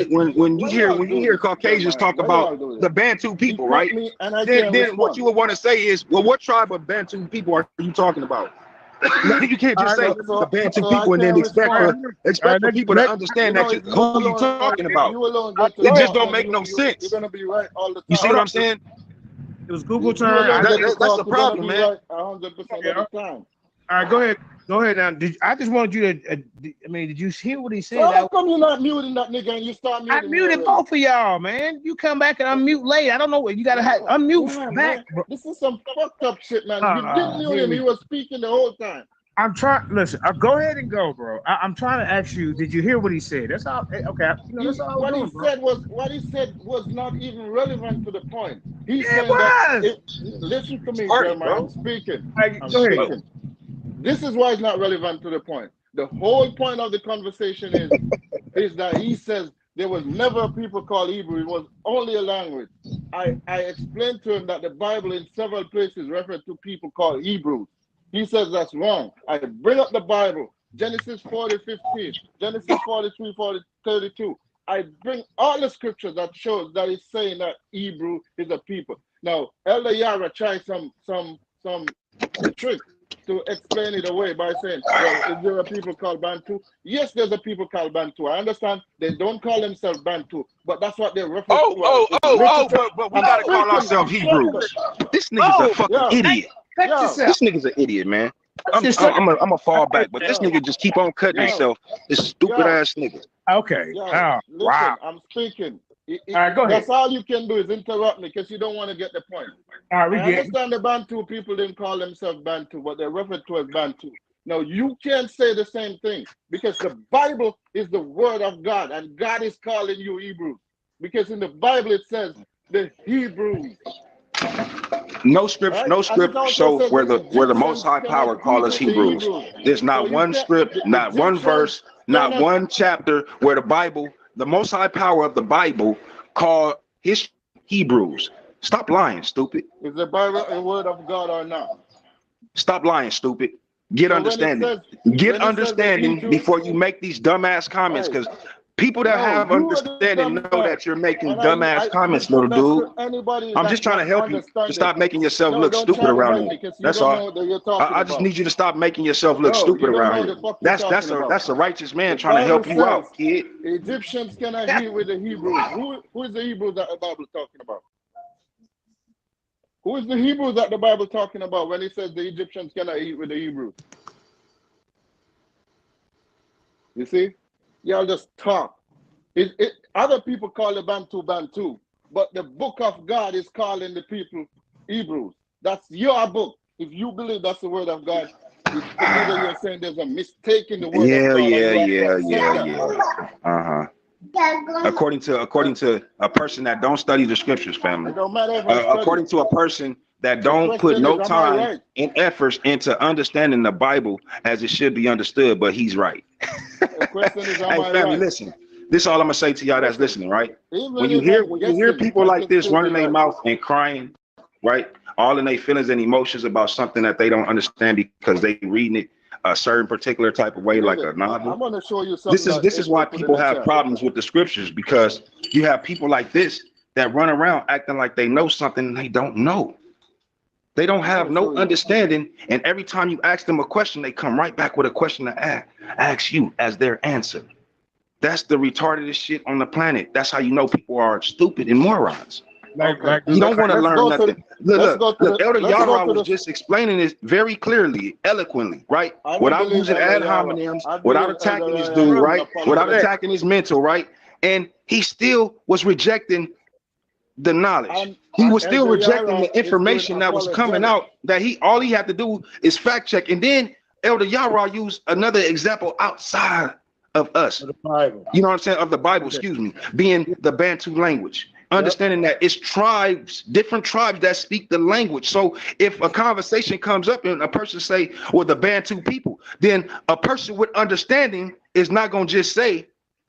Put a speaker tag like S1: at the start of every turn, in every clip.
S1: when you hear Caucasians talk about the Bantu people, right? Then what you would want to say is, well, what tribe of Bantu people are you talking about? You can't just say the Bantu people and then expect for people to understand that who you talking about. It just don't make no sense.
S2: You're gonna be right all the time.
S1: You see what I'm saying?
S3: It was Google turn.
S1: That's the problem, man.
S2: 100% of the time.
S3: All right, go ahead. Go ahead now. I just wanted you to. I mean, did you hear what he said?
S2: So how come you're not muting that nigga and you start muting?
S3: I muted both of y'all, man. You come back and unmute late. I don't know what you gotta have. Unmute back. Bro.
S2: This is some fucked up shit, man. You didn't mute him. He was speaking the whole time.
S3: I'm trying. Listen, go ahead and go, bro. I'm trying to ask you. Did you hear what he said? That's all. Okay. That's all
S2: what he said was not even relevant to the point. He said listen to me, Jeremiah. I'm speaking.
S3: Go ahead.
S2: This is why it's not relevant to the point. The whole point of the conversation is that he says there was never a people called Hebrew. It was only a language. I explained to him that the Bible in several places referred to people called Hebrews. He says that's wrong. I bring up the Bible, Genesis 40:15, Genesis 43:32. I bring all the scriptures that shows that it's saying that Hebrew is a people. Now, Elder Yara tried some trick to explain it away by saying, well, is there a people called Bantu? Yes, there's a people called Bantu. I understand they don't call themselves Bantu, but that's what they refer to.
S1: But we gotta call ourselves Hebrews. This nigga's a fucking idiot. This nigga's an idiot, man. I'm a fall back, but this nigga just keep on cutting himself. This stupid ass nigga.
S3: Okay.
S2: Listen, wow. I'm speaking.
S3: All right, go ahead.
S2: That's all you can do is interrupt me because you don't want to get the point.
S3: All right,
S2: I understand the Bantu people didn't call themselves Bantu, but they refer to as Bantu. Now, you can't say the same thing because the Bible is the word of God and God is calling you Hebrews because in the Bible it says the Hebrews.
S1: No script show where the Most High Power call us Hebrews. There's not one script, not one verse, not one chapter where the Most High Power of the Bible call his Hebrews. Stop lying, stupid.
S2: Is the Bible a word of God or not?
S1: Stop lying, stupid. Get understanding. Get understanding before you make these dumbass comments, because people that have understanding know that you're making dumbass comments, little dude. I'm just trying to help you to stop making yourself look stupid around here. That's all. I just need you to stop making yourself look stupid around here. That's a righteous man trying to help you out, kid.
S2: Egyptians cannot eat with the Hebrews. Who is the Hebrews that the Bible is talking about? Who is the Hebrews that the Bible talking about when it says the Egyptians cannot eat with the Hebrews? You see? Y'all just talk. Other people call the Bantu, but the book of God is calling the people Hebrews. That's your book. If you believe that's the word of God, either you're saying there's a mistake in the word of God.
S1: According to a person that don't study the scriptures, family.
S2: It don't matter
S1: according to a person that don't put no time and efforts into understanding the Bible as it should be understood, but he's right.
S2: The question is,
S1: hey, family, listen. This is all I'm gonna say to y'all that's listening, right? When you hear people like this running their mouth and crying, right? All in their feelings and emotions about something that they don't understand because they reading it a certain particular type of way, like a novel.
S2: I'm gonna show you something.
S1: This is why people have problems with the scriptures, because you have people like this that run around acting like they know something they don't know. They don't have no understanding, and every time you ask them a question, they come right back with a question to ask you as their answer. That's the retardedest shit on the planet. That's how you know people are stupid and morons. You don't want to learn nothing. Look, Elder Yara was just explaining this very clearly, eloquently, right? Without using ad hominems, without attacking this dude, right? Without attacking his mental, right? And he still was rejecting the knowledge. He was still rejecting the information that was coming out, that all he had to do is fact check. And then Elder Yara used another example outside of us. You know what I'm saying? Of the Bible, excuse me, being the Bantu language. Understanding that it's tribes, different tribes that speak the language. So if a conversation comes up and a person say, well, the Bantu people, then a person with understanding is not going to just say,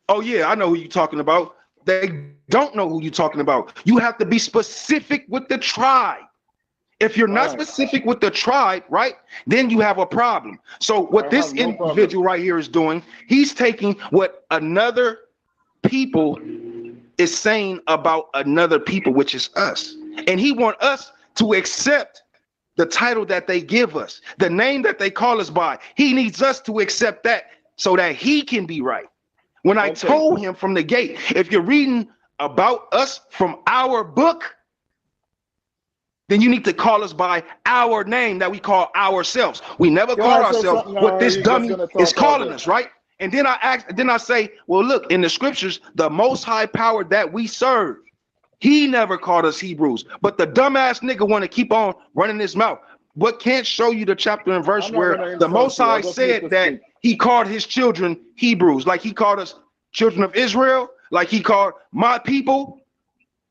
S1: oh yeah, I know who you're talking about. They don't know who you're talking about. You have to be specific with the tribe. If you're not specific with the tribe, right, then you have a problem. So what this individual right here is doing, he's taking what another people is saying about another people, which is us. And he want us to accept the title that they give us, the name that they call us by. He needs us to accept that so that he can be right. When I told him from the gate, if you're reading about us from our book, then you need to call us by our name that we call ourselves. We never call ourselves what this dummy is calling us, right? And then I say, well, look, in the scriptures, the most high power that we serve, he never called us Hebrews. But the dumbass nigga want to keep on running his mouth. But can't show you the chapter and verse where the Most High said that he called his children Hebrews, like he called us children of Israel, like he called my people.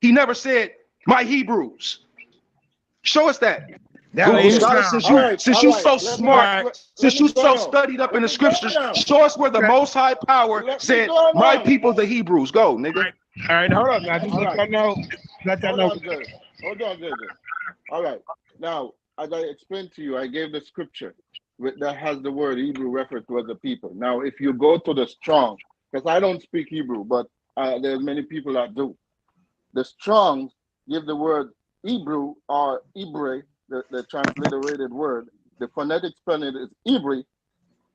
S1: He never said my Hebrews. Show us that. Since you so smart, since you so studied up in the scriptures, show us where the Most High power said, my people, the Hebrews. Go, nigga.
S3: All right, hold up now. Just let that know.
S2: Hold on, JJ. All right. Now, as I explained to you, I gave the scripture that has the word Hebrew referred to as the people. Now, if you go to the Strong, because I don't speak Hebrew, but there's many people that do. The Strongs give the word Hebrew or Ibre, the transliterated word. The phonetic spelling is Ibri,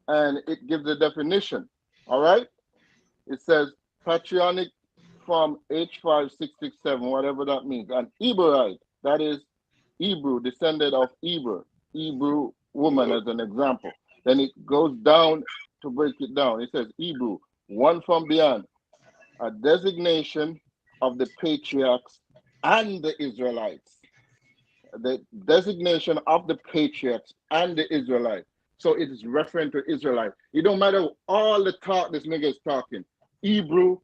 S2: and it gives a definition. All right? It says patronymic from H5667, whatever that means. An Hebraite, that is Hebrew, descendant of Hebrew woman as an example. Then it goes down to break it down. It says Hebrew, one from beyond, a designation of the patriarchs and the Israelites. The designation of the patriarchs and the Israelites. So it is referring to Israelite. It don't matter all the talk this nigga is talking. Hebrew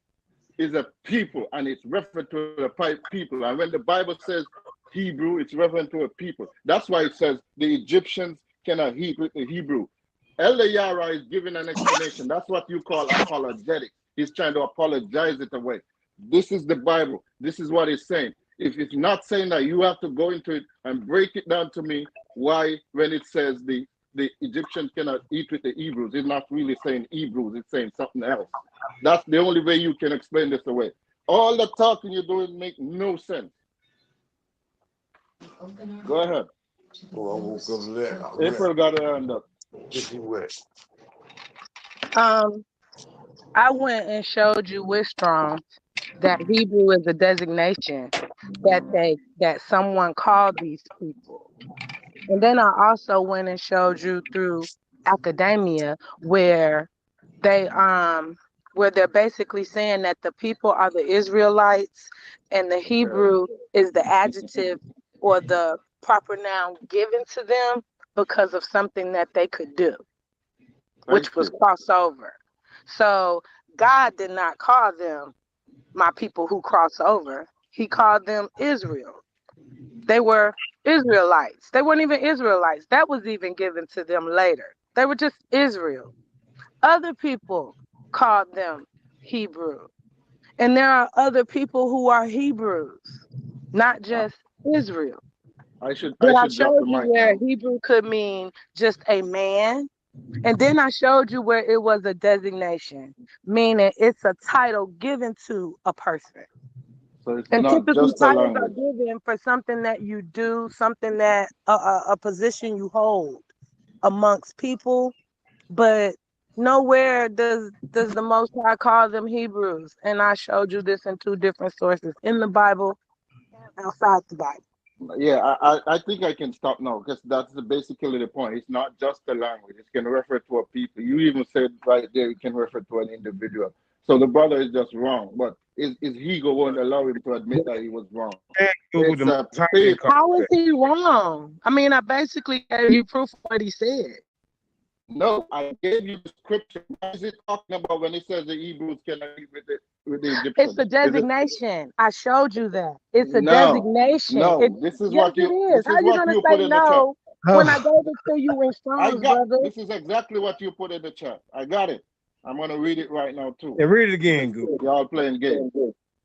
S2: is a people, and it's referring to the people. And when the Bible says Hebrew, it's referring to a people. That's why it says the Egyptians cannot eat with the Hebrew. Elder Yara is giving an explanation. That's what you call apologetic. He's trying to apologize it away. This is the Bible. This is what it's saying. If it's not saying that, you have to go into it and break it down to me why when it says the Egyptians cannot eat with the Hebrews, it's not really saying Hebrews, it's saying something else. That's the only way you can explain this away. All the talking you're doing make no sense. Go ahead.
S4: Oh, I woke up late.
S2: April got her hand up.
S5: I went and showed you with Strong that Hebrew is a designation that someone called these people. And then I also went and showed you through academia where they're basically saying that the people are the Israelites and the Hebrew is the adjective or the proper noun given to them because of something that they could do, which was crossover. So God did not call them my people who cross over. He called them Israel. They were Israelites. They weren't even Israelites. That was even given to them later. They were just Israel. Other people called them Hebrew. And there are other people who are Hebrews, not just Israel. I showed you where Hebrew could mean just a man. And then I showed you where it was a designation, meaning it's a title given to a person. So it's and typically titles are given for something that you do, something that a position you hold amongst people, but nowhere does the Most High call them Hebrews. And I showed you this in two different sources, in the Bible and outside the Bible.
S2: Yeah, I think I can stop now because that's basically the point. It's not just the language. It can refer to a people. You even said right there it can refer to an individual. So the brother is just wrong. But his ego won't allow him to admit that he was wrong.
S5: How is he wrong? I mean, I basically gave you proof of what he said.
S2: No, I gave you the scripture. What is it talking about when it says the Hebrews cannot eat with the Egyptians?
S5: It's a designation. I showed you that. It's a designation.
S2: No, this is what you.
S5: It is. How you gonna say no when I gave it to you in Strong's, brother?
S2: This is exactly what you put in the chat. I got it. I'm gonna read it right now too.
S3: Yeah, read it again, Google.
S2: Y'all playing games.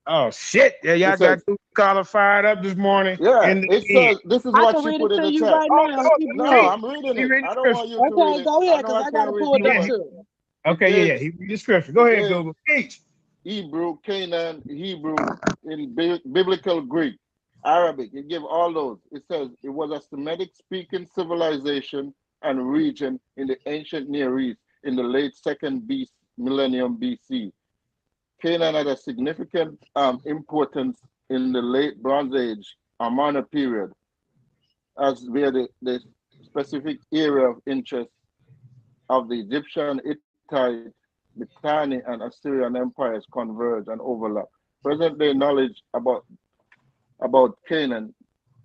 S3: Oh shit! Yeah, y'all got Google fired up this morning.
S2: Yeah, it says this is what you put in the chat. No, I'm reading it. I don't want you to read it.
S5: Go ahead, because I gotta pull it up too.
S3: Okay, yeah. He read the scripture. Go ahead, Google. Teach.
S2: Hebrew, Canaan, Hebrew, in biblical Greek, Arabic. It gives all those. It says it was a Semitic-speaking civilization and region in the ancient Near East in the late second millennium BC. Canaan had a significant importance in the late Bronze Age, a minor period, as where the specific area of interest of the Egyptian, Hittite, Mitanni, and Assyrian empires converge and overlap. Present-day knowledge about Canaan,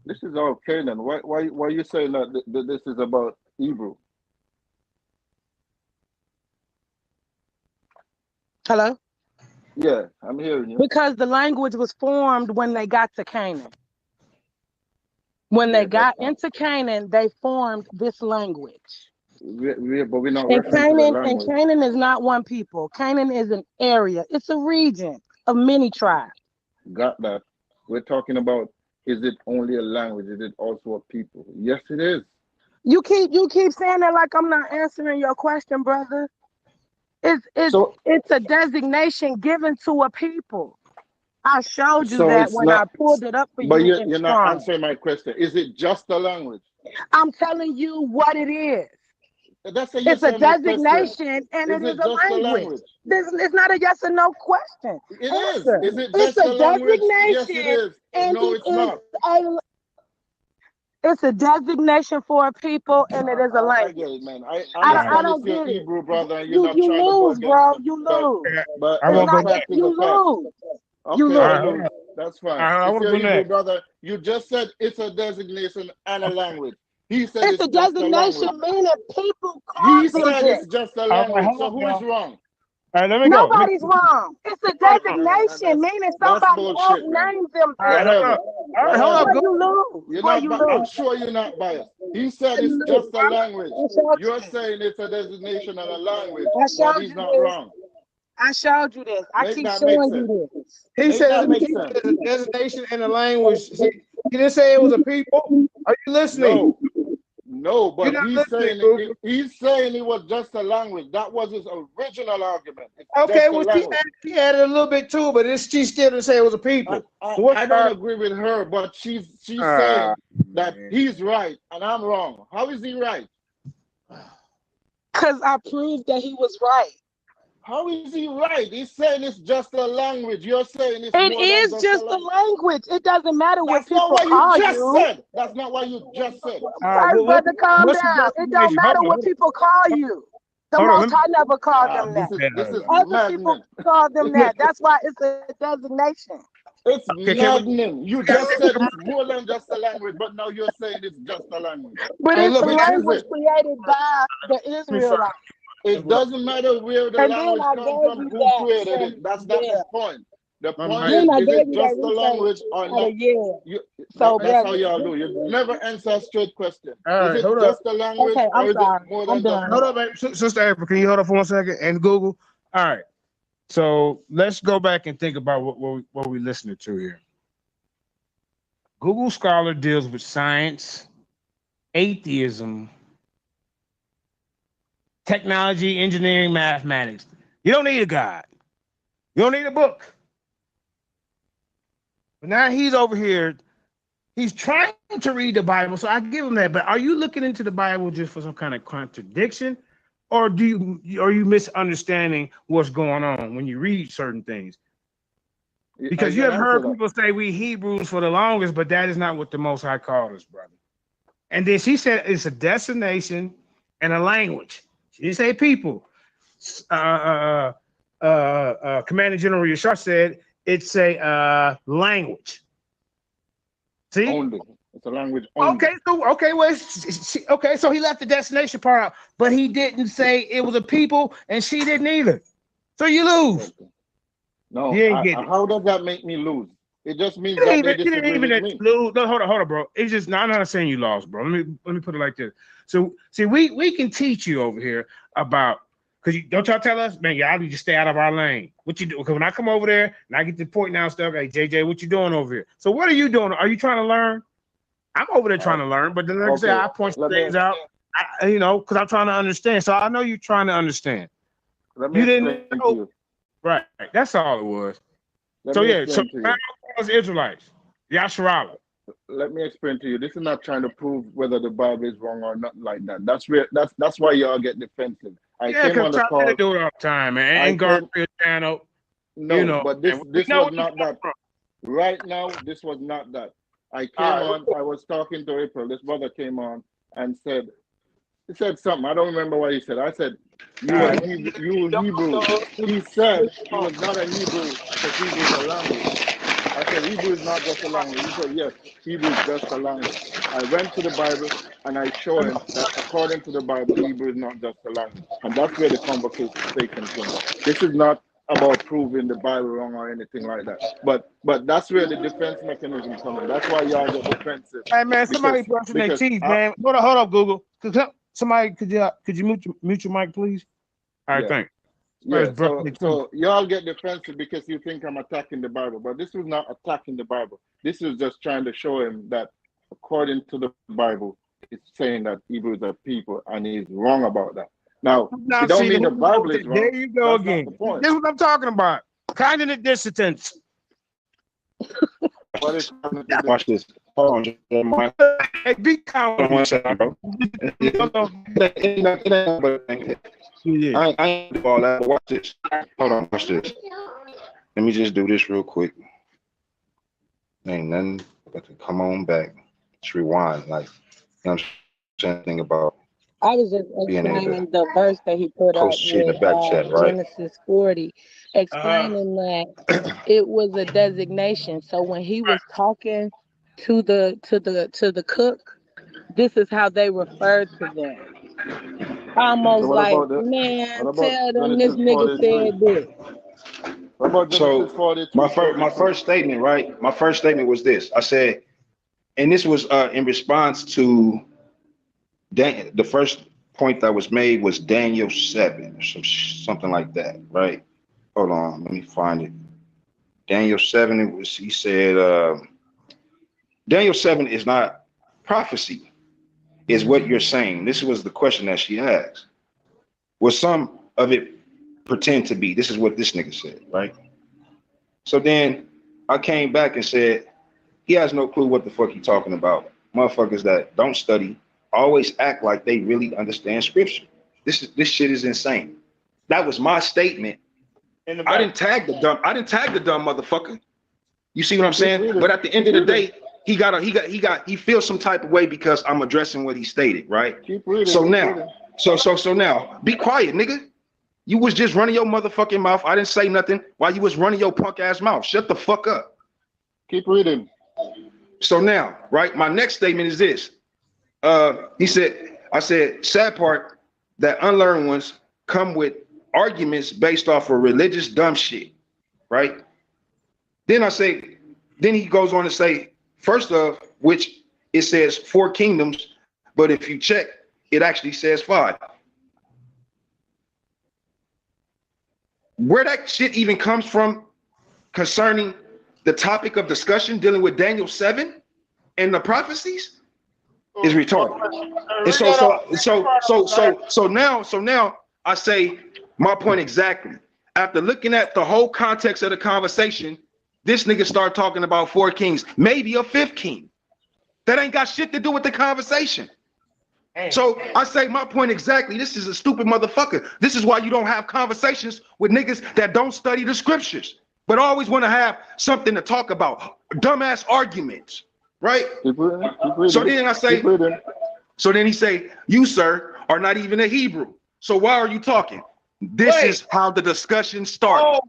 S2: this is all Canaan. Why are you saying that this is about Hebrew?
S5: Hello?
S2: Yeah, I'm hearing you.
S5: Because the language was formed when they got to Canaan. When they got into Canaan, they formed this language.
S2: But we're not
S5: And
S2: referring to the
S5: Canaan,
S2: language.
S5: Canaan is not one people. Canaan is an area. It's a region of many tribes.
S2: Got that. We're talking about, is it only a language? Is it also a people? Yes, it is.
S5: You keep saying that like I'm not answering your question, brother. It's a designation given to a people. I showed you that when I pulled it up for you.
S2: But you're not answering my question. Is it just a language?
S5: I'm telling you what it is.
S2: It's
S5: a designation and it is a language. It's not a yes or no question.
S2: It is. Is it just
S5: a
S2: a language? Yes,
S5: designation.
S2: it is.
S5: And
S2: no, it's not.
S5: It's a designation for a people, and it is a language.
S2: I get it, man. I don't get it. Hebrew brother, and you're not
S5: you
S2: trying
S5: lose,
S2: to go
S5: bro.
S2: against
S5: You lose.
S2: But
S3: I won't go
S5: back. You lose.
S2: Okay,
S5: you lose.
S2: That's fine.
S3: I
S2: It's your Hebrew
S3: next.
S2: brother. You just said it's a designation and a language. He said
S5: it's a designation, meaning people call
S2: He said it's just a language. So who is wrong?
S3: All right, let me go.
S5: Nobody's wrong. It's a designation, meaning somebody else named them.
S3: All right, hold up.
S5: You lose.
S2: I'm sure you're not biased. He said it's just a language. You're saying it's a designation and a language, but he's not wrong.
S5: I showed you this. I keep showing you this.
S6: He said it's a designation and a language. He didn't say it was a people. Are you listening?
S2: No, but he's saying it was just a language. That was his original argument.
S6: Okay, well, she added a little bit too, but she still didn't say it was a people.
S2: I don't agree with her, but she's saying that he's right and I'm wrong. How is he right?
S5: Because I proved that he was right.
S2: How is he right? He's saying it's just a language. You're saying it's
S5: It is just a language. It doesn't matter what people call you.
S2: That's not what you just said.
S5: Sorry, brother, calm down. It don't matter what people call you. The Most High never called them that. Other people call them that. That's why it's a designation.
S2: It's maddening. You just said it's more than just a language, but now you're saying it's just a language.
S5: But it's a language created by the Israelites.
S2: It doesn't matter where the language comes from, who created it. That's not the point. The point is it just a language or not? That's how y'all do. You never answer a straight question. Is it just a language or is it more than just?
S3: Hold up, baby. Sister April, can you hold up for 1 second and Google? All right. So let's go back and think about what we're listening to here. Google Scholar deals with science, atheism, technology, engineering, mathematics. You don't need a God. You don't need a book. But now he's over here. He's trying to read the Bible, so I give him that. But are you looking into the Bible just for some kind of contradiction, or are you misunderstanding what's going on when you read certain things? Because you have heard people say we Hebrews for the longest, but that is not what the Most High called us, brother. And then she said it's a destination and a language. She didn't say people. Commander General Yashar said it's a language. See?
S2: Only. It's a language only.
S3: Okay, so he left the destination part out, but he didn't say it was a people, and she didn't either. So you lose.
S2: No, how does that make me lose? It just means that they disagree with me.
S3: No, hold on, bro. It's just I'm not saying you lost, bro. Let me put it like this. So see, we can teach you over here about, because don't y'all tell us, man, y'all need to stay out of our lane. What you do? Because when I come over there and I get to point out stuff, hey JJ, what you doing over here? So what are you doing? Are you trying to learn? I'm over there trying to learn, but then like I say, I point some things out, because I'm trying to understand. So I know you're trying to understand.
S2: You didn't know.
S3: Right. That's all it was.
S2: Let
S3: So
S2: me
S3: yeah, so
S2: explain to you.
S3: was Israelites. Yasharala.
S2: Let me explain to you. This is not trying to prove whether the Bible is wrong or not like that. That's why y'all get defensive. I
S3: Yeah,
S2: came on
S3: because
S2: the call.
S3: to do it all the time, man.
S2: I
S3: And
S2: came,
S3: Garfield channel.
S2: no,
S3: You know,
S2: but this
S3: and we
S2: was
S3: know where
S2: not
S3: you come
S2: that.
S3: from.
S2: Right now, this was not that. I came
S3: All right.
S2: on. I was talking to April. This brother came on and said, he said something. I don't remember what he said. I said, you
S3: All
S2: are
S3: right.
S2: Hebrew. He said he was not a Hebrew because Hebrew is a language. I said, Hebrew is not just a language. He said, yes, Hebrew is just a language. I went to the Bible and I showed him that according to the Bible, Hebrew is not just a language. And that's where the conversation came from. This is not about proving the Bible wrong or anything like that. But that's where the defense mechanism comes in. That's why y'all get defensive.
S3: Hey man, somebody brushing their teeth, man. Hold up, Google. Somebody could you mute your mic, please? All right,
S2: yeah.
S3: thanks.
S2: Yeah, so y'all get defensive because you think I'm attacking the Bible, but this is not attacking the Bible. This is just trying to show him that according to the Bible, it's saying that Hebrews are people, and he's wrong about that. Now, it don't mean the Bible is wrong.
S3: There you go again. This is what I'm talking about. Cognitive dissonance.
S1: Watch this. Hold on, Jeremiah.
S3: Hey, be calm.
S1: One second, bro.
S3: Yeah.
S1: I ain't do all that. But watch this. Hold on, watch this. Let me just do this real quick. Ain't nothing but to come on back. Just rewind. Like, you know what I'm saying? Think about
S5: I was just explaining the verse that he put up
S1: post shit in the
S5: with
S1: back chat, right?
S5: Genesis 40, explaining that it was a designation. So when he was talking to the cook, this is how they referred to them. Almost like, man, tell them this nigga said this.
S2: What about Genesis 42?
S1: My first statement, right? My first statement was this. I said, and this was in response to the first point that was made was Daniel 7 or something like that, right? Hold on, let me find it. Daniel 7, it was, he said, Daniel 7 is not prophecy, is what you're saying. This was the question that she asked. Was some of it pretend to be? This is what this nigga said, right? So then I came back and said, he has no clue what the fuck he talking about. Motherfuckers that don't study always act like they really understand scripture. This shit is insane. That was my statement. I didn't tag the dumb motherfucker. You see what I'm saying? But at the end of the day, he feels some type of way because I'm addressing what he stated, right? So now, be quiet, nigga. You was just running your motherfucking mouth. I didn't say nothing while you was running your punk ass mouth. Shut the fuck up.
S2: Keep reading.
S1: So now, right, my next statement is this. I said, sad part that unlearned ones come with arguments based off of religious dumb shit, right? Then he goes on to say, first of which it says 4 kingdoms, but if you check, it actually says 5. Where that shit even comes from concerning the topic of discussion dealing with Daniel 7 and the prophecies is retarded. And so now I say my point exactly. After looking at the whole context of the conversation, this nigga start talking about 4 kings, maybe a 5th king. That ain't got shit to do with the conversation. So I say my point exactly. This is a stupid motherfucker. This is why you don't have conversations with niggas that don't study the scriptures, but always want to have something to talk about. Dumbass arguments, right? So then he say, you, sir, are not even a Hebrew. So why are you talking? This is how the discussion started.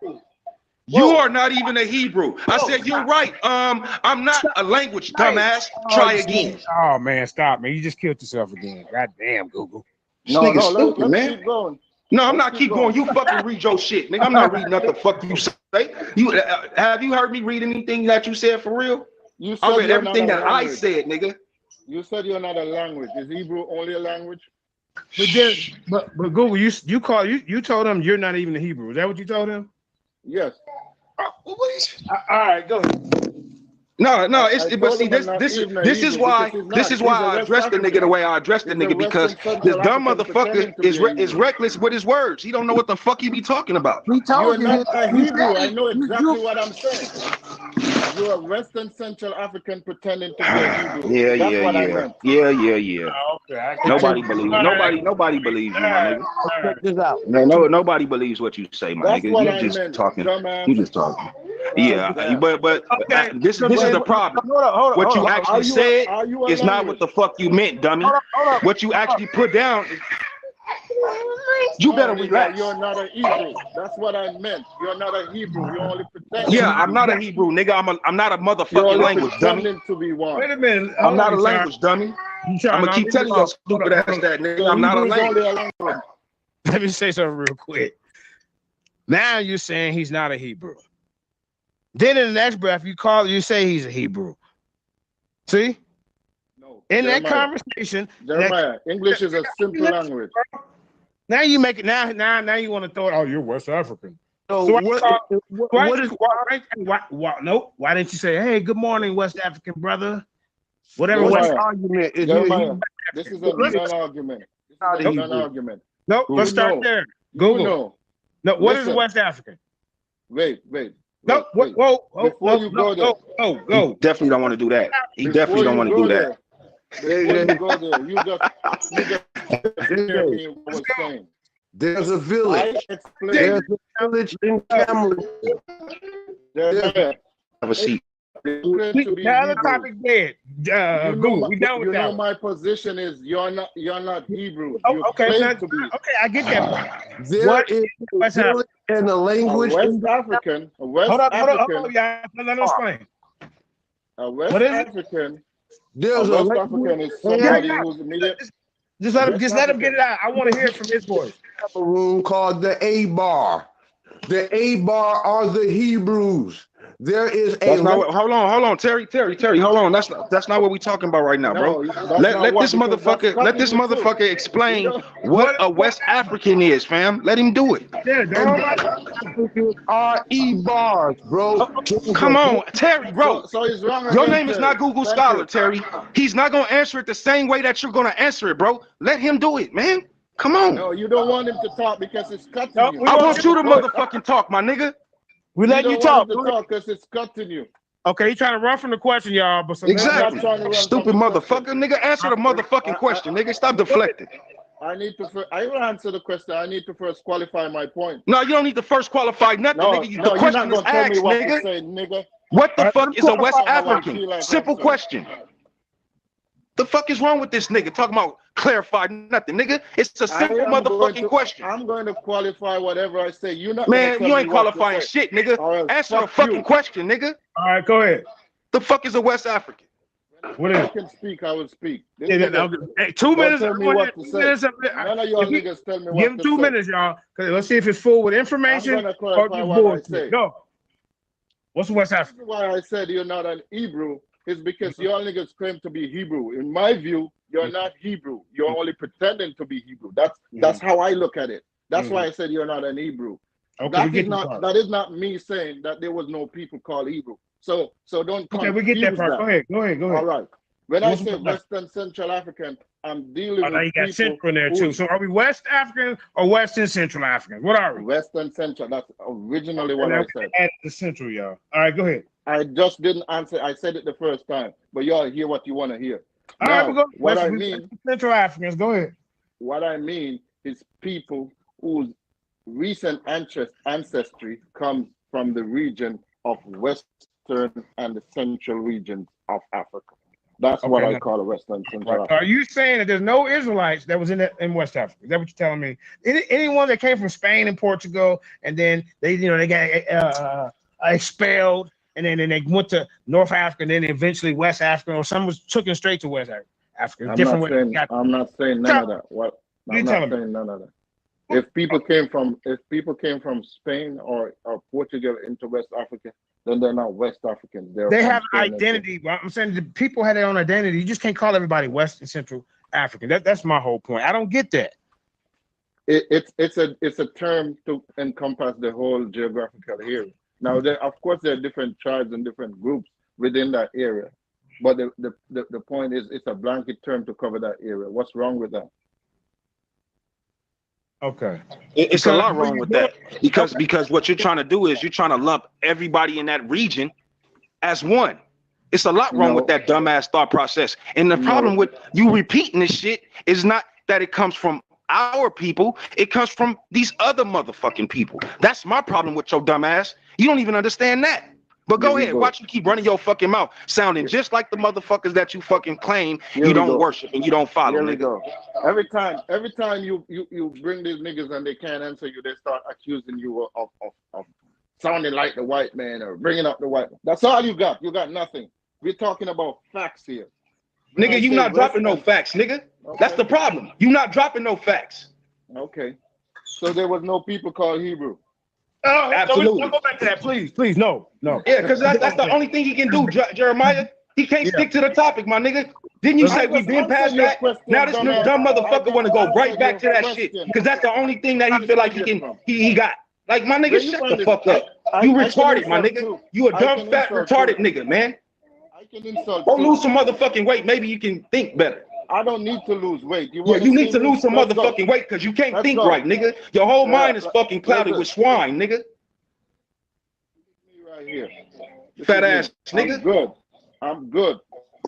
S1: You are not even a Hebrew. I said, you're right. I'm not a language, dumbass. Try again.
S3: Oh man, stop, man. You just killed yourself again. God damn, Google.
S1: This nigga stupid, man. No, I'm not keep going. You fucking read your shit, nigga. I'm not reading nothing the fuck you say. Have you heard me read anything that you said for real? I read everything that I said, nigga.
S2: You said you're not a language. Is Hebrew only a language?
S3: But Google, you told him you're not even a Hebrew. Is that what you told him?
S2: Yes.
S3: All right, go ahead.
S1: No,
S2: I
S1: it's but
S2: told
S1: see
S2: him I'm not even a
S1: this is
S2: Hebrew
S1: why
S2: because he's not. He's a
S1: I
S2: West
S1: addressed the nigga the
S2: African.
S1: way I addressed the
S2: He's a
S1: nigga because
S2: Western
S1: this
S2: Central
S1: dumb
S2: African
S1: motherfucker
S2: pretending to be a
S1: is
S2: Hebrew.
S1: reckless with his words. He don't know what the fuck he be talking about.
S6: He
S2: You're
S6: told you.
S2: not a
S6: He
S2: Hebrew.
S6: said
S2: I know
S6: you-
S2: exactly what I'm saying. You're a Western Central African pretending to be a Hebrew.
S1: Yeah,
S2: That's
S1: yeah,
S2: what I
S1: yeah,
S2: meant.
S1: yeah, yeah, yeah.
S3: Okay, I got
S1: Nobody
S3: you.
S1: believes.
S3: All right.
S1: Nobody believes you, my nigga.
S3: All
S6: check
S3: right.
S6: this out.
S1: No, nobody believes what you say, my
S2: That's
S1: nigga.
S2: what
S1: You
S2: I
S1: just
S2: meant,
S1: talking.
S2: dumbass.
S1: You just talking. Yeah,
S2: damn.
S1: but
S3: Okay,
S1: this
S3: so
S1: is
S3: then-
S1: the problem.
S6: Hold up.
S1: What you
S6: hold up.
S1: actually
S2: Are you
S1: said
S2: are you a
S1: is not what
S2: language?
S1: the fuck you meant, dummy.
S6: Hold up.
S1: What you actually put down. You better
S2: nigga,
S1: relax.
S2: You're not a Hebrew. That's what I meant. You're not a Hebrew. You're only pretending.
S1: Yeah,
S2: to
S1: I'm
S2: be
S1: not a
S2: one.
S1: Hebrew, nigga. I'm not a
S2: You're
S1: motherfucking
S2: only
S1: language, dummy.
S2: pretending to be one.
S3: Wait a minute.
S1: I'm
S3: Hold
S1: not
S3: on,
S1: a language, dummy. I'm gonna keep telling your stupid ass that, nigga.
S2: So
S1: I'm not a
S2: Hebrew is only
S1: language.
S2: a language.
S3: Let me say something real quick. Now you're saying he's not a Hebrew. Then in the next breath, you say he's a Hebrew. See?
S2: No.
S3: In that
S2: Jeremiah,
S3: conversation,
S2: Jeremiah, English is a simple language.
S3: now you make it now you want to throw it. Oh, you're West African.
S6: So
S3: So why didn't you say, hey, good morning, West African brother? Whatever.
S2: Jeremiah,
S6: what's the argument? Is
S2: Jeremiah, this is a
S3: Listen.
S2: non-argument. This
S6: Not
S2: is a
S6: Hebrew.
S2: non-argument.
S3: No, let's
S2: You
S3: start
S2: know.
S3: there.
S2: You
S3: Google.
S2: know.
S3: No, what is
S2: Listen.
S3: West African?
S2: Wait.
S3: No,
S2: wait.
S3: whoa,
S2: Before you go there.
S1: He definitely don't want to do that. He
S2: Before
S1: definitely don't
S2: you
S1: want to
S2: go
S1: do that.
S2: there, Before you go there, you just hear me what I was saying.
S6: There's a village.
S2: I explained.
S6: There's a village in Cameroon.
S2: Jeremiah,
S1: Have a seat.
S2: they claim to be
S3: Now the
S2: Hebrew.
S3: topic dead. Google. We done with
S2: You
S3: that
S2: know
S3: one.
S2: my position is you're not Hebrew.
S3: Oh,
S2: You
S3: okay,
S2: claim
S3: now-
S2: to be
S3: okay, I get that.
S6: There
S3: What
S6: is a
S3: West
S6: village and a
S2: a
S6: language
S2: West
S6: in
S2: African, a West
S3: Hold up,
S2: African,
S3: y'all. Let us explain.
S2: a West
S3: What is it?
S2: African,
S6: there's
S2: a
S6: a
S2: West
S6: language
S2: African is
S6: in
S2: somebody who's immediate.
S3: Just let him
S2: West
S3: let him get
S2: African.
S3: it out. I want to hear it from his voice.
S6: Cameroon called the A-bar. The A-bar are the Hebrews. There is a
S1: That's not what. Hold on, Terry, hold on. That's not what we talking about right now, bro.
S2: No, that's
S1: Let
S2: not
S1: this
S2: what, because
S1: motherfucker
S2: that's cutting you too.
S1: explain
S2: You know?
S1: what a West African is, fam. Let him do it.
S3: Yeah,
S6: and
S3: don't
S6: Africans are E-bars, bro.
S1: Come on, Terry, bro.
S2: So he's wrong
S1: Your
S2: again,
S1: name is
S2: Terry.
S1: not Google
S2: Thank
S1: Scholar,
S2: you.
S1: Terry. He's not gonna answer it the same way that you're gonna answer it, bro. Let him do it, man. Come on.
S2: No, you don't want him to talk because it's cutting
S3: No,
S2: you.
S3: we
S1: I
S3: want
S1: want you to motherfucking talk, my nigga.
S3: We
S2: You
S3: let you
S2: don't
S3: talk.
S2: want him to talk because it's cutting you.
S3: Okay, he's trying to run from the question, y'all. But so
S1: Exactly.
S2: I'm not trying to run
S1: Stupid
S2: from the
S1: motherfucker, nigga. Answer the motherfucking question, nigga. Stop deflecting.
S2: I need to. I will answer the question. I need to first qualify my point.
S1: No, you don't need to first qualify nothing,
S2: No,
S1: nigga.
S2: no,
S1: The
S2: you're not
S1: question is
S2: gonna tell me
S1: asked,
S2: what to
S1: nigga.
S2: say, nigga.
S1: What the fuck is a West
S2: I feel
S1: African?
S2: like
S1: Simple
S2: answering.
S1: question. The fuck is wrong with this nigga? Talking about clarify nothing, nigga. It's a simple motherfucking question.
S2: I'm going to qualify whatever I say. You're not.
S1: Man,
S2: gonna
S1: you
S2: tell
S1: ain't
S2: me what to
S1: qualifying
S2: say.
S1: shit, nigga.
S2: All right,
S1: Answer the
S2: fuck
S1: fucking
S2: you.
S1: question, nigga.
S3: all right, go ahead.
S1: The fuck is a West African?
S3: What is
S2: I
S3: it?
S2: can speak. I will speak. This
S3: Yeah,
S2: nigga
S3: hey, 2
S2: don't
S3: minutes.
S2: tell me
S3: I want
S2: what
S3: to
S2: to
S3: hear 2
S2: say.
S3: minutes.
S2: None of y'all
S3: If you-
S2: niggas tell me
S3: Give
S2: what
S3: him
S2: to
S3: 2
S2: say.
S3: minutes, y'all. Because let's see if it's full with information
S2: I'm gonna
S3: or
S2: clarify
S3: just
S2: what I
S3: bullshit.
S2: say.
S3: Go. What's West
S2: The
S3: African?
S2: reason why I said you're not an Hebrew is because y'all niggas claim to be Hebrew. In my view, you're not Hebrew. You're only pretending to be Hebrew. That's how I look at it. That's why I said you're not an Hebrew.
S3: Okay, we get
S2: That is not me saying that there was no people called Hebrew. So don't
S3: Okay, we get that
S2: confuse
S3: part. Go ahead.
S2: All right. When I
S3: What's
S2: say
S3: West
S2: Western Central African, I'm dealing
S3: Oh, now you
S2: with
S3: got
S2: people
S3: Central in there
S2: who-
S3: too. So are we West African or Western Central Africans? What are we?
S2: Western Central. That's originally what I said.
S3: Add the Central, y'all. All right, go ahead.
S2: I just didn't answer. I said it the first time, but y'all hear what you want to hear.
S3: All
S2: Now,
S3: right, we go.
S2: what I
S3: Western-
S2: mean,
S3: Central Africans. Go ahead.
S2: what I mean is people whose recent ancestry comes from the region of Western and the Central regions of Africa. That's what
S3: Okay,
S2: I
S3: now-
S2: call a Western Central
S3: Right.
S2: Africa.
S3: Are you saying that there's no Israelites that was in West Africa? Is that what you're telling me? Anyone that came from Spain and Portugal, and then they got expelled, and then they went to North Africa, and then eventually West Africa, or some was taken straight to West Africa. Different way.
S2: I'm not saying none of that. What
S3: You
S2: I'm
S3: tell
S2: not
S3: me.
S2: saying none of that. If people came from Spain or Portugal into West Africa, then they're not West Africans.
S3: They
S2: from
S3: have
S2: Spain and
S3: identity. Well, I'm saying the people have their own identity. You just can't call everybody West and Central African. That's my whole point. I don't get that.
S2: It's a term to encompass the whole geographical area. Now, of course, there are different tribes and different groups, within that area. But the point is, it's a blanket term to cover that area. What's wrong with that?
S3: Okay.
S1: It's a lot wrong with that because what you're trying to do is you're trying to lump everybody in that region as one. It's a lot wrong with that dumbass thought process. And the problem with you repeating this shit is not that it comes from our people, it comes from these other motherfucking people. That's my problem with your dumbass. You don't even understand that. But go ahead, watch you keep running your fucking mouth, sounding just like the motherfuckers that you fucking claim you don't worship and you don't follow.
S2: Here we go. Every time you bring these niggas and they can't answer you, they start accusing you of sounding like the white man or bringing up the white man. That's all you got. You got nothing. We're talking about facts here.
S1: Nigga, you not dropping no facts, nigga. Okay. That's the problem. You not dropping no facts.
S2: Okay. So there was no people called Hebrew.
S3: Oh,
S1: absolutely.
S3: Don't go back to that, please. No.
S1: Yeah, because that's the only thing he can do, Jeremiah. He can't stick to the topic, my nigga. Didn't you say we've been past that? Now this dumb motherfucker want to go right back to that shit because that's the only thing that he feel like he got. Like, my nigga, shut the fuck up. You retarded, my nigga. You a dumb, fat, retarded nigga, man.
S2: I can insult.
S1: Go lose some motherfucking weight. Maybe you can think better.
S2: I don't need to lose weight.
S1: You need to lose some motherfucking weight because you can't think right, nigga. Your whole mind is fucking clouded with swine, nigga.
S2: Right here.
S1: Fat ass nigga.
S2: I'm good.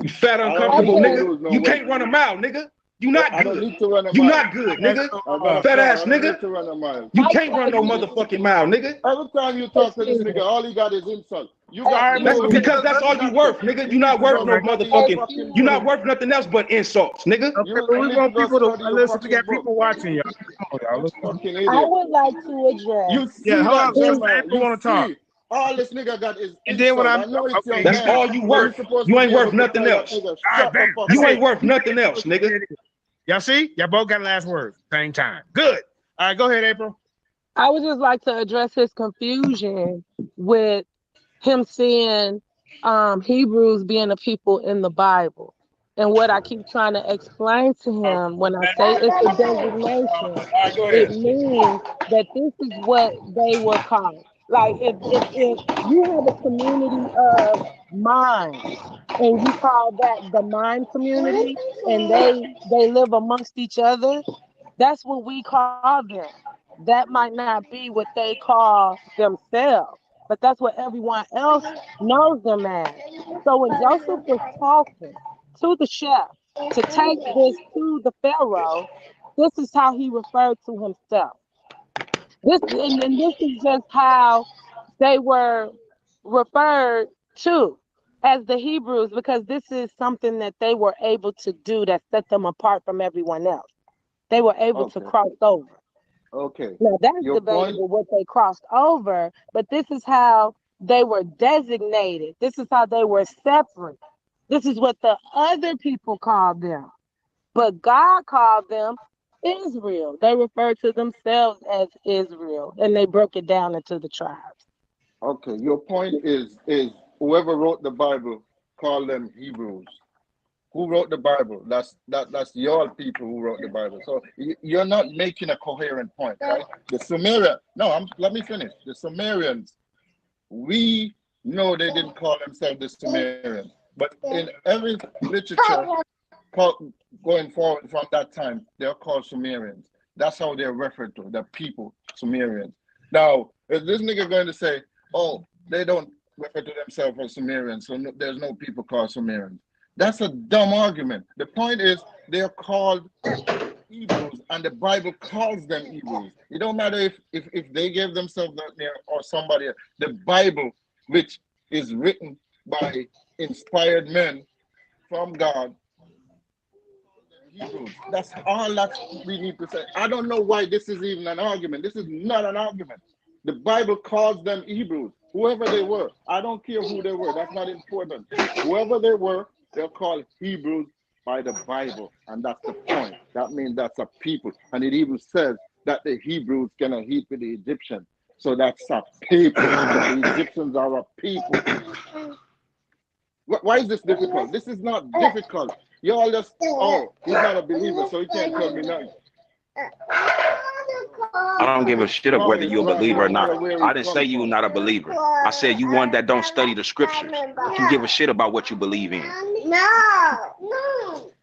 S1: You fat, uncomfortable nigga. You can't run a mile, nigga. You not good. You not good, nigga. Fat ass nigga. You can't run no motherfucking mile, nigga.
S2: Every time you talk to this nigga, all he got is insult. You got
S1: because that's all you worth, nigga. You not worth no motherfucking. You not worth nothing else but insults, nigga.
S3: Okay, we want people to listen. We got people watching y'all.
S5: I would like to address.
S2: You see that?
S3: You want to talk?
S2: All this nigga got is
S3: and then when
S2: I know it's your
S1: that's
S2: man.
S1: all you worth. You ain't worth nothing else. You ain't worth nothing else, nigga.
S3: Y'all see? Y'all both got last word. Same time. Good. All right, go ahead, April.
S5: I would just like to address his confusion with him seeing Hebrews being a people in the Bible. And what I keep trying to explain to him when I say it's a designation, it means that this is what they were called. Like if you have a community of minds and you call that the mind community and they live amongst each other, that's what we call them. That might not be what they call themselves, but that's what everyone else knows them as. So when Joseph was talking to the chef to take this to the Pharaoh, this is how he referred to himself. This is just how they were referred to as the Hebrews, because this is something that they were able to do that set them apart from everyone else. They were able to cross over.
S2: Okay.
S5: Now that's debatable what they crossed over, but this is how they were designated. This is how they were separate. This is what the other people called them. But God called them Israel. They referred to themselves as Israel, and they broke it down into the tribes.
S2: Okay, your point is whoever wrote the Bible called them Hebrews. Who wrote the Bible? That's your people who wrote the Bible. So you're not making a coherent point, right? The Sumerian. Let me finish. The Sumerians, we know they didn't call themselves the Sumerians, but in every literature going forward from that time, they're called Sumerians. That's how they're referred to, the people, Sumerians. Now, is this nigga going to say, oh, they don't refer to themselves as Sumerians, so there's no people called Sumerians? That's a dumb argument. The point is they're called Hebrews, and the Bible calls them Hebrews. It don't matter if they gave themselves that name or somebody else. The Bible, which is written by inspired men from God, Hebrews. That's all that we need to say. I don't know why this is even an argument. This is not an argument. The Bible calls them Hebrews, whoever they were. I don't care who they were. That's not important. Whoever they were, they're called Hebrews by the Bible, and that's the point. That means that's a people, and it even says that the Hebrews gonna eat with the Egyptians. So that's a people. The Egyptians are a people. Why is this difficult? This is not difficult. You all just, oh, he's not a believer, so he can't tell me nothing.
S1: I don't give a shit of whether you're a believer or not.
S2: Where
S1: I
S2: he
S1: didn't
S2: come
S1: say you're
S2: from.
S1: not a believer. I said you one that don't study the scriptures. You can give a shit about what you believe in.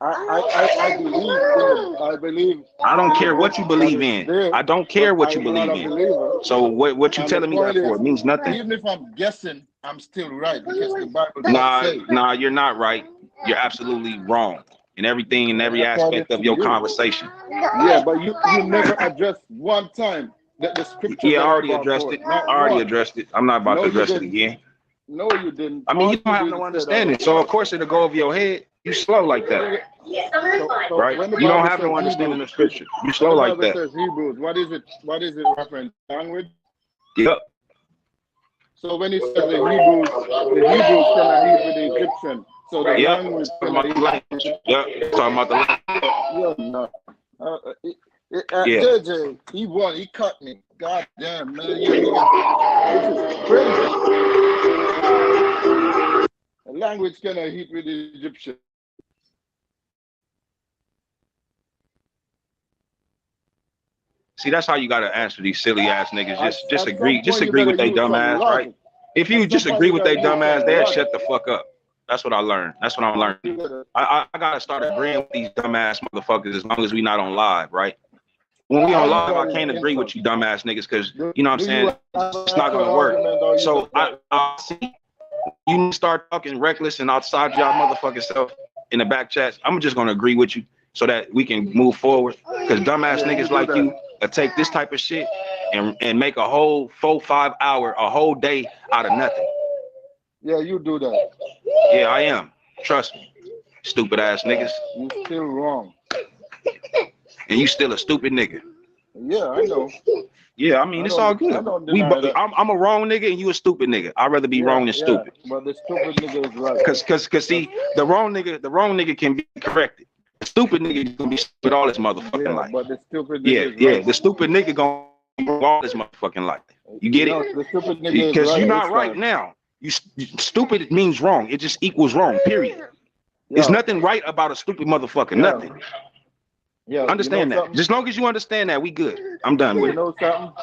S2: I believe in it. I believe.
S1: I don't care what you believe
S2: that it's
S1: in.
S2: there,
S1: I don't care
S2: but
S1: what you
S2: I'm not
S1: believe
S2: a
S1: in.
S2: believer.
S1: So what you
S2: And the
S1: telling me that
S2: point
S1: for?
S2: is,
S1: It means nothing.
S2: even if I'm guessing, I'm still right because the Bible does say.
S1: Nah, you're not right. You're absolutely wrong in everything, in every
S2: According
S1: aspect of
S2: to
S1: your
S2: you.
S1: conversation.
S2: Yeah, but you never addressed one time that the scripture
S1: Yeah, I
S2: that I
S1: already
S2: brought
S1: addressed
S2: forth.
S1: it.
S2: Not
S1: I already
S2: one.
S1: addressed it. I'm not about
S2: No,
S1: to
S2: you
S1: address it
S2: didn't.
S1: again.
S2: No, you didn't.
S1: I mean, you
S2: All
S1: don't have
S2: did
S1: no
S2: is said
S1: understanding, so of course it'll go over your head. You slow like that,
S2: so
S1: right?
S2: when the
S1: You don't
S2: Bible
S1: have
S2: says
S1: no understanding
S2: Hebrews,
S1: of scripture. You
S2: when
S1: slow
S2: the
S1: like
S2: Bible
S1: that.
S2: says Hebrews, what is it? What is it reference? Language.
S1: Yep.
S2: So when it says the Hebrews cannot eat with the Egyptian. So the
S1: Yep.
S2: language
S1: Talking
S2: cannot
S1: about the
S2: eat.
S1: language. Yep. Talking about the language.
S2: Yeah, no.
S1: Yeah.
S2: JJ, he won. He cut me. God damn, man. You niggas, this is crazy. The language cannot eat with the Egyptian.
S1: See, that's how you gotta answer these silly ass niggas. Just
S2: At
S1: agree.
S2: some
S1: Just
S2: point, you
S1: agree
S2: gotta
S1: with they
S2: use
S1: dumb
S2: some
S1: ass, right?
S2: logic.
S1: If you
S2: At some
S1: just
S2: point,
S1: agree
S2: you
S1: with
S2: gotta
S1: they
S2: use
S1: dumb ass,
S2: some
S1: they'll
S2: logic.
S1: shut the fuck up. That's what I learned. That's what I'm learning.
S2: You gotta-
S1: I gotta start agreeing with these dumbass motherfuckers as long as we not on live, right? When we on live, I can't agree with you dumbass niggas because you know what I'm saying, it's not gonna work. So I see you start talking reckless and outside y'all motherfucking self in the back chats. I'm just gonna agree with you so that we can move forward. Because dumbass niggas like you take this type of shit and make a whole 4-5 hour, a whole day out of nothing.
S2: Yeah, you do that.
S1: Yeah, I am. Trust me. Stupid ass niggas.
S2: You still wrong.
S1: And you still a stupid nigga.
S2: Yeah, I know.
S1: Yeah, I mean, it's all good.
S2: I don't deny that.
S1: I'm a wrong nigga and you a stupid nigga. I'd rather be wrong than stupid.
S2: But the stupid nigga is right.
S1: Cause see, the wrong nigga can be corrected. The stupid nigga gonna be stupid all his motherfucking life.
S2: But the stupid nigga is right.
S1: The stupid nigga gonna be wrong all his motherfucking life. You get
S2: No,
S1: it?
S2: the stupid nigga is
S1: Because
S2: right
S1: you're not
S2: this
S1: right
S2: time.
S1: now. You stupid means wrong. It just equals wrong. Period.
S2: Yeah.
S1: There's nothing right about a stupid motherfucker.
S2: Yeah.
S1: Nothing.
S2: Yeah.
S1: Understand that. Just as long as you understand that, we good. I'm done with it.
S2: You know something?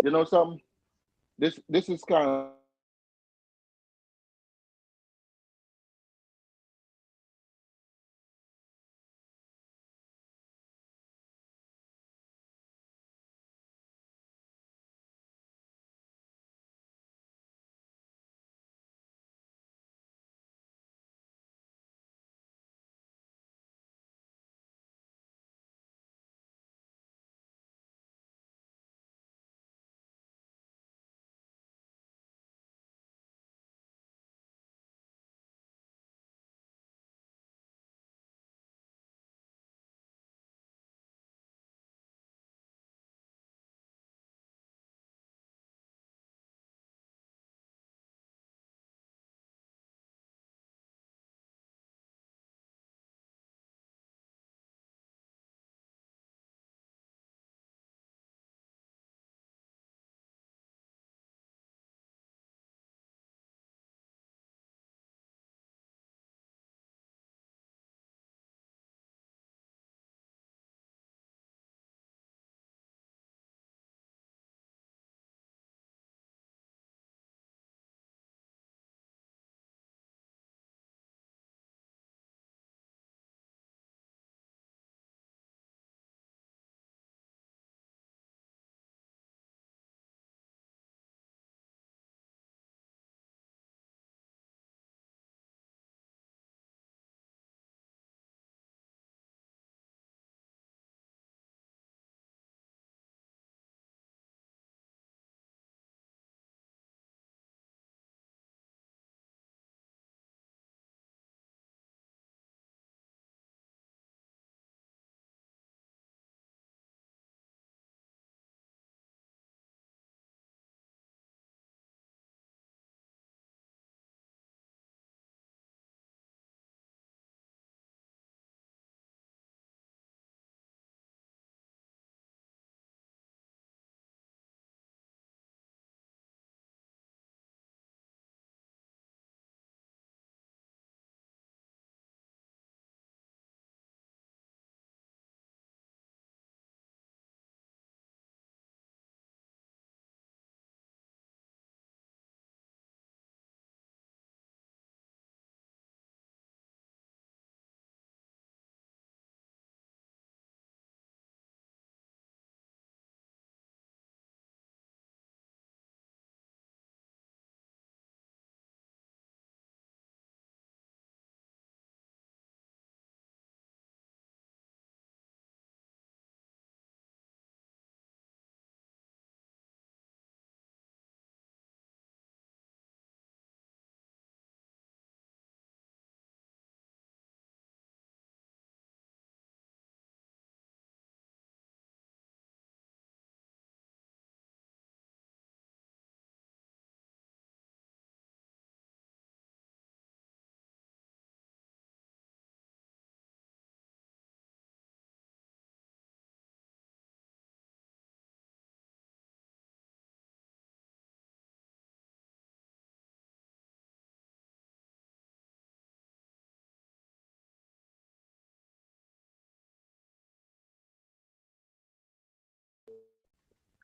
S2: You know something? This is kind of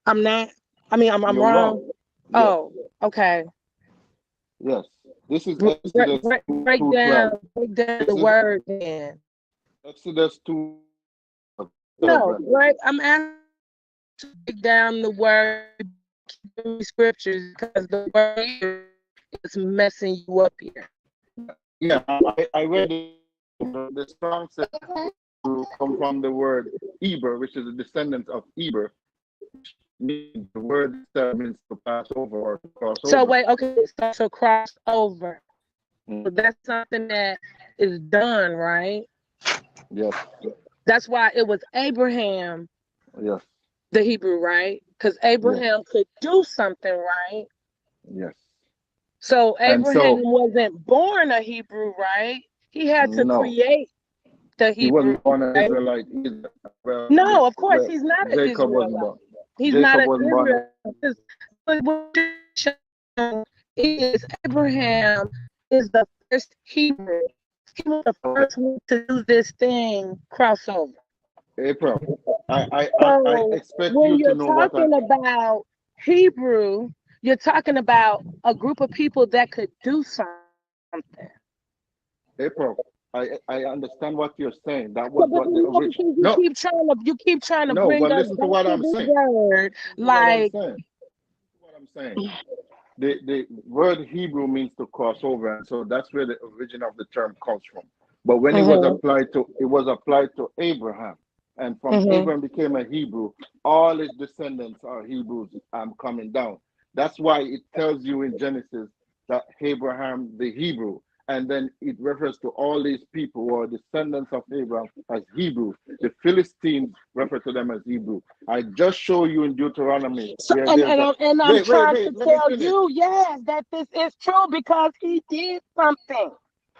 S5: I'm not. I mean, I'm
S2: You're
S5: wrong.
S2: Yes.
S5: Oh, okay.
S2: Yes. This is
S5: Break
S2: Exodus
S5: down
S2: 2:12.
S5: the word then.
S2: Exodus 2.
S5: No, right. I'm asking to break down the word scriptures because the word here is messing you up here.
S2: Yeah, I read it. The strong says to come from the word Eber, which is a descendant of Eber. The word that means to pass over or to cross
S5: So
S2: over.
S5: wait, okay, so cross over. So that's something that is done, right?
S2: Yes.
S5: That's why it was Abraham,
S2: Yes.
S5: the Hebrew, right? Because Abraham could do something, right?
S2: Yes.
S5: So
S2: And
S5: Abraham
S2: so
S5: wasn't born a Hebrew, right? He had to
S2: no,
S5: create the
S2: he
S5: Hebrew.
S2: wasn't born an
S5: right?
S2: Israelite. Well,
S5: No, of course he's not an
S2: Jacob wasn't
S5: Israelite.
S2: born.
S5: He's
S2: Jacob
S5: not an
S2: wasn't born.
S5: Israelite. Is Abraham is the first Hebrew. He was the first one to do this thing crossover.
S2: April, I
S5: So
S2: expect
S5: when
S2: you to
S5: you're
S2: know what
S5: talking about Hebrew, you're talking about a group of people that could do something.
S2: April, I understand what you're saying. That was
S5: But
S2: what the original. No,
S5: you keep trying to
S2: no,
S5: bring
S2: but
S5: us
S2: listen to
S5: back
S2: what
S5: to
S2: I'm
S5: this
S2: saying.
S5: word, like
S2: What I'm saying. The word Hebrew means to cross over, and so that's where the origin of the term comes from. But when it was applied to Abraham, and from Abraham became a Hebrew, all his descendants are Hebrews coming down. That's why it tells you in Genesis that Abraham the Hebrew, and then it refers to all these people who are descendants of Abraham as Hebrews. The Philistines refer to them as Hebrew. I just show you in Deuteronomy.
S5: so, and I'm trying to tell you, yes, that this is true because he did something.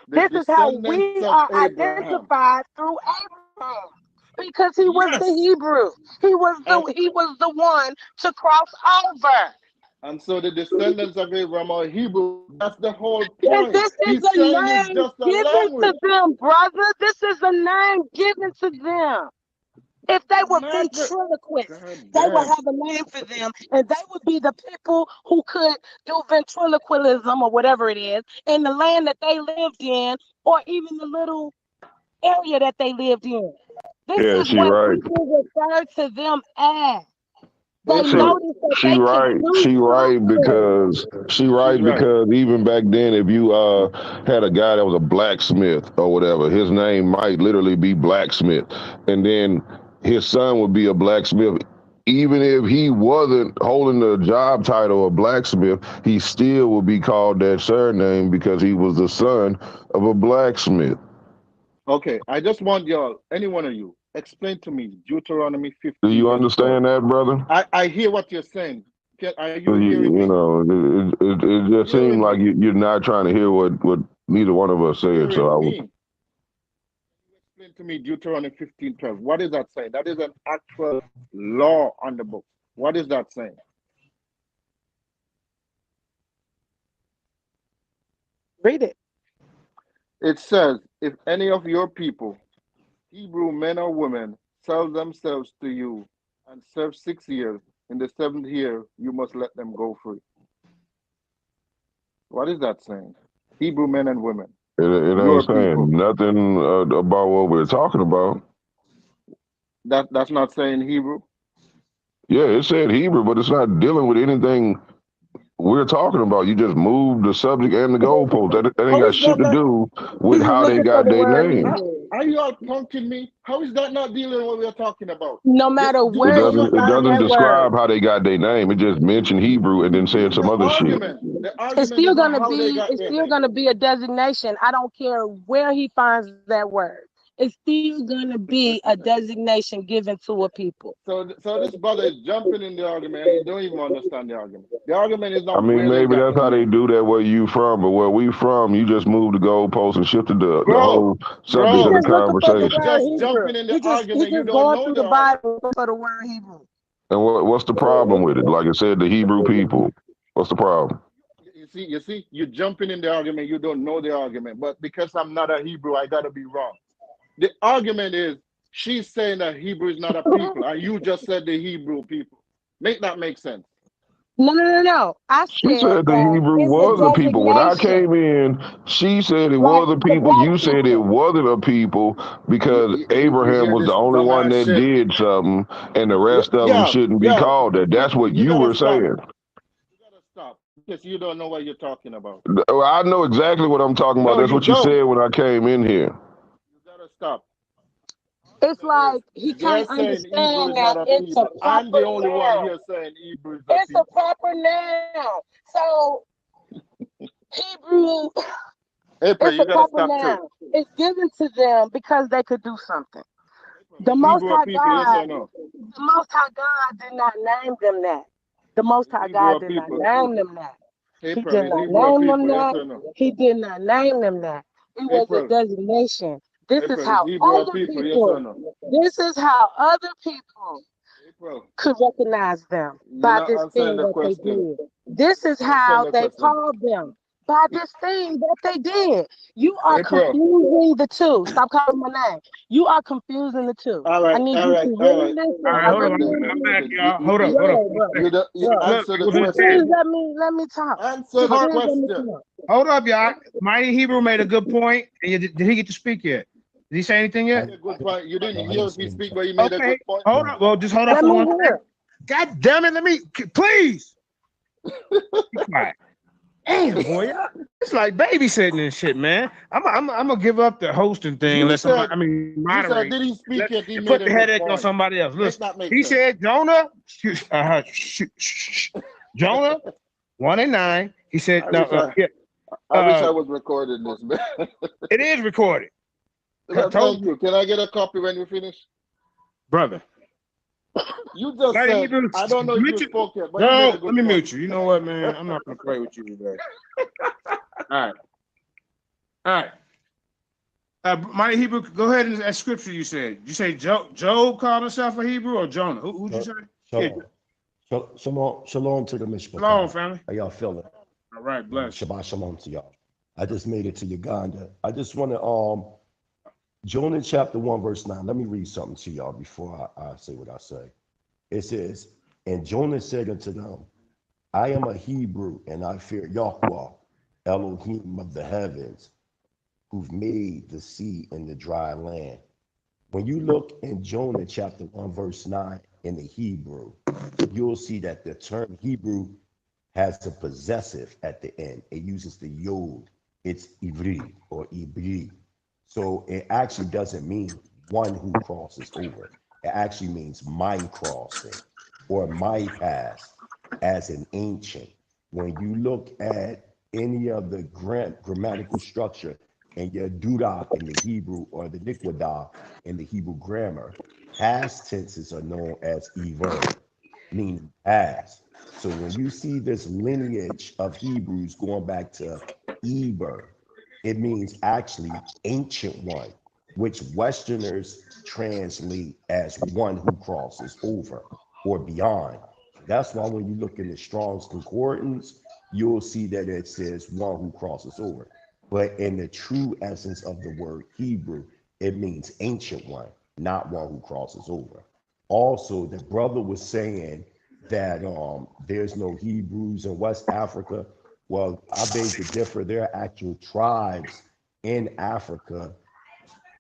S5: This is how we are identified through Abraham. Because he was the Hebrew. He was the one to cross over.
S2: And so the descendants of Abraham are Hebrew. That's the whole
S5: And
S2: point.
S5: this is
S2: He's
S5: a
S2: saying it's
S5: name
S2: just a
S5: given
S2: language.
S5: to them, brother. This is a name given to them. If they were ventriloquists, they would have a name for them, and they would be the people who could do ventriloquism or whatever it is in the land that they lived in, or even the little area that they lived in. This is what people refer to them as. They noticed that
S6: She
S5: they
S6: right.
S5: could do
S6: She right
S5: something.
S6: because even back then, if you had a guy that was a blacksmith or whatever, his name might literally be blacksmith, and then his son would be a blacksmith. Even if he wasn't holding the job title of blacksmith, he still would be called that surname because he was the son of a blacksmith.
S2: Okay, I just want y'all, any one of you, explain to me Deuteronomy
S6: Do
S2: 15
S6: you
S2: verse 12.
S6: understand that, brother?
S2: I hear what you're saying. Are you
S6: You,
S2: hearing me?
S6: you know, it just seemed like you're not trying to hear what neither one of us said. So I was.
S2: Explain to me Deuteronomy 15:12. What is that saying? That is an actual law on the book. What is that saying?
S5: Read it.
S2: It says, if any of your people, Hebrew men or women, sell themselves to you and serve 6 years, in the 7th year, you must let them go free. What is that saying? Hebrew men and women.
S6: It ain't saying nothing about what we're talking about.
S2: That's not saying Hebrew?
S6: Yeah, it said Hebrew, but it's not dealing with anything we're talking about. You just moved the subject and the goalpost. That ain't got shit to do with how they got their name.
S2: Are you all punking me? How is that not dealing with what we're talking about?
S5: No matter where
S6: it doesn't describe how they got their name. It just mentioned Hebrew and then said some other shit.
S5: It's still gonna be a designation. I don't care where he finds that word. It's still gonna be a designation given to a people.
S2: So this brother is jumping in the argument and he don't even understand the argument. The argument is not.
S6: I mean, maybe that's how they do that where you from, but where we from, you just moved the goalpost and shifted the whole subject of the conversation.
S2: Just jumping in the argument. You don't
S5: going
S2: know
S5: through
S2: the
S5: the Bible for the word Hebrew.
S6: And what's the problem with it? Like I said, the Hebrew people. What's the problem?
S2: You see, you're jumping in the argument. You don't know the argument, but because I'm not a Hebrew, I gotta be wrong. The argument is she's saying that Hebrew is not a people, and you just said the Hebrew people. Make that make sense.
S5: No. I
S6: She
S5: said
S6: said the
S5: that
S6: Hebrew
S5: it's
S6: was a
S5: a
S6: people. When I
S5: designation,
S6: came in, she said it
S5: like
S6: was a
S5: the
S6: people.
S5: black
S6: You said it
S5: people.
S6: wasn't a people because
S2: You
S6: Abraham
S2: hear
S6: was the
S2: this
S6: only one
S2: dumbass
S6: that
S2: shit?
S6: did something, and the
S2: Yeah,
S6: rest of them
S2: yeah,
S6: shouldn't be
S2: yeah.
S6: called that. That's what
S2: You
S6: you
S2: gotta
S6: were
S2: stop.
S6: saying.
S2: You gotta stop because you don't know what you're talking about.
S6: I know exactly what I'm talking about.
S2: No,
S6: That's
S2: you
S6: what you
S2: don't.
S6: said when I came in here.
S2: You gotta stop.
S5: It's
S2: Because
S5: like he
S2: they're
S5: can't
S2: saying Hebrew
S5: understand
S2: is
S5: that
S2: not a
S5: it's a
S2: people. I'm the
S5: proper
S2: only one
S5: noun.
S2: here saying Hebrew is a
S5: It's a
S2: people.
S5: proper noun. So Hebrew,
S2: April,
S5: it's a
S2: you gotta
S5: proper
S2: stop too.
S5: noun. It's given to them because they could do something. The
S2: Is
S5: Most
S2: Hebrew a
S5: High
S2: people? Yes
S5: God,
S2: or no?
S5: the Most High God did not name them that. The Most High
S2: Hebrew a
S5: God did not
S2: people?
S5: name them that. He
S2: April,
S5: did
S2: is
S5: not
S2: Hebrew a
S5: name them
S2: people? Yes
S5: that.
S2: or no?
S5: He did not name them that. It was a
S2: April,
S5: designation. This is
S2: April, is
S5: how
S2: Hebrew a
S5: other
S2: people? Yes or no?
S5: people, this is how other people
S2: April,
S5: could recognize them
S2: you're
S5: by
S2: not
S5: this
S2: answering
S5: thing
S2: the
S5: that they
S2: question.
S5: did. This is
S2: You're answering
S5: how
S2: the
S5: they
S2: question.
S5: called them by this thing that they did. You are
S2: April.
S5: confusing the two. Stop calling my name. You are confusing the two.
S2: All
S5: I
S2: right,
S5: need
S2: all
S5: you
S2: right,
S5: to
S2: all
S5: really
S2: right.
S5: listen.
S3: All
S2: All
S3: right,
S5: I
S2: right,
S3: hold on.
S2: then,
S5: really
S2: then,
S5: need
S2: then,
S3: I'm
S5: you.
S3: back,
S2: then.
S3: y'all. Hold up, hold up.
S5: Yeah, bro.
S2: You
S5: Yeah.
S3: Look,
S2: answer the
S3: what he
S2: question.
S3: said.
S5: Please let me talk.
S2: Answer the
S5: Please let me
S2: question.
S5: talk.
S3: Hold up, y'all. Mighty Hebrew made a good point. And did he get to speak yet? Did he say anything
S2: You
S3: yet?
S2: made a good point. You didn't
S7: No, I
S2: hear
S7: didn't
S2: if he
S7: say
S2: speak,
S7: anything.
S2: but he made a
S3: Okay,
S2: good point.
S3: hold up. Well, just hold up
S5: Let
S3: for
S5: me
S3: 1
S5: hear.
S3: second. God damn it, please. Be quiet. Damn, boy, it's like babysitting and shit, man. I'm gonna give up the hosting thing
S2: You
S3: unless
S2: said, you said,
S3: moderate
S2: did he speak yet? He
S3: and
S2: made
S3: put
S2: a
S3: the
S2: good
S3: headache on
S2: point.
S3: somebody else.
S2: Make
S3: Listen,
S2: that make
S3: he
S2: sense.
S3: said Jonah, Jonah 1:9. He said
S2: I
S3: no,
S2: wish I,
S3: yeah,
S2: I wish I was recording this, man.
S3: it is recorded.
S2: Well,
S3: Told
S2: thank
S3: you,
S2: you. Can I get a copy when you finish?
S3: brother.
S2: You just
S3: Mighty
S2: said,
S3: Hebrew,
S2: I don't know if you
S3: Mitchell.
S2: spoke yet, but you made a
S3: No,
S2: good
S3: let me
S2: point.
S3: mute you. You know what, man? I'm not gonna play with you today. All right. Mighty Hebrew, go ahead and that scripture you said. You say Job called himself a Hebrew or Jonah? Who'd you say? Yeah.
S7: Shalom to the
S3: Shalom,
S7: Mishpachah.
S3: family.
S7: How y'all feeling?
S3: All right, bless.
S7: Shabbat shalom to y'all. I just made it to Uganda. I just want to Jonah chapter 1 verse 9. Let me read something to y'all before I say what I say. It says, and Jonah said unto them, I am a Hebrew, and I fear Yahweh, Elohim of the heavens, who've made the sea and the dry land. When you look in Jonah chapter 1 verse 9 in the Hebrew, you'll see that the term Hebrew has a possessive at the end. It uses the yod. It's ivri or ibri. So it actually doesn't mean one who crosses over. It actually means my crossing or my past as an ancient. When you look at any of the grammatical structure and your duda in the Hebrew or the niquada in the Hebrew grammar, past tenses are known as iver, meaning past. So when you see this lineage of Hebrews going back to Eber, it means actually ancient one, which Westerners translate as one who crosses over or beyond. That's why when you look in the Strong's Concordance, you'll see that it says one who crosses over. But in the true essence of the word Hebrew, it means ancient one, not one who crosses over. Also, the brother was saying that there's no Hebrews in West Africa. Well, I beg to differ. There are actual tribes in Africa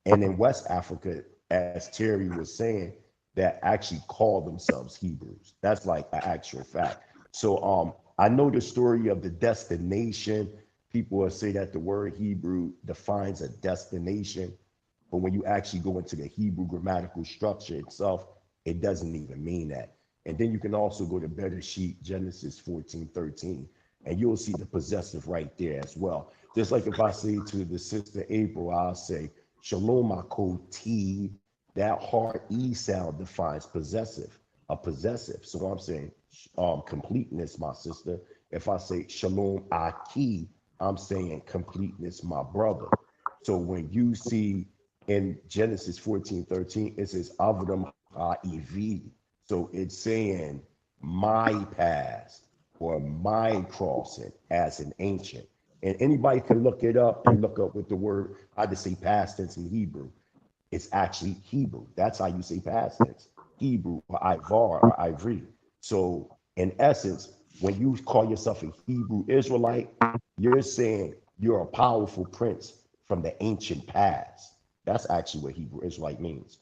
S7: and in West Africa, as Terry was saying, that actually call themselves Hebrews. That's like an actual fact. So I know the story of the destination. People will say that the word Hebrew defines a destination, but when you actually go into the Hebrew grammatical structure itself, it doesn't even mean that. And then you can also go to Better Sheet, Genesis 14:13, and you'll see the possessive right there as well. Just like if I say to the sister April, I'll say, Shalom Akoti, that hard E sound defines possessive, a possessive. So I'm saying completeness, my sister. If I say Shalom Aki, I'm saying completeness, my brother. So when you see in Genesis 14:13, it says Avram Ha'iv. So it's saying my past or my crossing as an ancient. And anybody can look it up and look up with the word, I just say past tense in Hebrew. It's actually Hebrew. That's how you say past tense. Hebrew or Ivar or Ivory. So in essence, when you call yourself a Hebrew Israelite, you're saying you're a powerful prince from the ancient past. That's actually what Hebrew Israelite means.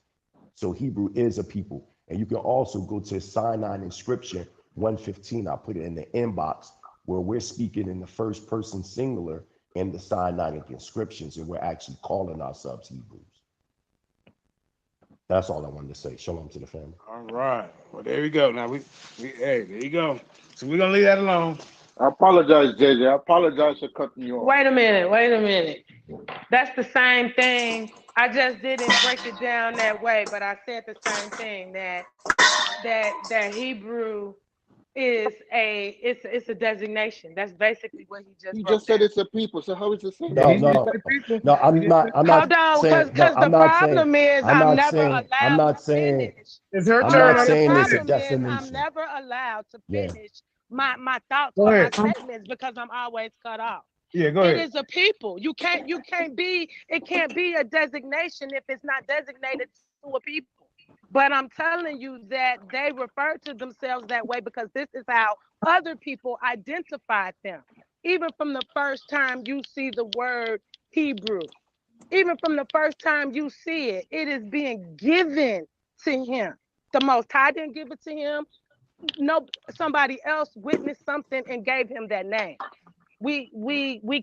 S7: So Hebrew is a people. And you can also go to Sinai inscription 115. I'll put it in the inbox where we're speaking in the first person singular in the Sinaitic inscriptions, and we're actually calling ourselves Hebrews. That's all I wanted to say. Shalom to the family.
S3: All right. Well, there we go. Now hey, there you go. So we're gonna leave that alone.
S2: I apologize, JJ. I apologize for cutting you off.
S5: Wait a minute. That's the same thing. I just didn't break it down that way, but I said the same thing, that Hebrew is it's a designation. That's basically what he just
S2: You
S5: broke
S2: just said
S5: down.
S2: it's a people. So how is it saying?
S7: No, I'm not
S5: Hold on,
S7: saying,
S5: because
S7: I'm
S5: the
S7: not
S5: problem is I'm never allowed to finish.
S3: It's her
S7: I'm
S3: turn.
S7: not
S5: The
S7: saying it's a
S5: problem is I'm
S7: destination.
S5: never allowed to
S7: Yeah.
S5: finish my thoughts
S3: Go
S5: or my
S3: ahead.
S5: statements because I'm always cut off.
S3: Yeah, go
S5: It
S3: ahead.
S5: is a people. It can't be a designation if it's not designated to a people. But I'm telling you that they refer to themselves that way because this is how other people identified them. Even from the first time you see the word Hebrew, even from the first time you see it, it is being given to him. The Most High didn't give it to him. No, somebody else witnessed something and gave him that name. We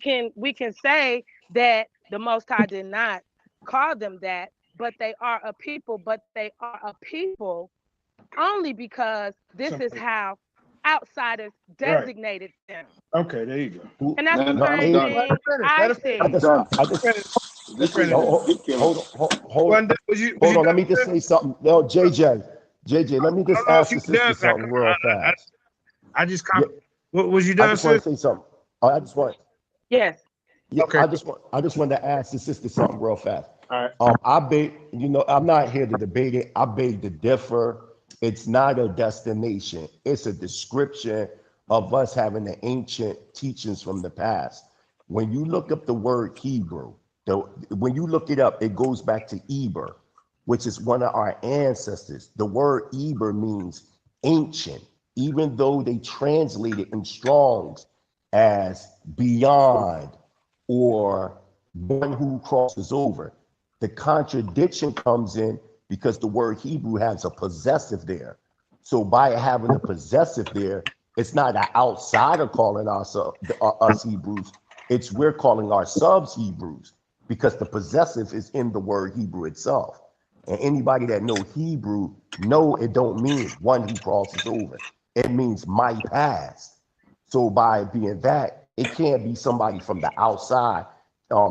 S5: can say that the Most High did not call them that, but they are a people. But they are a people only because this is how outsiders designated them.
S3: Okay, there you go.
S5: And that's the
S2: Man, I'm
S5: same
S2: done.
S5: thing I said.
S2: I'm done.
S7: This
S2: This is ridiculous.
S7: hold on. Let me just say something. No, JJ, let me just ask the sister something real fast.
S3: I just
S7: Yeah,
S3: was you
S7: I
S3: done,
S7: just want
S3: sis?
S7: to say something. I just want.
S5: Yes.
S7: Yeah,
S3: Okay.
S7: I just want to ask the sister something real fast.
S3: All right.
S7: I beg, I'm not here to debate it. I beg to differ. It's not a destination. It's a description of us having the ancient teachings from the past. When you look up the word Hebrew, when you look it up, it goes back to Eber, which is one of our ancestors. The word Eber means ancient, even though they translate it in Strong's as beyond or one who crosses over. The contradiction comes in because the word Hebrew has a possessive there. So by having a possessive there, it's not an outsider calling us Hebrews. It's we're calling ourselves Hebrews because the possessive is in the word Hebrew itself. And anybody that know Hebrew know it don't mean one who crosses over. It means my past. So by being that, it can't be somebody from the outside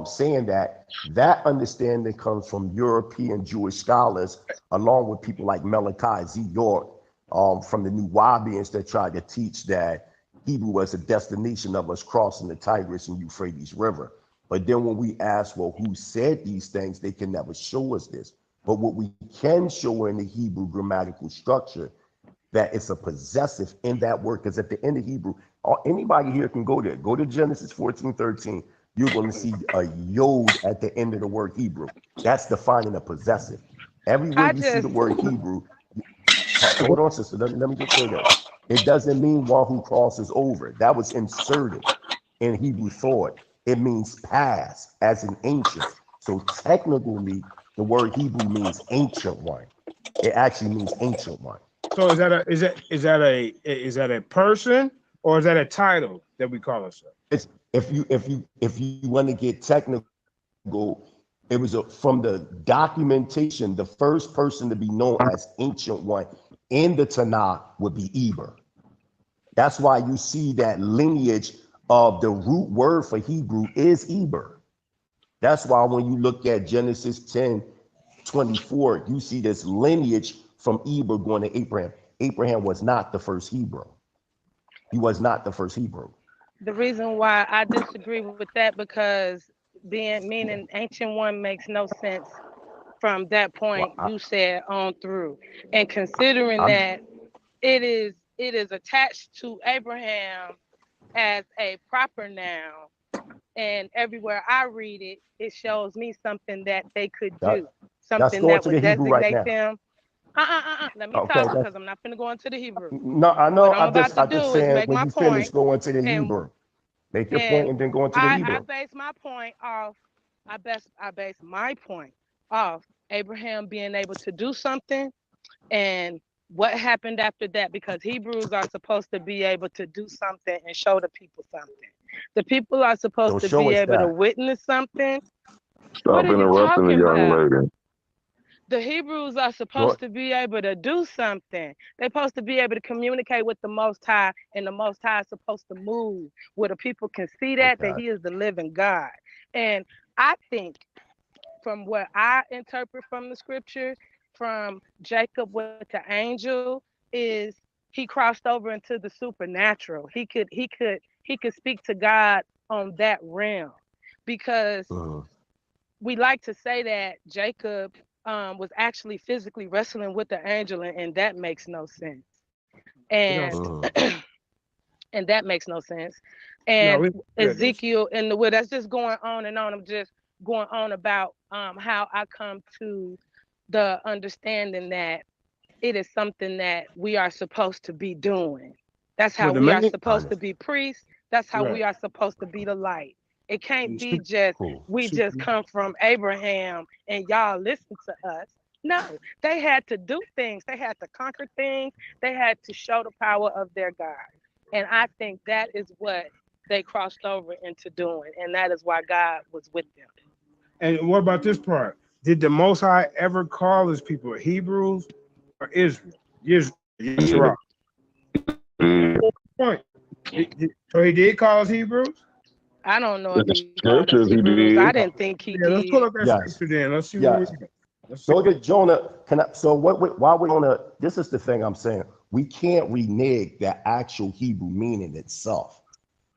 S7: saying that. That understanding comes from European Jewish scholars, along with people like Malachi Z. York from the New Wabians that tried to teach that Hebrew was a destination of us crossing the Tigris and Euphrates River. But then when we ask, well, who said these things, they can never show us this. But what we can show in the Hebrew grammatical structure, that it's a possessive in that word, because at the end of Hebrew, anybody here can go there. Go to Genesis 14:13. You're going to see a yod at the end of the word Hebrew. That's defining a possessive. Everywhere you see the word Hebrew, hold on, sister, let me just say that. It doesn't mean one who crosses over. That was inserted in Hebrew thought. It means past, as in ancient. So technically, the word Hebrew means ancient one. It actually means ancient one.
S3: So is that a person or is that a title that we call ourselves?
S7: It's if you want to get technical, it was from the documentation, the first person to be known as ancient one in the Tanakh would be Eber. That's why you see that lineage of the root word for Hebrew is Eber. That's why when you look at Genesis 10:24, you see this lineage from Eber going to Abraham. Abraham was not the first Hebrew. He was not the first Hebrew.
S5: The reason why I disagree with that, because meaning ancient one makes no sense from that point you said on through. And considering that it is attached to Abraham as a proper noun, and everywhere I read it, it shows me something that they could do,
S7: That's
S5: something
S7: going
S5: that
S7: to
S5: would
S7: the Hebrew right
S5: designate
S7: now.
S5: them. Let me
S7: Okay,
S5: talk
S7: that's
S5: because I'm not finna go into the Hebrew.
S7: no, I know.
S5: What I'm about to
S7: I just
S5: do is
S7: saying
S5: make
S7: when
S5: my
S7: you finish,
S5: point,
S7: go into the
S5: and
S7: Hebrew. Make your point
S5: and
S7: and then go into the
S5: I
S7: Hebrew.
S5: base my point off. I base my point off Abraham being able to do something and what happened after that, because Hebrews are supposed to be able to do something and show the people something. The people are
S7: So
S5: supposed to
S7: show
S5: be
S7: us
S5: able to
S7: that.
S5: witness something. What
S6: Stop
S5: are you
S6: interrupting the
S5: talking
S6: young
S5: about?
S6: lady.
S5: The Hebrews are
S7: Go,
S5: supposed to be able to do something. They're supposed to be able to communicate with the Most High, and the Most High is supposed to move where the people can see that
S7: okay.
S5: He is the living God. And I think, from what I interpret from the scripture, from Jacob with the angel, is he crossed over into the supernatural. He could speak to God on that realm, because
S7: Mhm.
S5: we like to say that Jacob was actually physically wrestling with the angel, and that makes no sense.
S3: You know,
S5: And
S7: Mhm.
S5: and that makes no sense.
S3: no,
S5: And
S3: yeah, that's
S5: Ezekiel, and the well, that's just going on and on. I'm just going on about how I come to the understanding that it is something that we are supposed to be doing. That's how
S3: well, the
S5: we are
S3: main
S5: supposed to
S7: Honest.
S5: be priests. That's how
S3: right.
S5: we are supposed to be the light. It can't
S3: You
S5: be
S3: super,
S5: just
S7: Cool.
S5: we just
S3: super,
S5: come from Abraham and y'all listen to us. No, they had to do things. They had to conquer things. They had to show the power of their God. And I think that is what they crossed over into doing. And that is why God was with them.
S3: and what about this part? Did the Most High ever call his people Hebrews or Israel? Yes,
S6: Yeah,
S3: right.
S6: yeah.
S3: Point. So he did call us Hebrews?
S5: I don't know
S6: In
S5: if
S6: the
S5: he called us
S6: scriptures, he
S5: Hebrews. I
S6: did.
S5: didn't think he
S3: Yeah, let's pull
S5: did.
S3: up that
S7: Yes.
S3: scripture then. Let's see what we
S7: Yes.
S3: got. Let's see.
S7: So look at Jonah. Can I, so why we on a, this is the thing I'm saying. We can't renege the actual Hebrew meaning itself.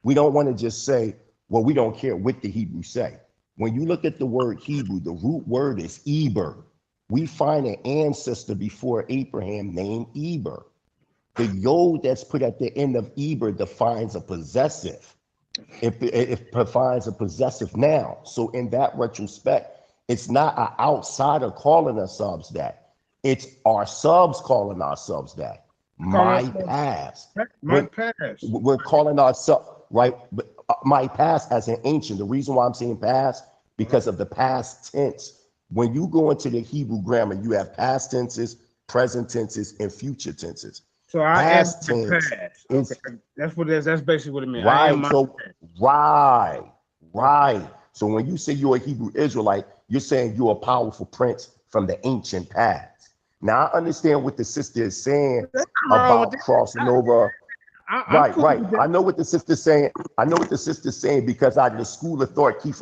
S7: We don't want to just say, well, we don't care what the Hebrew say. When you look at the word Hebrew, the root word is Eber. We find an ancestor before Abraham named Eber. The yod that's put at the end of Eber defines a possessive. It defines a possessive noun. So in that retrospect, it's not an outsider calling ourselves that. It's ourselves calling ourselves that.
S3: Call us
S7: My past.
S3: my
S7: When
S3: past.
S7: we're calling ourselves, right? But my past as an ancient. The reason why I'm saying past, because of the past tense. When you go into the Hebrew grammar, you have past tenses, present tenses, and future tenses.
S3: So I am
S7: Past
S3: my
S7: tense
S3: past. Okay,
S7: is
S3: that's basically what it means. I am
S7: right.
S3: my
S7: So
S3: past.
S7: right,
S3: Okay.
S7: right. So when you say you're a Hebrew Israelite, you're saying you're a powerful prince from the ancient past. Now I understand what the sister is saying
S3: Nothing wrong with
S7: about
S3: that.
S7: crossing over.
S3: I'm
S7: Right,
S3: cool
S7: right.
S3: with
S7: I
S3: that.
S7: know what the sister's saying. I know what the sister's saying because out of the school of thought, Keith,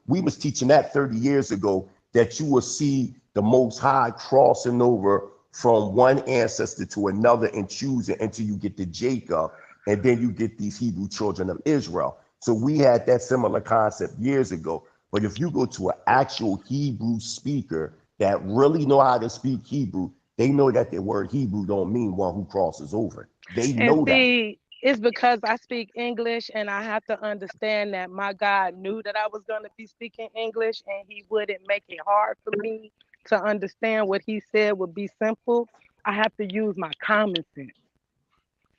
S7: we was teaching that 30 years ago that you will see the Most High crossing over from one ancestor to another and choosing until you get to Jacob, and then you get these Hebrew children of Israel. So we had that similar concept years ago. But if you go to an actual Hebrew speaker that really know how to speak Hebrew, they know that the word Hebrew don't mean one who crosses over. They
S5: And
S7: know that.
S5: see, it's because I speak English and I have to understand that my God knew that I was going to be speaking English and he wouldn't make it hard for me to understand what he said would be simple. I have to use my common sense.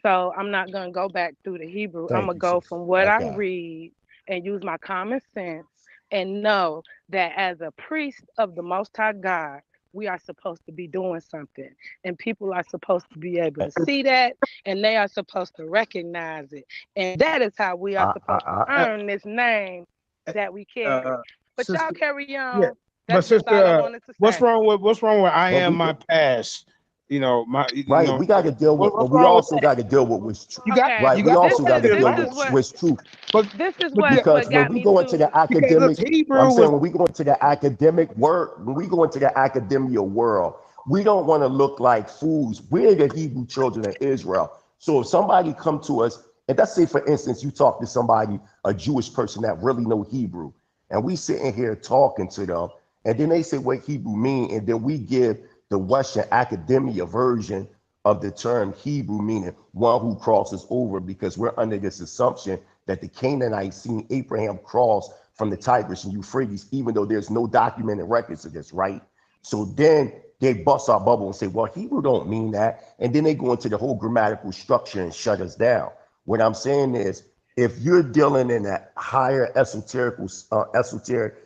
S5: So I'm not going to go back through the Hebrew. I'm
S7: Thank
S5: going to
S7: you,
S5: go
S7: sis.
S5: from what
S7: I
S5: I
S7: got it.
S5: read and use my common sense and know that as a priest of the Most High God, we are supposed to be doing something. And people are supposed to be able to see that and they are supposed to recognize it. And that is how we are supposed to
S7: I,
S5: earn this name that we carry.
S3: Uh,
S5: But y'all
S3: sister,
S5: carry
S3: yeah,
S5: on.
S3: but
S5: That's just
S3: sister,
S5: all I wanted to say.
S3: what's wrong with I
S7: but
S3: am my past?
S7: right, we got to deal with, but
S3: What's
S7: we
S3: wrong with
S7: also
S3: that?
S7: got to deal with what's true.
S5: Okay.
S7: Right,
S3: You
S7: we
S3: got
S5: This
S7: also got
S5: is
S7: to
S3: to
S5: this
S7: deal
S3: right?
S5: is
S7: with
S5: what
S7: what's true.
S3: But
S5: this is
S3: but yeah,
S7: Because
S5: what
S7: when
S5: got
S7: we
S5: me
S7: go into
S5: to
S7: the
S3: because
S7: academic,
S3: the
S7: I'm
S3: Hebrew
S7: saying
S3: was
S7: when we go into the academic work, when we go into the academia world, we don't want to look like fools. We're the Hebrew children of Israel. So if somebody come to us, and let's say, for instance, you talk to somebody, a Jewish person that really know Hebrew, and we sitting here talking to them, and then they say what Hebrew mean, and then we give the Western academia version of the term Hebrew, meaning one who crosses over, because we're under this assumption that the Canaanites seen Abraham cross from the Tigris and Euphrates, even though there's no documented records of this, right? So then they bust our bubble and say, well, Hebrew don't mean that. And then they go into the whole grammatical structure and shut us down. What I'm saying is, if you're dealing in that higher esoteric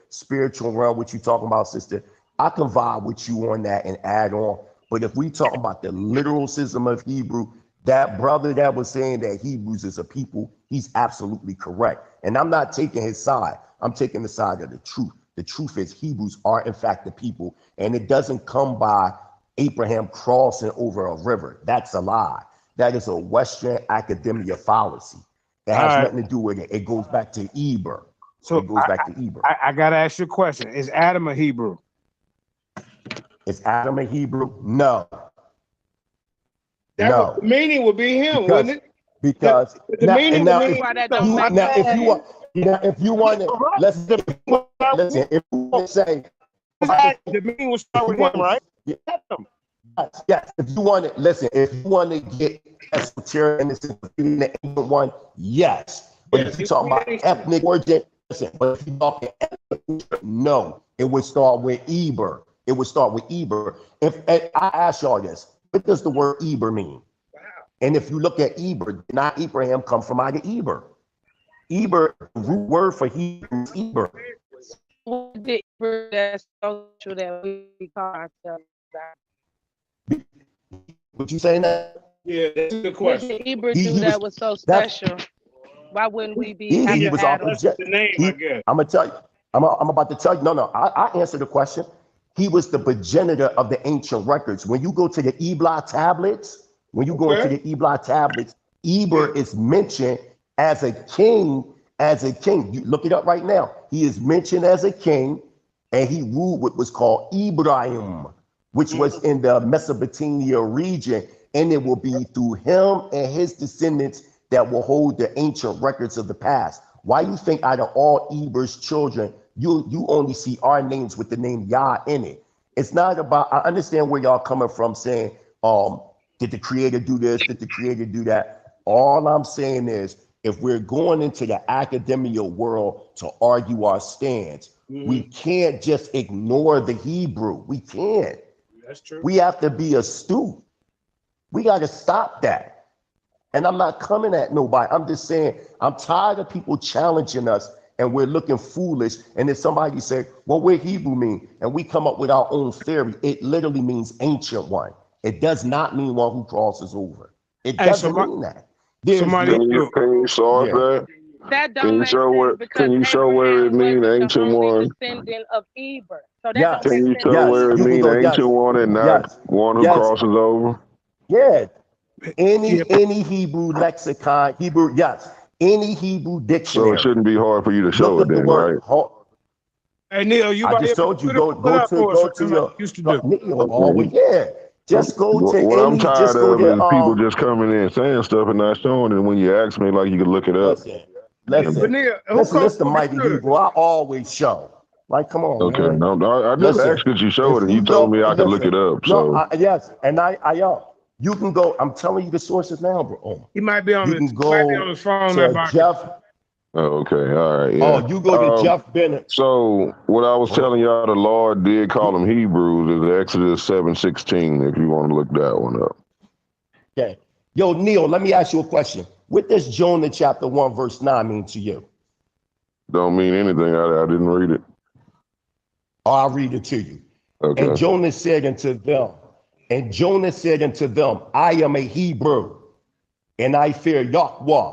S7: spiritual realm, what you talking about, sister, I can vibe with you on that and add on. But if we talk about the literal system of Hebrew, that brother that was saying that Hebrews is a people, he's absolutely correct. And I'm not taking his side. I'm taking the side of the truth. The truth is Hebrews are in fact the people, and it doesn't come by Abraham crossing over a river. That's a lie. That is a Western academia fallacy. It has nothing to do with it. It goes back to Eber.
S3: So
S7: it goes back to Eber.
S3: I gotta ask you a question. Is Adam a Hebrew?
S7: Is Adam a Hebrew? No.
S3: The meaning would be him, wouldn't it?
S7: Because
S3: the meaning
S7: now,
S3: if
S7: you want to listen, if you want to say
S3: the meaning will start with him, right?
S7: Yes. If you want to listen, if you want to get esoteric in the ancient one, yes. But if you're talking about ethnic origin, listen. But if you're talking ethnic, no, it would start with Eber. It would start with Eber. If I ask y'all this, what does the word Eber mean? Wow. And if you look at Eber, did not Abraham come from out of Eber? Eber, the root word for Hebrew is Eber.
S5: The Eber that's social that we call ourselves.
S7: Would you say that?
S3: Yeah, that's a good question.
S5: What did Eber do that was so special? Why wouldn't we be
S7: he was
S5: Adam?
S3: That's the name, I guess.
S7: I'm gonna tell you. I'm about to tell you. No. I answered the question. He was the progenitor of the ancient records. When you go to the Ebla tablets, Eber is mentioned as a king. You look it up right now. He is mentioned as a king, and he ruled what was called Ibrahim, which was in the Mesopotamia region. And it will be through him and his descendants that will hold the ancient records of the past. Why you think out of all Eber's children, you only see our names with the name Yah in it? It's not about, I understand where y'all coming from saying, did the creator do this? Did the creator do that? All I'm saying is, if we're going into the academia world to argue our stance, we can't just ignore the Hebrew. We can't.
S3: That's true.
S7: We have to be astute. We got to stop that. And I'm not coming at nobody. I'm just saying, I'm tired of people challenging us and we're looking foolish. And then somebody say, well, what Hebrew mean? And we come up with our own theory. It literally means ancient one. It does not mean one who crosses over. It doesn't mean that.
S6: Can you show us that?
S5: That don't make sense because
S6: can you show where it means ancient one?
S5: Descendant of Eber. So that
S6: Can you show where it means ancient one and not one who crosses over?
S7: Yeah. Any Hebrew lexicon, any Hebrew dictionary.
S6: So it shouldn't be hard for you to show it then, right?
S3: Hey Neil,
S7: I just told you go to your
S3: used to do.
S7: Neil, just go to
S6: what
S7: any.
S6: I'm tired of is people just coming in saying stuff and not showing it. When you ask me, like you can look it up.
S7: Listen, this the mighty Hebrew. I always show. Like, come on,
S6: okay,
S7: man.
S6: No, I just asked that you show it, and you told me I could look it up. So
S7: yes, and I you can go. I'm telling you the sources now, bro.
S3: He might be on his phone.
S7: To Jeff.
S6: Oh, okay, all right. Yeah.
S7: Oh, you go to Jeff Bennett.
S6: So what I was telling y'all, the Lord did call them Hebrews, is Exodus 7:16. If you want to look that one up.
S7: Okay. Yo, Neil, let me ask you a question. What does Jonah chapter 1 verse 9 mean to you?
S6: Don't mean anything. I didn't read it.
S7: I'll read it to you.
S6: Okay.
S7: And Jonah said unto them, I am a Hebrew, and I fear Yahweh,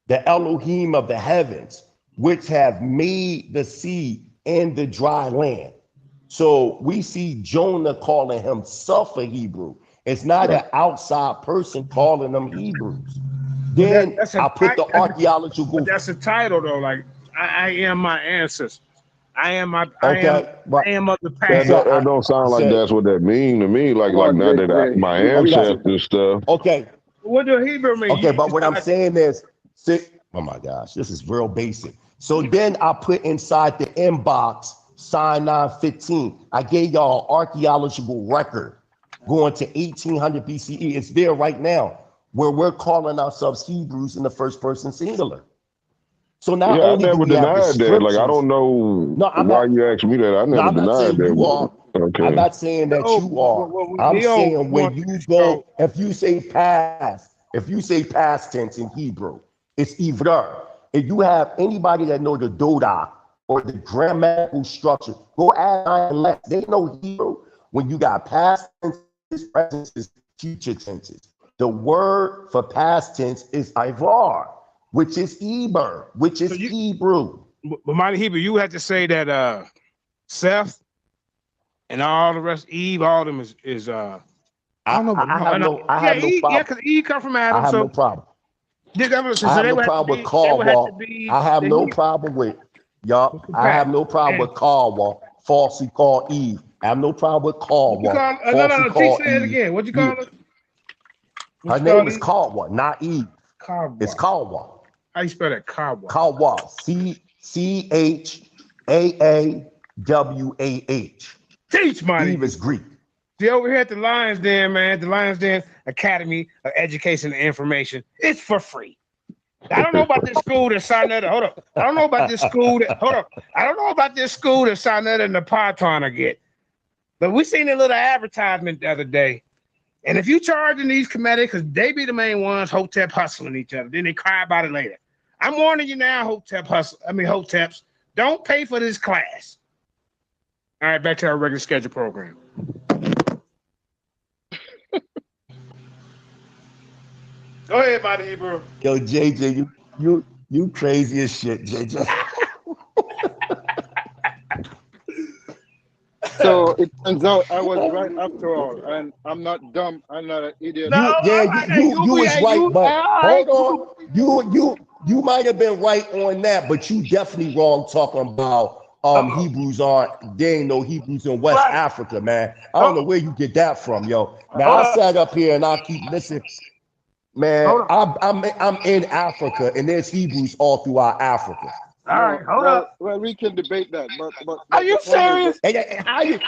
S7: the Elohim of the heavens, which have made the sea and the dry land. So we see Jonah calling himself a Hebrew. It's not an outside person calling them Hebrews. Then I put the archaeological.
S3: But that's a title though. Like I am my ancestors. I am of the past.
S6: That don't sound like that's what that mean to me. Like not that my ancestors stuff.
S7: Okay.
S3: What do Hebrew mean?
S7: Okay, but what I'm saying is, oh my gosh, this is real basic. So then I put inside the inbox sign 915. I gave y'all an archaeological record going to 1800 BCE. It's there right now, where we're calling ourselves Hebrews in the first person singular. So not
S6: Yeah, I
S7: only do
S6: never
S7: we have the
S6: denied that. Like, I
S7: scriptures.
S6: don't know
S7: No, I'm
S6: why
S7: not.
S6: you asked me that. I
S7: No,
S6: never
S7: I'm not
S6: denied
S7: saying
S6: that.
S7: you are.
S6: Okay.
S7: I'm not saying that
S3: Oh,
S7: you are.
S3: what
S7: I'm
S3: Leo
S7: saying when
S3: wants
S7: you
S3: to
S7: go,
S3: know.
S7: if you say past tense in Hebrew, it's ivrar. If you have anybody that know the Doda or the grammatical structure, go ask and let they know Hebrew. When you got past tenses, present tenses, future tenses. The word for past tense is ivar, which is Eber, which is
S3: So you,
S7: Hebrew.
S3: but Mighty Hebrew, you had to say that Seth and all the rest, Eve, all of them is I don't know, but
S7: I have no
S3: Eve,
S7: problem.
S3: because Eve come from
S7: I
S3: Adam,
S7: have no
S3: so
S7: problem.
S3: so
S7: I have
S3: they
S7: no
S3: would have to
S7: problem with
S3: be, they would have to
S7: Caldwell.
S3: be
S7: I have
S3: the
S7: no
S3: Hebrew
S7: problem with y'all.
S3: with the
S7: I have
S3: past.
S7: no problem
S3: And
S7: with Caldwell, falsely called Eve. I have no problem with
S3: what you
S7: Caldwell,
S3: call?
S7: falsely
S3: T,
S7: called
S3: say it
S7: Eve.
S3: again. What you call it? What
S7: Her
S3: you call
S7: name is
S3: it?
S7: Caldwell, not Eve. It's
S3: Caldwell.
S7: Caldwell.
S3: How you spell that? Caldwell.
S7: Caldwell. Chaawah.
S3: Teach, Mighty
S7: Eve is
S3: Hebrew.
S7: Greek.
S3: See, over here at the Lionsden, man, the Lionsden Academy of Education and Information, it's for free. I don't know about this school that Sinetta. Hold up. I don't know about this school that. Hold up. I don't know about this school that Sinetta and the Python get. But we seen a little advertisement the other day. And if you charging these committees, because they be the main ones, Hotep hustling each other, then they cry about it later. I'm warning you now, Hoteps, don't pay for this class. All right, back to our regular schedule program. Go ahead, Mighty Hebrew.
S7: Yo, JJ, you crazy as shit, JJ.
S2: So it turns out I was right after all, and I'm not dumb. I'm not an idiot.
S7: You was right, but hold on. You might have been right on that, but you definitely wrong talking about Hebrews aren't. They ain't no Hebrews in West Africa, man. I don't know where you get that from, yo. Man, I sat up here and I keep listening. Man, I'm in Africa, and there's Hebrews all throughout Africa.
S3: All right, hold up.
S2: Well, we can debate that, but
S3: Are you serious?
S7: Hey, how you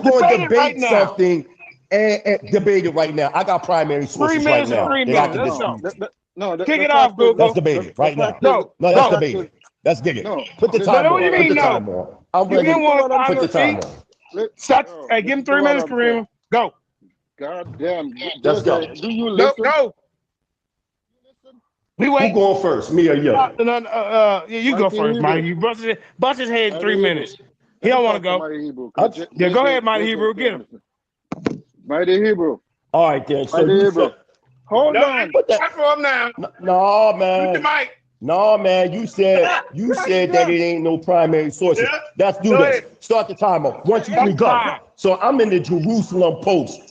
S7: going to debate something and debate it right now? I got primary sources right now. They got to dispute.
S2: No,
S3: kick it off, Google.
S7: Let's debate it right now.
S3: No,
S7: let's debate it. Let's dig it.
S2: No,
S7: Put the time on.
S3: what do you
S7: Put
S3: mean,
S7: the
S3: no?
S7: time on. I'm
S3: You
S7: ready.
S3: didn't want to
S7: Put the time on.
S3: Stop. Hey, give him 3 minutes, Kareem. Go.
S2: God damn.
S7: Let's go.
S2: Do you listen?
S3: Go. We wait.
S7: Who going first, me or you?
S3: Yeah, you go first, Mighty. You bust his head in 3 minutes. He don't want to go. Yeah, go ahead, Mighty Hebrew. Get him.
S2: Mighty Hebrew.
S7: All right, then. So
S2: Mighty
S7: you
S2: Hebrew. Hold on.
S7: Put that
S3: for him now.
S7: No, man.
S3: Put the mic.
S7: No, man. You said that it ain't no primary sources.
S3: Yeah.
S7: Let's do
S3: Go
S7: this.
S3: ahead.
S7: Start the timer. 1, 2, 3, go. So I'm in the Jerusalem Post.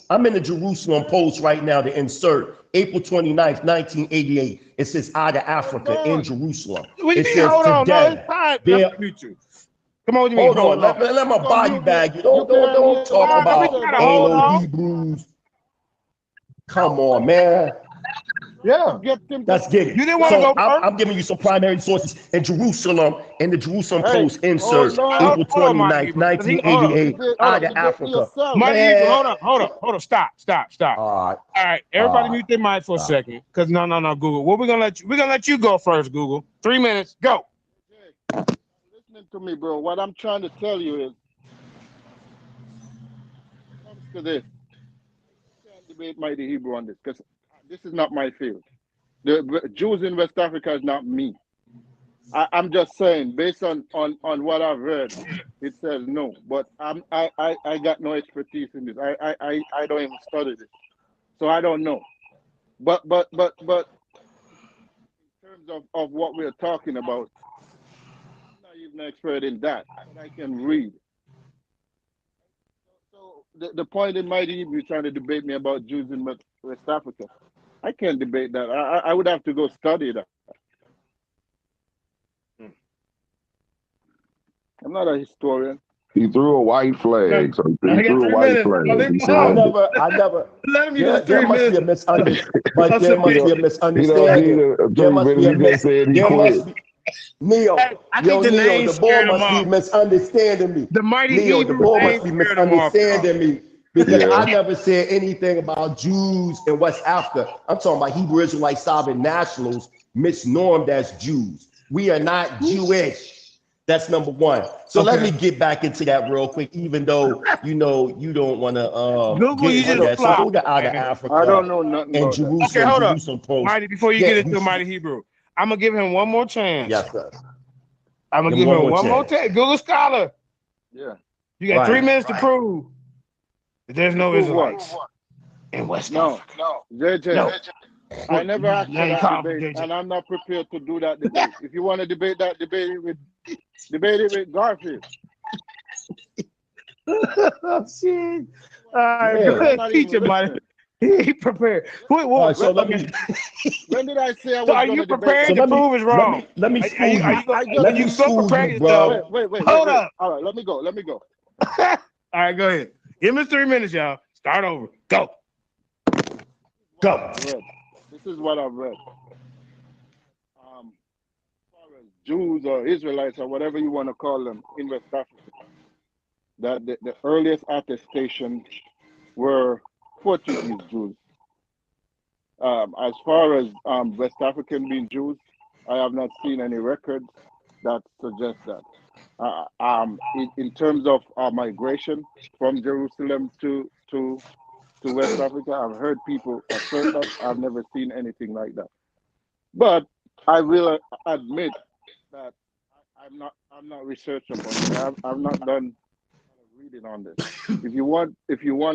S7: Right now to insert April 29th, 1988. It says out of Africa in Jerusalem.
S3: What do you
S7: It
S3: mean?
S7: says
S3: Hold on. No,
S7: today.
S3: it's time.
S7: There-
S3: Come on, what do you mean?
S7: Hold on. Let my body bag you. Don't talk about ain't no Hebrews. Come on, man.
S3: Yeah.
S7: Let's get it.
S3: You didn't want to go first?
S7: I'm giving you some primary sources in Jerusalem, in the Jerusalem Post insert, April
S3: Hold on,
S7: 29th,
S3: Mighty.
S7: 1988, out of Africa.
S3: Mighty
S7: Man.
S3: Hebrew, hold on. Stop.
S7: All
S3: All right, everybody
S7: right.
S3: mute their mic for a second. Because no, Google. We're gonna let you go first, Google. 3 minutes, go.
S2: Listening to me, bro. What I'm trying to tell you is, when it comes to this, I can't debate Mighty Hebrew on this because this is not my field. The Jews in West Africa is not me. I'm just saying, based on what I've read, it says no. But I got no expertise in this. I don't even study this, so I don't know. But in terms of what we're talking about, I'm not even an expert in that. But I can read. So the point in Mighty Hebrew trying to debate me about Jews in West Africa, I can't debate that. I would have to go study that. I'm not a historian.
S6: He threw a white flag. So he
S3: I got
S6: threw a
S3: 3
S6: white
S3: minutes.
S6: flag.
S3: Well,
S6: He
S7: I never.
S3: Let him use
S7: There
S3: 3
S7: must be a
S3: minutes.
S7: misunderstanding. But there must be a
S6: He don't
S7: misunderstanding.
S6: need a 3
S7: There must be
S6: minutes. He just said he
S7: there
S6: quit.
S7: must be. Neo,
S3: I think the
S7: Neo,
S3: name
S7: the boy
S3: scared him
S7: must be
S3: off.
S7: misunderstanding me.
S3: The Mighty
S7: Neo, the
S3: Hebrew
S7: boy
S3: name
S7: must be
S3: scared him off.
S7: misunderstanding me because
S6: Yeah.
S7: I never said anything about Jews in West Africa. I'm talking about Hebrew Israelite sovereign nationals misnormed as Jews. We are not Jewish. That's number one. So let me get back into that real quick, even though you know you don't want to
S3: Google,
S7: get
S3: you
S7: into
S3: just
S7: that. So
S3: flop.
S7: go to out of
S2: I
S7: Africa
S2: don't know nothing
S7: and
S2: about that.
S7: Jerusalem.
S3: Okay, hold up.
S7: Jerusalem Post.
S3: Mighty, before you
S7: Yeah,
S3: get into
S7: we-
S3: Mighty Hebrew, I'm gonna give him one more chance.
S7: Yes, sir.
S3: I'm gonna
S7: Give
S3: give
S7: him
S3: him one more chance. Google Scholar.
S2: Yeah.
S3: You got 3 minutes to prove that there's no
S2: Prove
S3: Israelites in West
S2: No,
S3: Africa.
S2: JJ.
S3: No.
S2: I never asked
S3: Now
S2: for
S3: you
S2: that
S3: call
S2: debate,
S3: JJ.
S2: and I'm not prepared to do that debate. If you want to debate that, debate it with Garfield.
S3: Oh, shit. All right,
S7: Yeah.
S3: go ahead,
S2: I'm not
S3: teach
S2: even
S3: him, Mighty.
S2: listening.
S3: He prepared. Wait,
S7: All right, so let
S3: okay.
S7: me.
S2: When did I say I was
S3: So are
S2: going
S3: you
S2: to debate
S3: prepared
S2: that?
S3: to prove it's wrong?
S7: Let me
S3: Are
S7: school
S3: you,
S7: you.
S3: are you,
S2: I
S3: gonna,
S2: just-
S7: Let
S3: you
S7: me
S3: so
S7: school
S3: prepare
S7: you,
S3: yourself?
S7: bro.
S2: Wait.
S3: Hold up.
S2: All right, let me go.
S3: All right, go ahead. Give me 3 minutes, y'all. Start over. Go.
S2: This is what I've read. As far as Jews or Israelites or whatever you want to call them in West Africa, that the earliest attestations were Portuguese Jews. As far as West African being Jews, I have not seen any records that suggest that. In terms of migration from Jerusalem to West Africa, I've heard people assert that. I've never seen anything like that. But I will admit that I'm not researching on it. I've not done reading on this. If you want,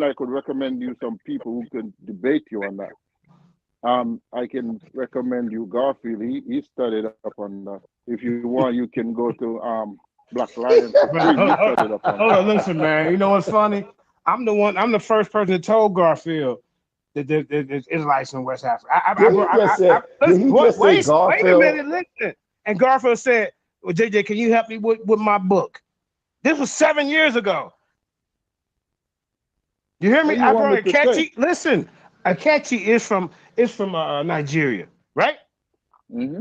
S2: I could recommend you some people who can debate you on that. I can recommend you Garfield. He studied up on that. If you want, you can go to Black Lion. He studied up on
S3: Hold
S2: that.
S3: on, listen, man. You know what's funny? I'm the first person that told Garfield that there's Israelites in West Africa. Wait a minute, listen. And Garfield said, well, JJ, can you help me with my book? This was 7 years ago. You hear me?
S2: What do you
S3: I
S2: want
S3: brought
S2: me to say?
S3: Akechi. Listen, Akechi is from Nigeria, right?
S2: Mm-hmm.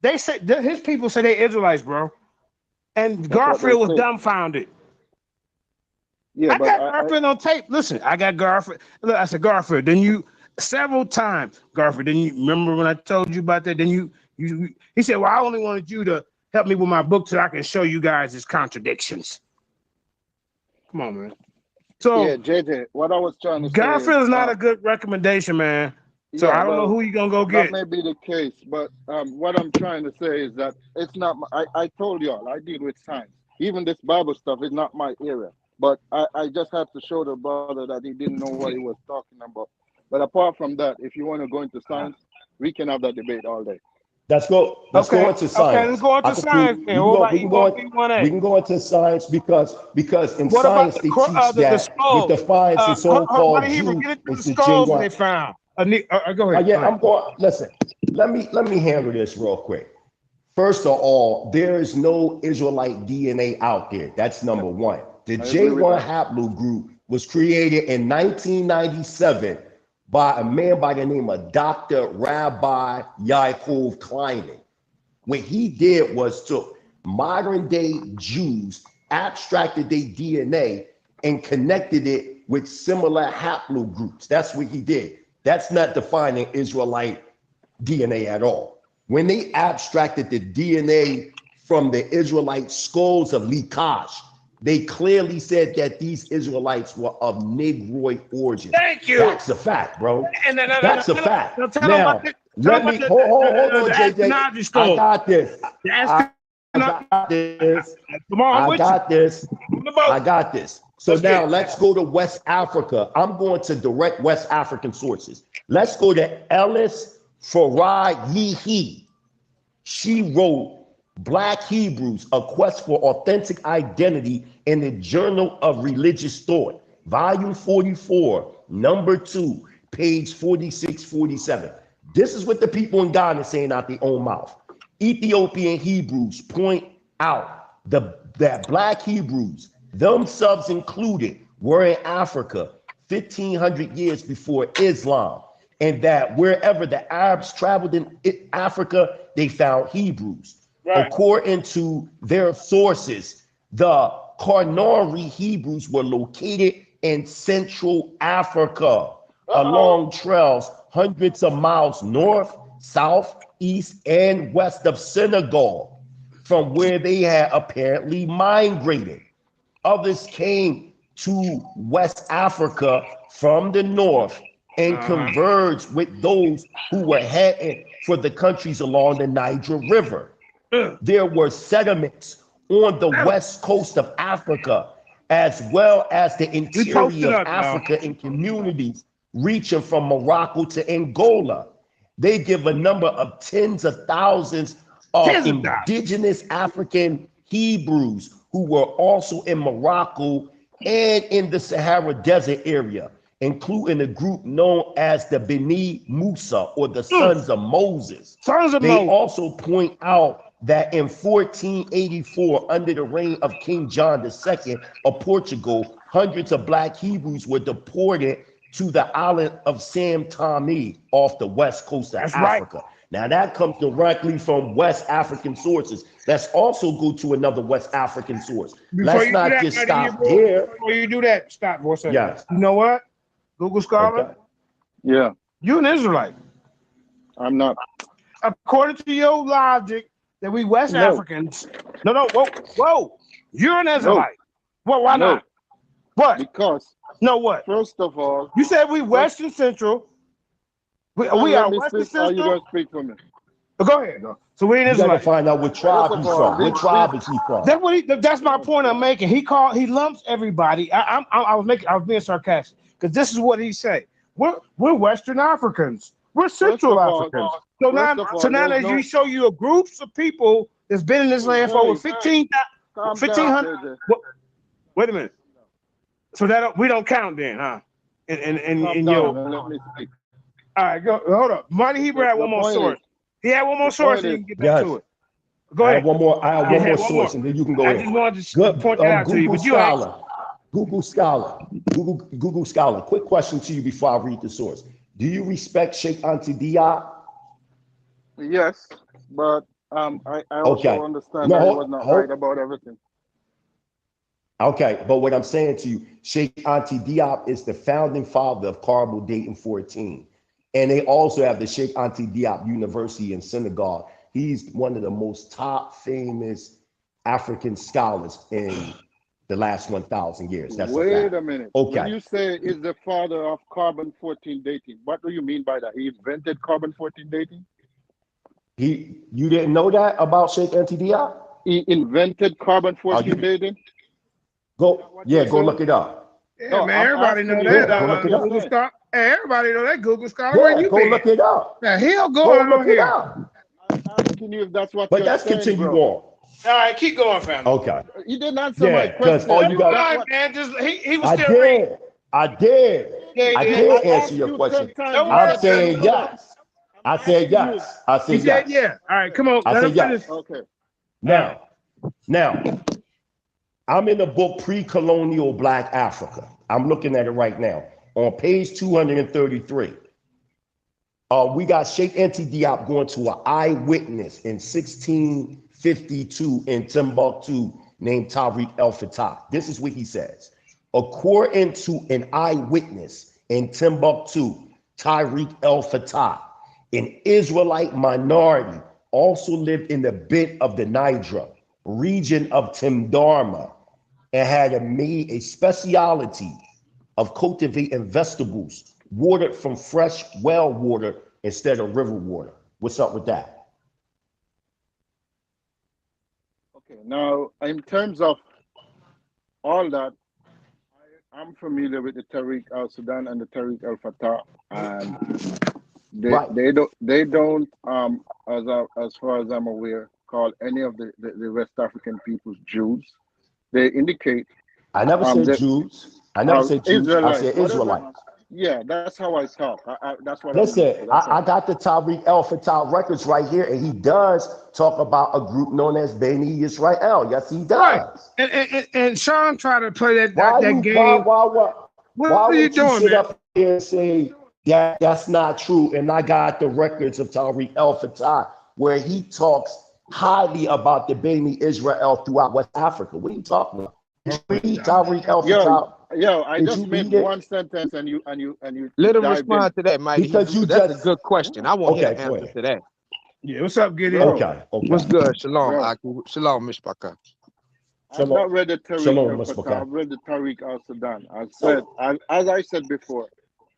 S3: They say his people say they Israelites, bro. And
S2: That's
S3: Garfield
S2: what
S3: was
S2: they say.
S3: dumbfounded.
S2: Yeah,
S3: I
S2: but
S3: got Garfield on tape. Listen, I got Garfield. Look, I said, Garfield, then you several times, Garfield, then you remember when I told you about that? Then you he said, well, I only wanted you to help me with my book so I can show you guys his contradictions. Come on, man. So
S2: yeah, JJ, what I was trying to say
S3: Garfield is not a good recommendation, man. So
S2: yeah,
S3: I don't know who you gonna go
S2: that
S3: get.
S2: may be the case, but what I'm trying to say is that it's not. I told y'all I deal with science. Even this Bible stuff is not my area. But I just had to show the brother that he didn't know what he was talking about. But apart from that, if you want to go into science, we can have that debate all day.
S7: Let's go into science.
S3: Okay, let's go into science.
S7: We can go into science because in
S3: what
S7: science
S3: about
S7: they teach that
S3: skulls?
S7: what defines the so-called
S3: Hebrew,
S7: Jew
S3: get into
S7: is
S3: the
S7: the
S3: skulls
S7: J1.
S3: they found. Go ahead.
S7: Yeah, I'm going. Listen, let me handle this real quick. First of all, there is no Israelite DNA out there. That's number one. The J1 haplogroup was created in 1997 by a man by the name of Dr. Rabbi Yaakov Kleiman. What he did was took modern day Jews, abstracted their DNA, and connected it with similar haplogroups. That's what he did. That's not defining Israelite DNA at all. When they abstracted the DNA from the Israelite skulls of Likash, they clearly said that these Israelites were of Negroid origin.
S3: Thank you.
S7: That's a fact, bro. That's a fact. Now, let me hold on, JJ. I got this. I got this.
S3: Come on,
S7: I got this. I got this. So now let's go to West Africa. I'm going to direct West African sources. Let's go to Ellis Farah Yehi. She wrote Black Hebrews, A Quest for Authentic Identity in the Journal of Religious Thought, volume 44, number 2, page 46, 47. This is what the people in Ghana are saying out their own mouth. Ethiopian Hebrews point out that Black Hebrews, themselves included, were in Africa 1,500 years before Islam, and that wherever the Arabs traveled in Africa, they found Hebrews. Right. According to their sources, the Karnari Hebrews were located in Central Africa along trails hundreds of miles north, south, east, and west of Senegal. from where they had apparently migrated. Others came to West Africa from the north and converged with those who were heading for the countries along the Niger River. There were settlements on the west coast of Africa, as well as the interior of Africa, in communities reaching from Morocco to Angola. They give a number of tens of thousands of indigenous African Hebrews who were also in Morocco and in the Sahara Desert area, including a group known as the Beni Musa, or the Sons of Moses. They also point out that in 1484, under the reign of King John II of Portugal, hundreds of Black Hebrews were deported to the island of Sam Tomé off the west coast of Africa. Right. Now that comes directly from West African sources. Let's also go to another West African source. Let's not just stop there.
S3: Before you do that, stop for a second.
S7: Yes.
S3: You know what? Google Scholar?
S2: Okay. Yeah.
S3: You're an Israelite.
S2: I'm not.
S3: According to your logic, that we West Africans. No, whoa. You're an Israelite. Well, why not? What?
S2: Because.
S3: No, what?
S2: First of all.
S3: You said we Western Central. We are Western Central.
S2: You going to speak for me?
S3: Go ahead. So we ain't Israelite.
S7: You got to find out what tribe he's from. What tribe is he from?
S3: That's my point I'm making. He lumps everybody. I was being sarcastic because this is what he said. We're Western Africans. We're Central Africans. So now that you show you a groups of people that's been in this land for over 1,500. Wait a minute. So that we don't count then, huh? In your.
S2: Let me speak.
S3: All right, go. Hold up. Marty Hebrew had one more source. He had one more source, and you can get back to it. Go ahead.
S7: I have one more source, and then you can go
S3: I
S7: in.
S3: just wanted to point that out to you. But
S7: Google Scholar. Quick question to you before I read the source. Do you respect Sheikh Anta Diop?
S2: Yes, but I also understand that he was not right about everything.
S7: Okay, but what I'm saying to you, Sheikh Anta Diop is the founding father of Carmel Dayton 14. And they also have the Sheikh Anta Diop University in Senegal. He's one of the most top famous African scholars in the last 1,000 years. That's
S2: Wait a minute.
S7: Okay.
S2: When you say is the father of carbon-14 dating, what do you mean by that? He invented carbon-14 dating?
S7: You didn't know that about Sheikh Anta Diop?
S2: He invented carbon-14 dating?
S7: Go look it up.
S3: Yeah, man, everybody know that. Google Scholar. Hey, everybody know that Google Scholar. Where you been?
S7: Look it up.
S3: Now he'll go
S7: look it up.
S2: I'm asking you if that's what.
S7: But let's continue on.
S3: All right, keep going, family.
S7: Okay.
S2: You didn't answer my question.
S7: All you got,
S3: man, he was still reading.
S7: I did answer your question. I'm saying yes. I said yes.
S3: He said yeah. All right, come on.
S7: I said yes.
S2: Okay.
S7: Now, I'm in the book Pre-Colonial Black Africa. I'm looking at it right now on page 233. We got Sheikh Anta Diop going to an eyewitness in 1652 in Timbuktu named Tariq El-Fatah. This is what he says. According to an eyewitness in Timbuktu, Tariq El-Fatah, an Israelite minority, also lived in the bit of the Niger region of Timdarma and had made a speciality of cultivating vegetables watered from fresh well water instead of river water. What's up with that?
S2: Okay, now in terms of all that, I'm familiar with the Tariq al-Sudan and the Tariq al-Fatah, and they don't as far as I'm aware, call any of the West African peoples Jews. They indicate.
S7: I never said Jews. I never said Jews. I said Israelites.
S2: Yeah, that's how I talk. That's what.
S7: Listen, I got the Tariq El-Fatah records right here, and he does talk about a group known as Beni Israel. Yes, he does.
S3: Right. And Sean tried to play that game.
S7: Why are you doing, sit up here and say that's not true? And I got the records of Tariq El-Fatah where he talks highly about the Beni Israel throughout West Africa. What are you talking about? Read Tariq El-Fatah.
S2: Yo, I just made one sentence and you
S8: let him respond to that, Mike.
S7: Because
S8: that's a good question. I want an answer to that.
S3: Yeah, what's up, Gideon?
S2: Bro.
S7: Okay.
S8: What's good? Shalom,
S2: Bro.
S8: Aki. Shalom, Mishpaka.
S2: I've not read the Tariq
S7: Shalom,
S2: al
S7: Mr.
S2: Fatah. I've read the Tariq al Sudan. As I said before,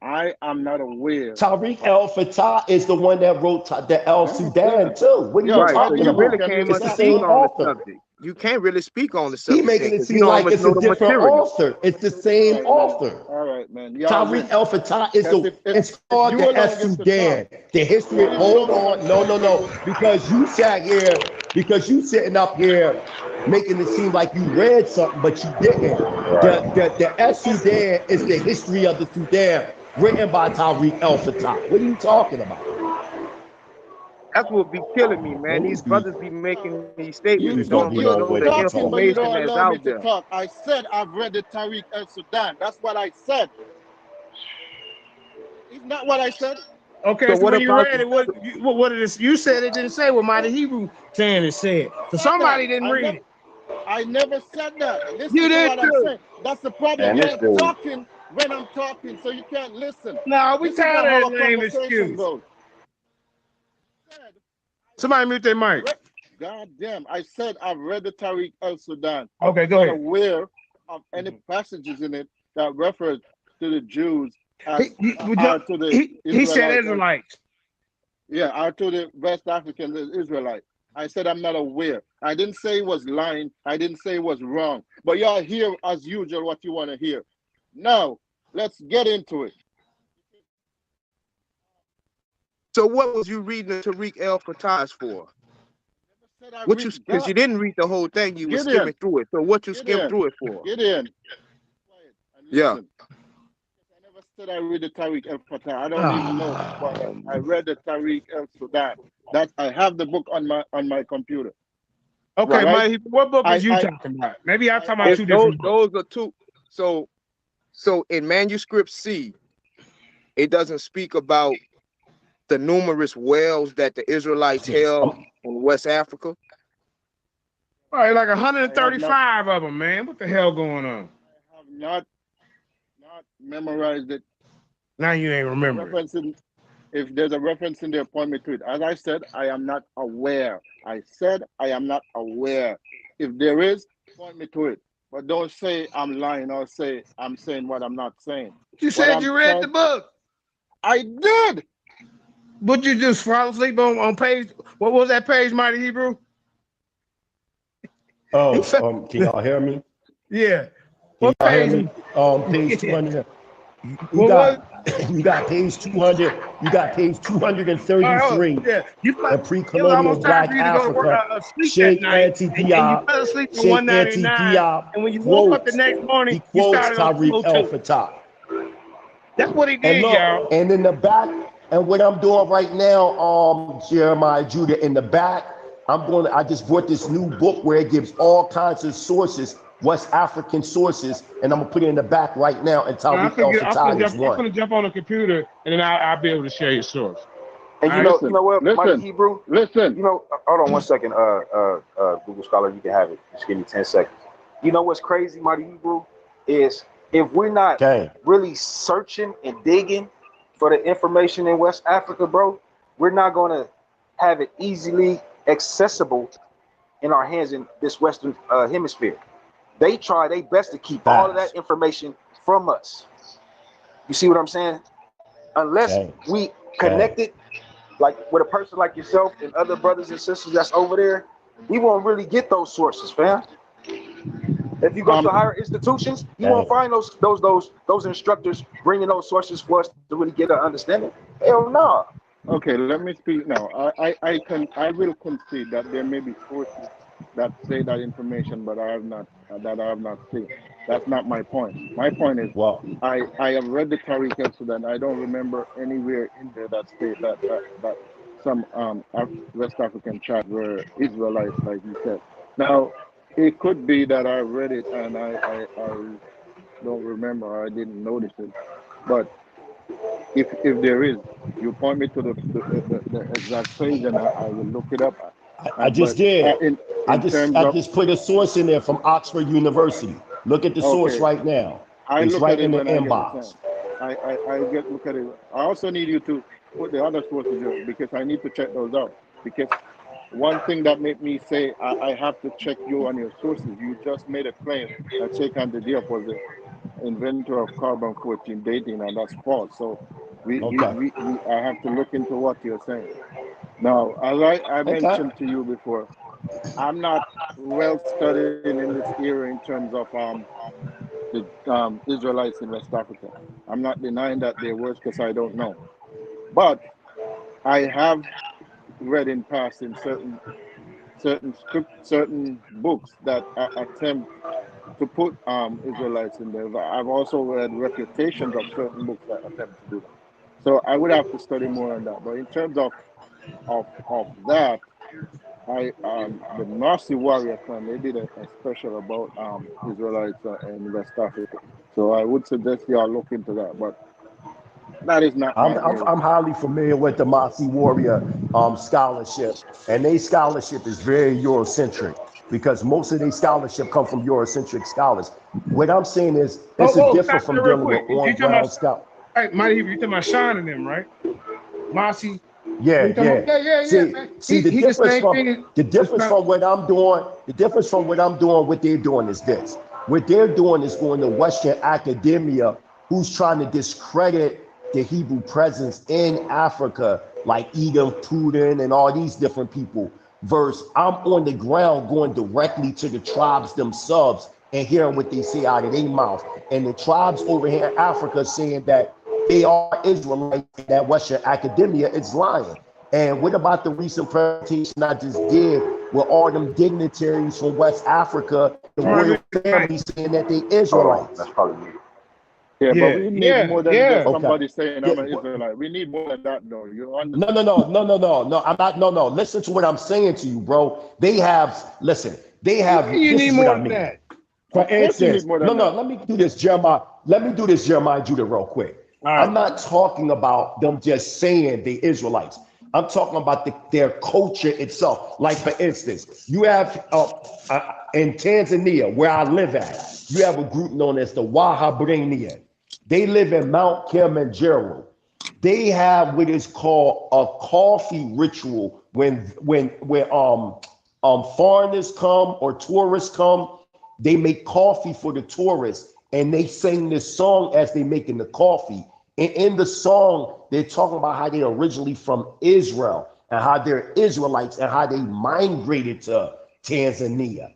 S2: I am not aware.
S7: Tariq al Fatah is the one that wrote the El Sudan too. What are you
S2: Right,
S7: talking
S8: You
S7: about?
S8: really
S2: Can
S8: can't
S2: you
S7: It's the
S8: much
S2: stop
S8: speak
S7: same
S2: now?
S8: on the
S7: author.
S8: subject. You can't really speak on the
S7: He
S8: subject
S7: making it
S8: because
S7: seem
S8: you don't
S7: like
S8: much
S7: it's
S8: know
S7: a
S8: the
S7: different
S8: material.
S7: author. It's the same author.
S2: All right, man. Y'all
S7: Tariq
S2: listen.
S7: al Fatah is
S2: Because if
S7: it's called
S2: you
S7: the
S2: alone
S7: Es
S2: get to
S7: Sudan.
S2: talk,
S7: The history.
S2: if you
S7: Hold
S2: don't
S7: on, no. Because you sat here, because you sitting up here making it seem like you read something, but you didn't. The Es Sudan is the history of the Sudan, written by Tariq al Fatah. What are you talking about?
S8: That's what be killing me, man. These
S7: These
S8: brothers be making these
S7: You
S8: statements and
S7: don't
S8: don't
S7: be
S8: really
S7: knowing
S8: know
S7: what
S8: the
S7: they
S2: talking, but you
S8: information
S2: don't
S8: that's
S2: allow me
S8: out
S2: to
S8: there.
S2: talk. I said I've read the Tariq al Sudan. That's what I said. Isn't that what I said?
S3: Okay,
S8: So
S3: so
S8: what
S3: when you
S8: about
S3: read it, what did it? You said it didn't say what Mighty Hebrew saying it said. So somebody didn't read it.
S2: I never said that. Listen
S3: You
S2: to
S3: did
S2: what I'm
S3: too.
S2: saying. That's the problem.
S1: Man, this
S2: You're
S1: dude.
S2: talking when I'm talking, so you can't listen.
S3: No, we
S2: This is not
S3: tired
S2: how
S3: of
S2: a
S3: that lame
S2: conversation
S3: excuse.
S2: goes.
S3: Somebody mute their mic.
S2: God damn, I said I've read the Tariq al Sudan.
S3: Okay, go
S2: I'm not
S3: ahead.
S2: aware of any passages in it that refer to the Jews as to the
S3: He said
S2: Israelites.
S3: Israelites.
S2: Yeah, or to the West African Israelites. I said I'm not aware. I didn't say it was lying. I didn't say it was wrong. But y'all hear as usual what you want to hear. Now, let's get into it.
S8: So what was you reading the Tariq El Fatahs for? Because you didn't read the whole thing, you were skimming through it. So what you skimmed through it for?
S2: Gideon.
S8: Yeah.
S2: I never said I read the Tariq El Fatah. I don't even know. I read the Tariq El Sudan. That I have the book on my computer.
S3: Okay,
S2: Right?
S3: Mighty Hebrew, what book is you talking about? Maybe I'm talking about two different books.
S8: Those are two. So in manuscript C, it doesn't speak about the numerous wells that the Israelites held in West Africa.
S3: All right, like 135 of them, man. What the hell going on?
S2: I have not memorized it.
S3: Now you ain't remembering.
S2: If there's a reference in there, point me to it. As I said, I am not aware. I said I am not aware. If there is, point me to it. But don't say I'm lying or say I'm saying what I'm not saying.
S3: You said you read the book.
S2: I did.
S3: But you just fall asleep on page. What was that page, Mighty Hebrew?
S7: Oh, can y'all hear me?
S3: Yeah.
S7: What page? Page 200. You got page 200. You got page 233.
S3: Yeah.
S7: The pre-colonial Black Africa. Sheikh Anti-Diop. Sheikh Anti-Diop.
S3: And when you woke up the next morning,
S7: he quotes Tariq El Fatah.
S3: That's what he did, y'all.
S7: And in the back, and what I'm doing right now, Jeremiah Judah, in the back, I just bought this new book where it gives all kinds of sources, West African sources, and I'm gonna put it in the back right now. And Tariq El Fatah is one.
S3: I'm gonna jump on the computer, and then I'll be able to share your source.
S1: And you know what, Mighty Hebrew?
S2: Listen.
S1: You know, hold on one second, Google Scholar, you can have it. Just give me 10 seconds. You know what's crazy, Mighty Hebrew, is if we're not really searching and digging for the information in West Africa, bro, we're not gonna have it easily accessible in our hands in this Western hemisphere. They try their best to keep all of that information from us. You see what I'm saying? Unless we connect it, like with a person like yourself and other brothers and sisters that's over there, we won't really get those sources, fam. If you go to higher institutions, you won't find those instructors bringing those sources for us to really get an understanding. Hell no.
S2: Okay, let me speak now. I will concede that there may be sources that say that information, but I have not seen. That's not my point. My point is, I have read the Tariq al Sudan. I don't remember anywhere in there that state that some West African tribes were Israelites, like you said. Now, it could be that I read it and I don't remember. I didn't notice it, but if there is, you point me to the exact page and I will look it up.
S7: I just did. I just put a source in there from Oxford University. Look at the source right now. It's right in the inbox.
S2: I look at it. I also need you to put the other sources there because I need to check those out. because one thing that made me say I have to check you on your sources. You just made a claim that Cheikh Anta Diop was the inventor of carbon-14 dating, and that's false. So I have to look into what you're saying. Now, as I mentioned to you before, I'm not well studied in this area in terms of the Israelites in West Africa. I'm not denying that they're worse because I don't know. But I have read in passing certain books that attempt to put Israelites in there. I've also read refutations of certain books that attempt to do that. So I would have to study more on that. But in terms of that, the Nazi warrior clan, they did a special about Israelites in West Africa. So I would suggest y'all look into that. But that is not.
S7: I'm highly familiar with the Nazi warrior scholarship, and their scholarship is very Eurocentric because most of their scholarship come from Eurocentric scholars. What I'm saying is, it's a different from dealing with on-ground scholars.
S3: Right, Mighty Hebrew, you're talking about Sean and them, right? Marcy.
S7: Yeah. See, the difference from what I'm doing, what they're doing is this. What they're doing is going to Western academia, who's trying to discredit the Hebrew presence in Africa, like Edom, Putin, and all these different people. Versus I'm on the ground going directly to the tribes themselves and hearing what they say out of their mouth. And the tribes over here in Africa saying that they are Israelites, that Western academia is lying. And what about the recent presentation I just did with all them dignitaries from West Africa, the royal family saying that they Israelites?
S2: That's probably me. Yeah, but we need more than just somebody saying I'm an Israelite. We need more than that, though. You understand?
S7: No. I'm not. No. Listen to what I'm saying to you, bro. They have.
S3: You need more than that.
S7: For instance, let me do this, Jeremiah. Judah, real quick. Right. I'm not talking about them just saying they Israelites. I'm talking about their culture itself. Like, for instance, you have in Tanzania, where I live at, you have a group known as the Wahabrania. They live in Mount Kilimanjaro. They have what is called a coffee ritual when foreigners come or tourists come. They make coffee for the tourists, and they sing this song as they making the coffee. And in the song, they're talking about how they're originally from Israel and how they're Israelites and how they migrated to Tanzania.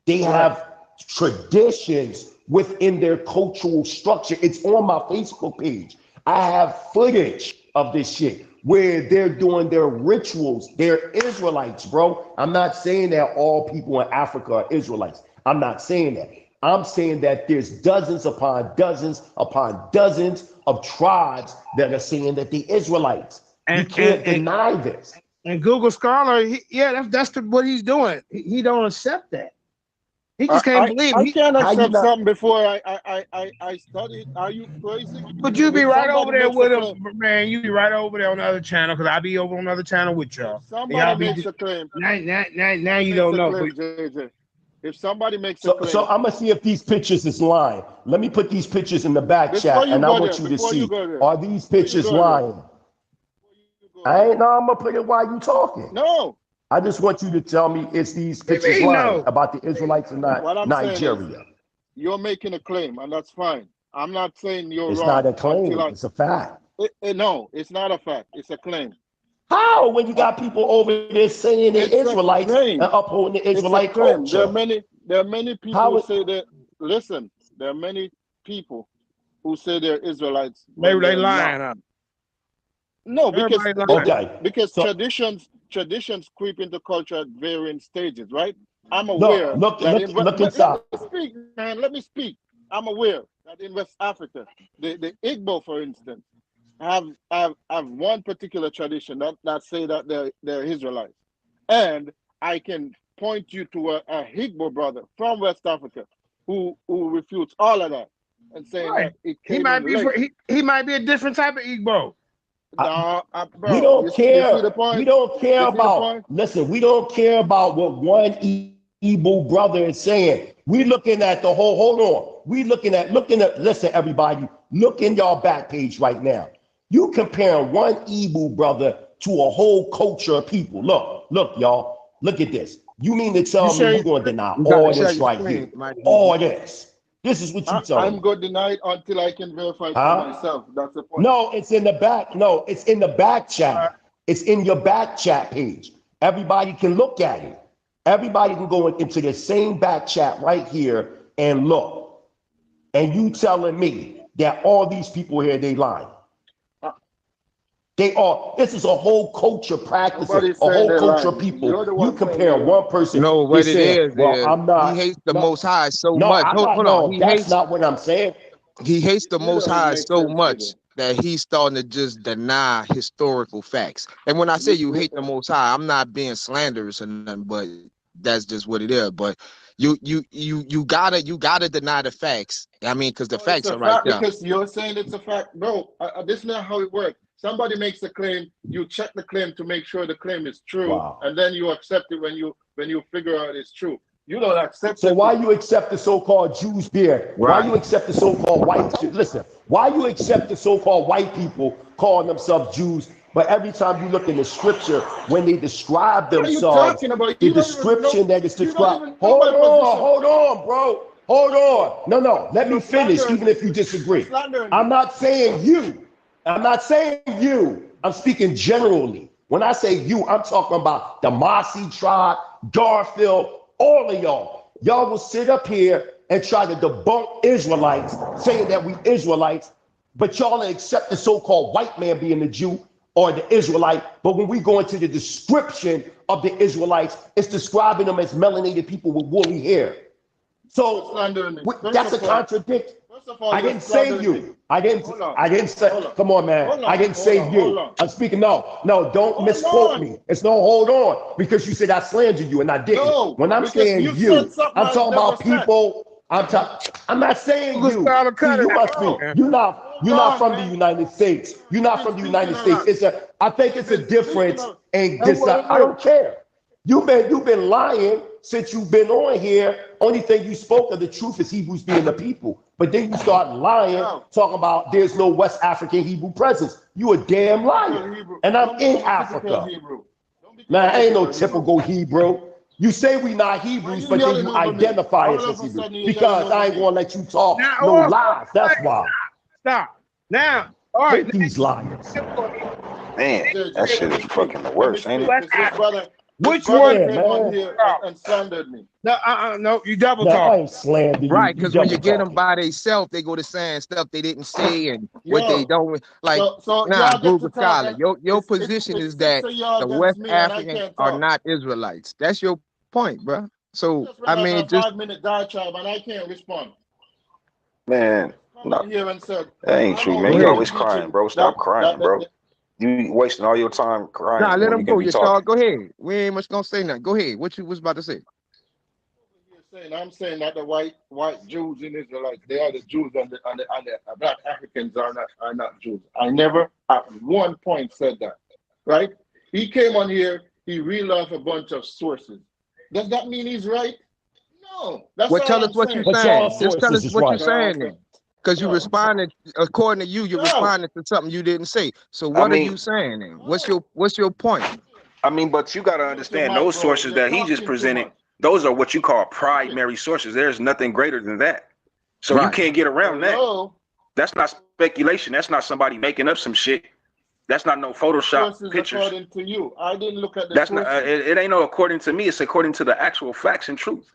S7: They have traditions within their cultural structure. It's on my Facebook page. I have footage of this shit where they're doing their rituals. They're Israelites, bro. I'm not saying that all people in Africa are Israelites. I'm not saying that. I'm saying that there's dozens upon dozens of tribes that are saying that the Israelites. You can't deny this.
S3: And Google Scholar, that's what he's doing. He don't accept that. He just can't believe.
S2: I can't accept something before I studied. Are you crazy?
S3: But you be right over there with him, man. You be right over there on the other channel because I be over on the other channel with y'all.
S2: Somebody makes a claim.
S3: Now you don't know.
S2: If somebody makes a claim.
S7: So I'm gonna see if these pictures is lying. Let me put these pictures in the back chat, and I want you to see. Are these pictures lying? I'm gonna put it while you talking.
S2: No.
S7: I just want you to tell me it's these pictures lying about the Israelites in Nigeria.
S2: You're making a claim, and that's fine. I'm not saying you're wrong.
S7: It's not a claim. It's a fact.
S2: No, it's not a fact. It's a claim.
S7: How? When you got people over there saying they're Israelites and upholding the Israelite culture.
S2: There are many people who say that. Listen, there are many people who say they're Israelites.
S3: Maybe they lying.
S2: No, because traditions creep into culture at varying stages, right? I'm aware.
S7: Look inside.
S2: Let me speak. I'm aware that in West Africa, the Igbo, for instance, have one particular tradition that say that they're Israelites, and I can point you to a Igbo brother from West Africa who refutes all of that and saying that it came
S3: he might be a different type of Igbo.
S2: Bro,
S7: we don't care. We don't care about. Listen, we don't care about what one Igbo brother is saying. We looking at the whole. Hold on. We looking at. Listen, everybody. Look in y'all back page right now. You comparing one Igbo brother to a whole culture of people. Look, y'all, look at this. You mean to tell me you're going to deny all this right here? All this. This is what you tell me.
S2: I'm going to deny it until I can verify it for myself. That's the point.
S7: No, it's in the back. No, it's in the back chat. It's in your back chat page. Everybody can look at it. Everybody can go into the same back chat right here and look. And you telling me that all these people here, they lying. They are. This is a whole culture practice, a whole culture of people. You compare one person.
S8: No, what it is,
S7: I'm not.
S8: He hates the Most High so
S7: no,
S8: much.
S7: Hold on. That's not what I'm saying.
S8: He hates the Most High so much that he's starting to just deny historical facts. And when I say you hate the Most High, I'm not being slanderous or nothing, but that's just what it is. But you gotta deny the facts. I mean, because the facts are right there.
S2: Because you're saying it's a fact, bro. This is not how it works. Somebody makes a claim, you check the claim to make sure the claim is true, and then you accept it when you figure out it's true. You don't accept it.
S7: So why you accept the so-called Jews beer? Why you accept the so-called white? Listen, why you accept the so-called white people calling themselves Jews? But every time you look in the scripture, when they describe themselves, the description that is described. Hold on, bro. Hold on. No. Let me finish, even if you disagree. I'm not saying you. I'm speaking generally. When I say you, I'm talking about the Masi tribe, Garfield, all of y'all. Y'all will sit up here and try to debunk Israelites, saying that we Israelites, but y'all accept the so-called white man being the Jew or the Israelite. But when we go into the description of the Israelites, it's describing them as melanated people with woolly hair. So that's a contradiction. I didn't say you. I didn't say. Come on, man. I didn't say you. I'm speaking. No. Don't misquote me. It's no hold on because you said I slandered you and I didn't. No, when I'm saying you, I'm talking about people. I'm not saying you. You must be. You're not from the United States. You're not from the United States. I think it's a difference. And I don't care. You've been lying since you've been on here. Only thing you spoke of the truth is Hebrews being the people. But then you start lying, talking about there's no West African Hebrew presence. You a damn liar. And I'm in Africa. Man, I ain't no typical Hebrew. You say we not Hebrews, but then you identify us as Hebrew. Because I ain't gonna let you talk no lies. That's why.
S3: Stop. Now, all right.
S7: These liars.
S1: Man, that shit is fucking the worst, ain't it?
S2: Which one came on here and slandered me?
S3: No, you double talk.
S7: I ain't slandered you.
S8: Right, because when you get them by themselves, they go to saying stuff they didn't say and what they don't like. Google Scholar, your position is that the West Africans are not Israelites. That's your point, bro. So I mean, just
S2: 5-minute diatribe and I can't respond.
S1: Man, no,
S2: here and said,
S1: that ain't true, man. You always crying, bro. Stop crying, bro. You wasting all your time crying.
S8: Nah, let him go. Y'all go ahead. We ain't much gonna say nothing. Go ahead. What you was about to say?
S2: I'm saying that the white Jews in Israelites, they are the Jews, and the black Africans are not Jews. I never at one point said that. Right? He came on here. He reeled off a bunch of sources. Does that mean he's right? No. That's
S8: tell us what you're saying. Just tell us what you're saying then. Because you responded, according to you, responded to something you didn't say. So what are you saying then? What's your point?
S1: I mean, but you got to understand those sources that he just presented, those are what you call primary sources. There's nothing greater than that. So you can't get around that. That's not speculation. That's not somebody making up some shit. That's not no Photoshop pictures.
S2: According to you. I didn't look at the
S1: That's not, it ain't no according to me. It's according to the actual facts and truth.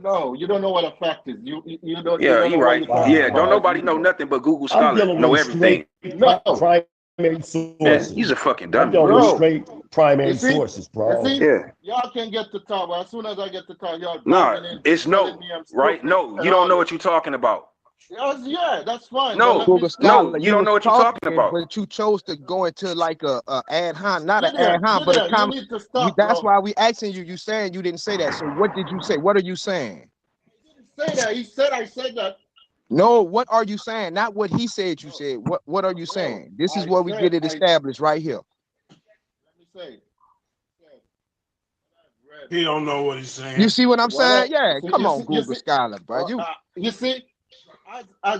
S2: No, you don't know what a fact is. You don't.
S1: Yeah, you're right. Yeah, don't nobody know nothing but Google Scholar know everything.
S7: Primary sources.
S1: Man, he's a fucking dummy,
S7: bro. Straight primary sources, bro.
S1: Yeah.
S2: Y'all can get to talk, but as soon as I get to talk, y'all.
S1: It's no, right? No, you don't know what you're talking about.
S2: Yeah, that's fine.
S1: No, you don't know what you're talking about.
S8: But you chose to go into like a ad hoc, not an ad hoc, but a comment. That's why we asking you. You saying you didn't say that. So what did you say? What are you saying?
S2: He didn't say that. He said I said that.
S8: No, what are you saying? Not what he said you said. What are you saying? This is where we get it established right here.
S2: Let me say.
S3: He don't know what he's saying.
S8: You see what I'm saying? Yeah, come on, Google Scholar, bro.
S2: You see?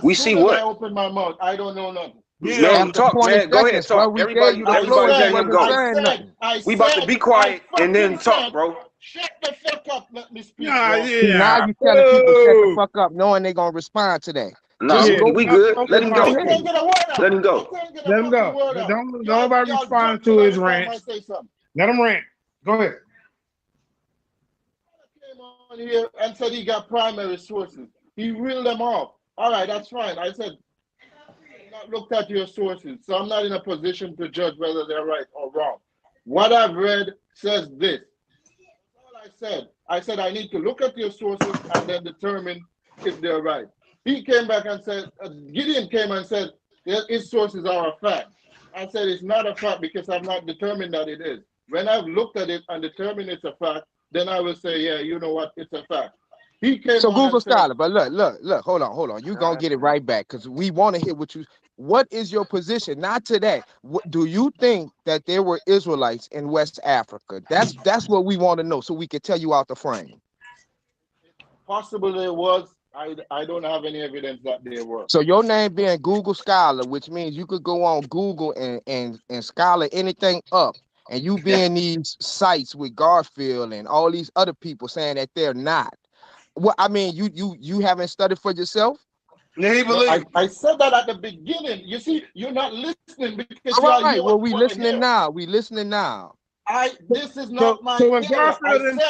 S1: We see what?
S2: I open my mouth. I don't know nothing.
S1: Man,
S8: After
S1: talk,
S8: 20
S1: man. Go ahead,
S8: seconds, bro,
S1: talk.
S8: we gave you the floor.
S1: Everybody
S8: You
S1: let him
S8: wasn't
S1: go.
S8: saying nothing.
S1: We about to be quiet and then talk, bro.
S2: Shut the fuck up. Let me speak,
S3: Nah,
S2: bro.
S8: See, now
S3: yeah.
S8: you telling people shut the fuck up, knowing they gonna respond to that.
S1: No,
S8: Just
S3: Yeah.
S8: go.
S1: we good. Let him
S2: I
S1: go.
S2: can't get a word out.
S1: Let him go.
S2: I can't get a
S3: Let him go.
S2: fucking word out.
S3: Don't nobody
S2: Y'all
S3: respond
S2: jump
S3: to
S2: in
S3: his
S2: every time
S3: rant.
S2: I say something.
S3: Let him rant. Go ahead.
S2: Came on here and said he got primary sources. He reeled them off. All right, that's fine. I said, I've not looked at your sources, so I'm not in a position to judge whether they're right or wrong. What I've read says this. That's all I said. I said I need to look at your sources and then determine if they're right. He came back and said, Gideon came and said, his sources are a fact. I said it's not a fact because I've not determined that it is. When I've looked at it and determined it's a fact, then I will say, yeah, you know what, it's a fact. He came
S8: So
S2: on
S8: Google
S2: and said,
S8: Scholar, but look, hold on. You gonna get it right back because we want to hear what is your position? Not to that. Do you think that there were Israelites in West Africa? That's what we want to know so we can tell you out the frame.
S2: possible there was. I don't have any evidence that there were.
S8: So your name being Google Scholar, which means you could go on Google and scholar anything up, and you be in these sites with Garfield and all these other people saying that they're not. Well, I mean, you haven't studied for yourself?
S3: Yeah, he believes.
S2: I said that at the beginning. You see, you're not listening because
S8: All
S2: y'all
S8: right,
S2: hear
S8: well,
S2: what
S8: we
S2: you wanna
S8: listening
S2: hear.
S8: now. We listening now.
S2: This is not my
S3: So when
S2: area.
S3: Garfield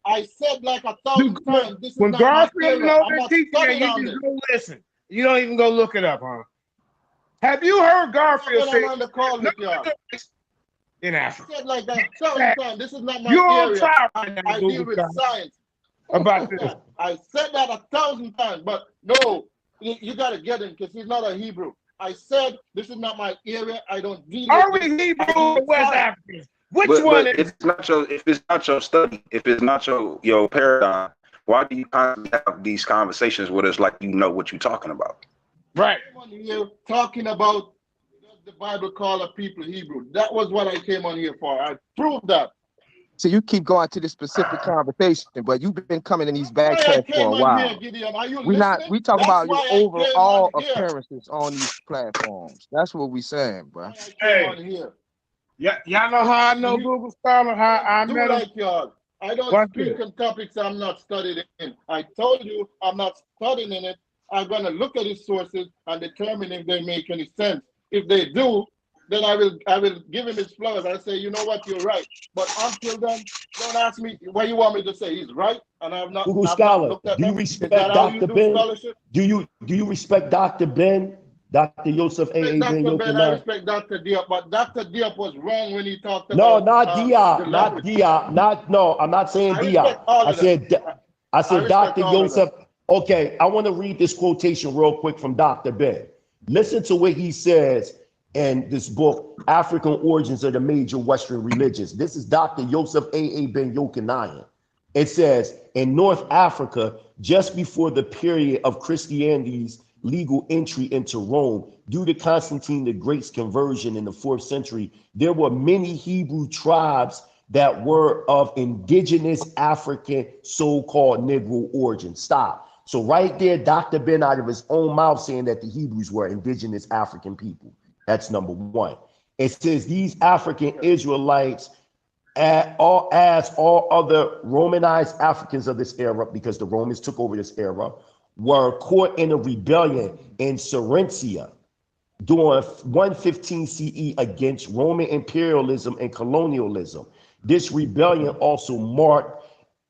S2: I said like 1,000 times, this is
S3: when
S2: not my
S3: Garfield
S2: area.
S3: knows
S2: I'm
S3: they're
S2: not
S3: teaching that,
S2: studying
S3: you
S2: on
S3: just
S2: this.
S3: go listen. You don't even go look it up, huh? Have you heard Garfield
S2: When
S3: say
S2: I'm on the call with y'all.
S3: in
S2: I
S3: Africa?
S2: said like that 1,000 times. This is not my
S3: You're on
S2: area.
S3: trial right now,
S2: I deal
S3: Google
S2: with
S3: Scholar,
S2: science.
S3: about this.
S2: I said that 1,000 times, but no, you got to get him because he's not a Hebrew. I said this is not my area. I don't deal
S3: Are
S2: with
S3: we
S2: this.
S3: Hebrew
S2: I deal
S3: or
S2: with
S3: West
S2: science.
S3: Africans? Which
S1: But
S3: one is?
S1: it's not your, if it's not your study, if it's not your paradigm, why do you constantly have these conversations with us like you know what you're talking about?
S3: Right.
S2: I came on here talking about does the Bible call a people Hebrew. That was what I came on here for. I proved that.
S8: So you keep going to this specific conversation, but you've been coming in these back
S2: That's why I
S8: chats for
S2: came
S8: a
S2: on here,
S8: while.
S2: Gideon. Are you
S8: We
S2: listening?
S8: talk
S2: That's
S8: about your
S2: why I came
S8: overall
S2: on here.
S8: appearances on these platforms. That's what we saying, bro.
S2: That's why I came on here.
S3: Yeah, y'all know how I know
S2: You-
S3: Google Scholar, how I
S2: Do
S3: met him?
S2: like y'all. I don't
S3: Watch
S2: speak
S3: this.
S2: on topics I'm not studied in. I told you I'm not studying in it. I'm gonna look at his sources and determine if they make any sense. If they do, then I will give him his flowers. I say, you know what, you're right. But until then, don't ask me what you want me to say. He's right, and I've not
S7: Scholar,
S2: looked at
S7: do you
S2: them. Is
S7: respect
S2: that how you
S7: Dr.
S2: do
S7: Ben?
S2: scholarship?
S7: Do you respect Dr. Ben? Dr. Yosef A.A. Ben
S2: Dr. Ben, I
S7: Yochanan?
S2: respect Dr. Diop, but Dr. Diop was wrong when he talked
S7: No,
S2: about
S7: not
S2: the
S7: Diop, not
S2: language.
S7: Diop, no, I'm not saying
S2: I
S7: Diop.
S2: respect all
S7: I
S2: of them.
S7: said, I
S2: I
S7: said
S2: respect
S7: Dr.
S2: all of them.
S7: Yosef. Okay, I want to read this quotation real quick from Dr. Ben. Listen to what he says in this book, African Origins of the Major Western Religions. This is Dr. Yosef A.A. Ben Yochanan. It says, in North Africa, just before the period of Christianity's legal entry into Rome, due to Constantine the Great's conversion in the 4th century, there were many Hebrew tribes that were of indigenous African so-called Negro origin. Stop. So right there, Dr. Ben out of his own mouth saying that the Hebrews were indigenous African people. That's number one. It says these African Israelites, as all other Romanized Africans of this era, because the Romans took over this era, were caught in a rebellion in Serentia during 115 CE against Roman imperialism and colonialism. This rebellion also marked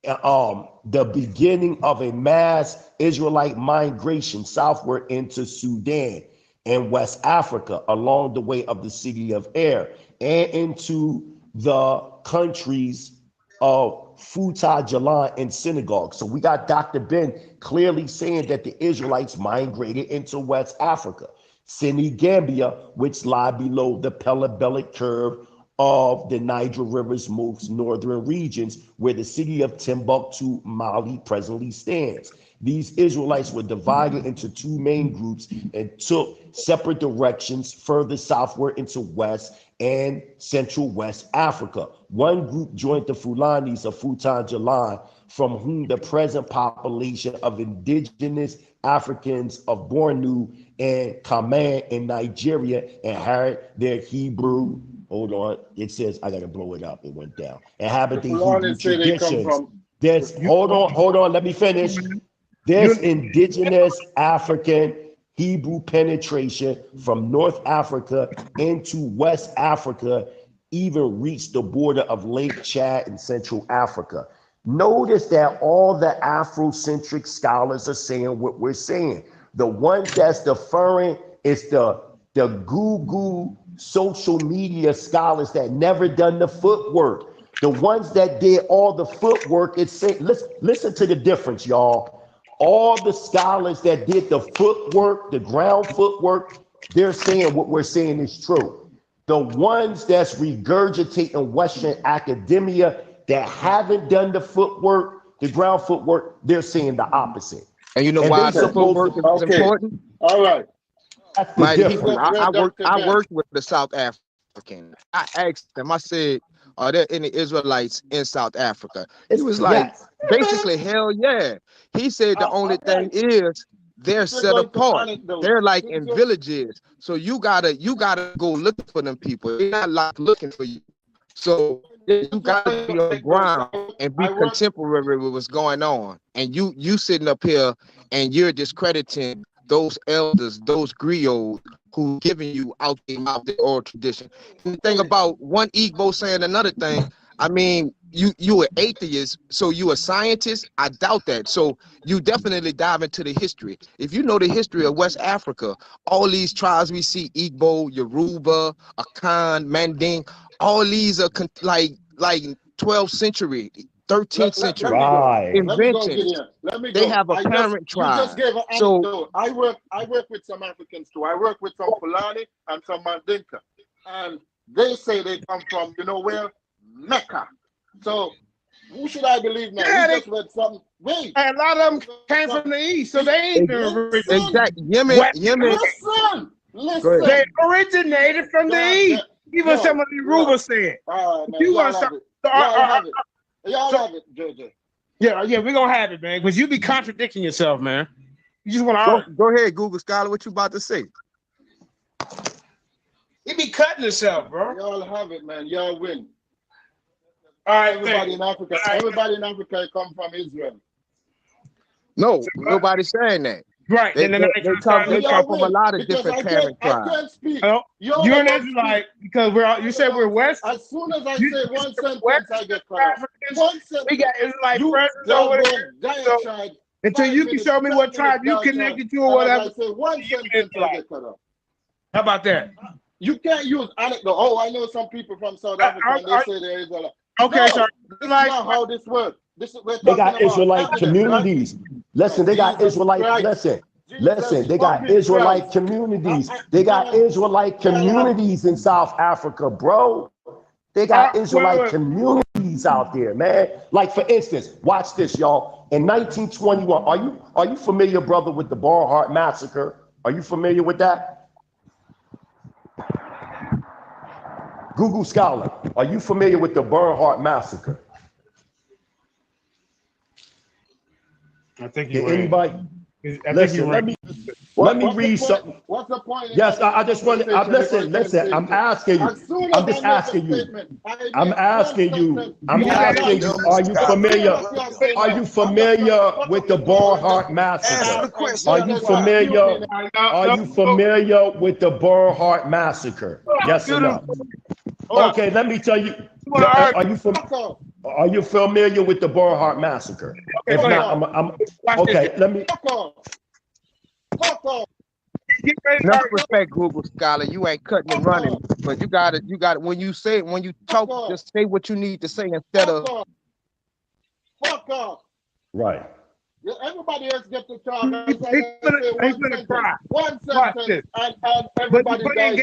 S7: the beginning of a mass Israelite migration southward into Sudan and West Africa along the way of the city of Air and into the countries of Futa, Jalan, and Senegal. So we got Dr. Ben clearly saying that the Israelites migrated into West Africa. Senegambia, which lie below the parabolic curve of the Niger River's most northern regions, where the city of Timbuktu, Mali, presently stands. These Israelites were divided into two main groups and took separate directions further southward into West and Central West Africa. One group joined the Fulanis of Futan Jalan, from whom the present population of indigenous Africans of Bornu and Kaman in Nigeria inherit their Hebrew. Hold on, it says I gotta blow it up. It went down. Inhabit the Hebrew traditions. Hold on. Let me finish. There's indigenous African Hebrew penetration from North Africa into West Africa, even reached the border of Lake Chad in Central Africa. Notice that all the Afrocentric scholars are saying what we're saying. The ones that's deferring is the Google social media scholars that never done the footwork. The ones that did all the footwork, it's saying, listen to the difference, y'all. All the scholars that did the footwork, the ground footwork, they're saying what we're saying is true. The ones that's regurgitating Western academia that haven't done the footwork, the ground footwork, they're saying the opposite.
S8: And you know why the footwork is important?
S2: All right.
S8: Mighty Hebrew. I worked with the South African. I asked them, I said, are there any Israelites in South Africa? He was like, basically, hell yeah. He said the only thing is they're set apart. They're like in villages. So you gotta go look for them people. They're not like looking for you. So you gotta be on the ground and be contemporary with what's going on. And you sitting up here and you're discrediting those elders, those griots who giving you out the oral tradition. And the thing about one Igbo saying another thing, I mean, you an atheist, so you a scientist? I doubt that. So you definitely dive into the history. If you know the history of West Africa, all these tribes we see, Igbo, Yoruba, Akan, Manding, all these are like 12th century, 13th century inventions. They have a parent tribe.
S2: So I work with some Africans too. I work with some Fulani and some Mandinka, and they say they come from, you know where? Mecca. So who should I believe now?
S3: Yeah,
S2: just read something. Wait,
S3: a lot of them came from the east, so they ain't
S8: exactly. Yemen.
S2: Listen.
S3: They originated from the east. Even some of the Yoruba said.
S2: You want something? Y'all have it, JJ.
S3: Yeah, we're gonna have it, man. Because you be contradicting yourself, man. You just want to
S8: go ahead, Google Scholar. What you about to say?
S3: He be cutting himself, bro.
S2: Y'all have it, man. Y'all win.
S3: All right,
S2: everybody in Africa. Everybody in Africa come from Israel.
S8: No, nobody's saying that.
S3: Right.
S8: They come from a lot of different parent tribes.
S2: I can't speak.
S3: You're an Israelite because you said we're West.
S2: As soon as I say one sentence, I get cut off. One sentence.
S3: We got Israelite presence over there. So, until you can show me what tribe you connected to or whatever.
S2: I say one sentence, I get cut off.
S3: How about that?
S2: You can't use anecdote. Oh, I know some people from South Africa and they say they're Israelite.
S3: Okay,
S2: so this is not how this works.
S7: They got Israelite communities. Listen, they got Israelite. Listen, they got Israelite communities. They got Israelite communities in South Africa, bro. They got Israelite communities out there, man. Like for instance, watch this, y'all. In 1921, are you familiar, brother, with the Barnhart Massacre? Are you familiar with that? Google Scholar, are you familiar with the Barnhart Massacre?
S3: I think you
S7: anybody? Listen, let me read something.
S2: What's the point?
S7: Yes, I just want to listen. I'm asking you. I'm just asking you. I'm asking you. Are you familiar? Are you familiar with the Barnhart Massacre? Are you familiar? Are you familiar with the Barnhart Massacre? Yes or no? Okay, let me tell you. Are you familiar with the Barnhart Massacre? If not, okay. Let me.
S8: Enough respect, Google Scholar. You ain't cutting and running, but you got it. When you talk, just say what you need to say instead of.
S2: Fuck off.
S7: Right.
S2: Everybody else gets to talk. One sentence, and everybody dies.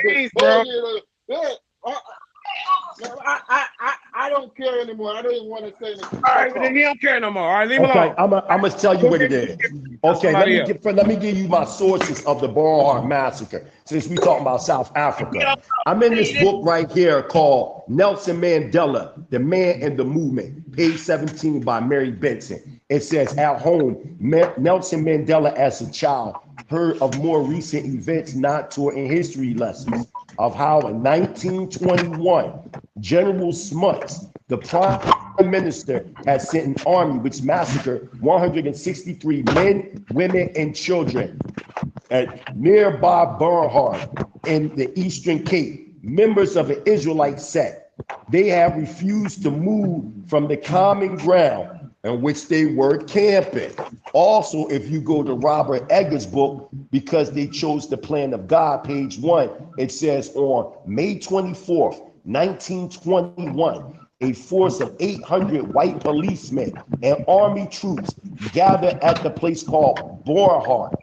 S2: I don't care anymore. I don't even want to say anything.
S3: All right, then he don't care no more. All right, leave him alone.
S7: I'm gonna tell you what it is. Okay, let me give you my sources of the Barnhart Massacre. Since we talking about South Africa, I'm in this book right here called Nelson Mandela: The Man and the Movement, page 17 by Mary Benson. It says, at home, Nelson Mandela as a child heard of more recent events not taught in history lessons of how in 1921, General Smuts, the prime minister, had sent an army which massacred 163 men, women, and children at nearby Bernhard in the Eastern Cape, members of an Israelite sect. They have refused to move from the common ground in which they were camping. Also, if you go to Robert Eggers' book, because they chose the plan of God, page 1, it says on May 24th, 1921, a force of 800 white policemen and army troops gathered at the place called Borhart,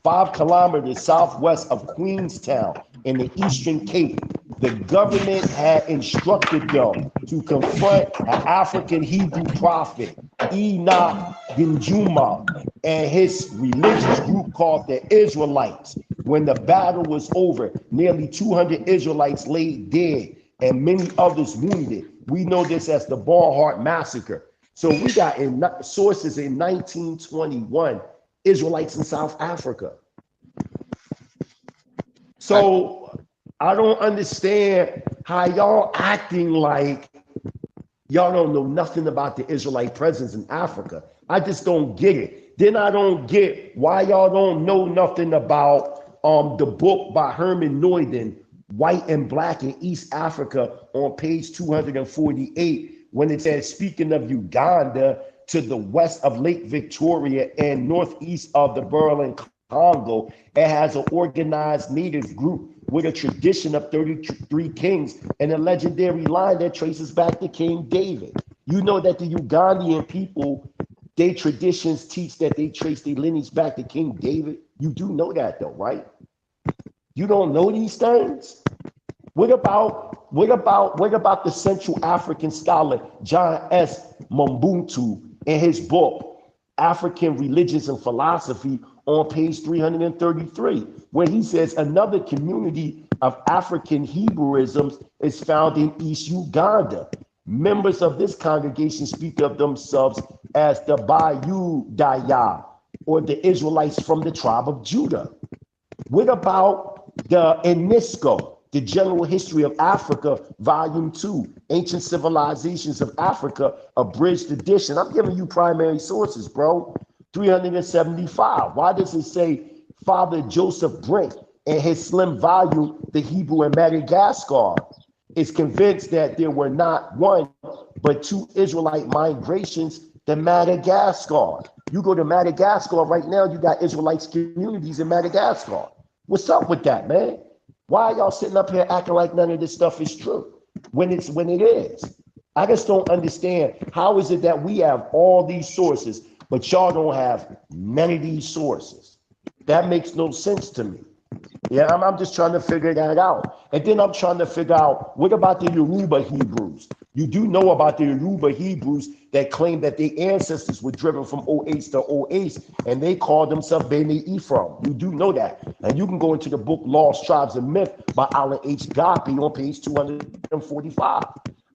S7: 5 kilometers southwest of Queenstown in the Eastern Cape. The government had instructed them to confront an African Hebrew prophet, Enoch Ginjuma, and his religious group called the Israelites. When the battle was over, nearly 200 Israelites lay dead and many others wounded. We know this as the Barnhart Massacre. So we got in sources in 1921, Israelites in South Africa. So I don't understand how y'all acting like y'all don't know nothing about the Israelite presence in Africa. I just don't get it. Then I don't get why y'all don't know nothing about the book by Herman Noyden, White and Black in East Africa, on page 248, when it says, speaking of Uganda, to the west of Lake Victoria and northeast of the Berlin Congo, it has an organized native group with a tradition of 33 kings and a legendary line that traces back to King David. You know that the Ugandan people, their traditions teach that they trace their lineage back to King David. You do know that though, right? You don't know these things? What about the Central African scholar John S. Mbuntu in his book, African Religions and Philosophy, on page 333, where he says another community of African Hebrewisms is found in East Uganda. Members of this congregation speak of themselves as the Bayou Daya, or the Israelites from the tribe of Judah. What about the UNESCO, the General History of Africa, Volume 2, Ancient Civilizations of Africa, Abridged Edition? I'm giving you primary sources, bro. 375. Why does it say Father Joseph Brent in his slim volume, The Hebrew in Madagascar, is convinced that there were not one, but 2 Israelite migrations to Madagascar? You go to Madagascar right now, you got Israelite communities in Madagascar. What's up with that, man? Why are y'all sitting up here acting like none of this stuff is true when it is? I just don't understand. How is it that we have all these sources, but y'all don't have none of these sources? That makes no sense to me. Yeah, I'm just trying to figure that out. And then I'm trying to figure out, what about the Yoruba Hebrews? You do know about the Yoruba Hebrews that claim that their ancestors were driven from Oase to Oase, and they called themselves Bene Ephraim. You do know that. And you can go into the book Lost Tribes and Myth by Alan H. Gopi on page 245.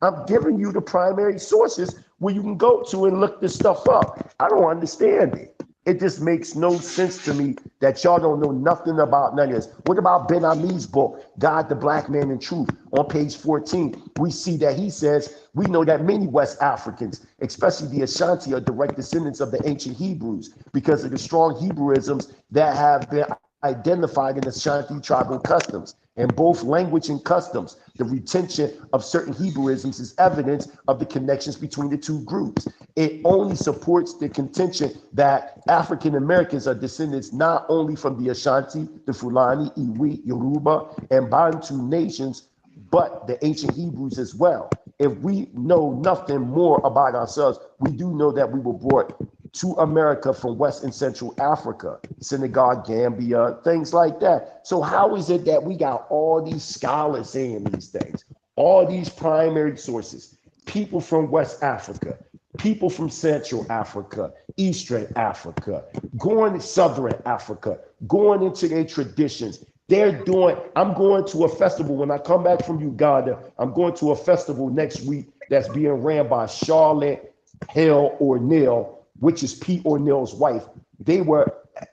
S7: I'm giving you the primary sources where you can go to and look this stuff up. I don't understand it. It just makes no sense to me that y'all don't know nothing about none of this. What about Ben Ami's book, God, the Black Man in Truth? On page 14, we see that he says, we know that many West Africans, especially the Ashanti, are direct descendants of the ancient Hebrews because of the strong Hebrewisms that have been identified in the Ashanti tribal customs. In both language and customs, the retention of certain Hebrewisms is evidence of the connections between the two groups. It only supports the contention that African Americans are descendants not only from the Ashanti, the Fulani, Iwi, Yoruba, and Bantu nations, but the ancient Hebrews as well. If we know nothing more about ourselves, we do know that we were brought to America from West and Central Africa, Senegal, Gambia, things like that. So how is it that we got all these scholars saying these things, all these primary sources, people from West Africa, people from Central Africa, Eastern Africa, going to Southern Africa, going into their traditions? I'm going to a festival. When I come back from Uganda, I'm going to a festival next week that's being ran by Charlotte Hill O'Neill, which is Pete O'Neill's wife. They were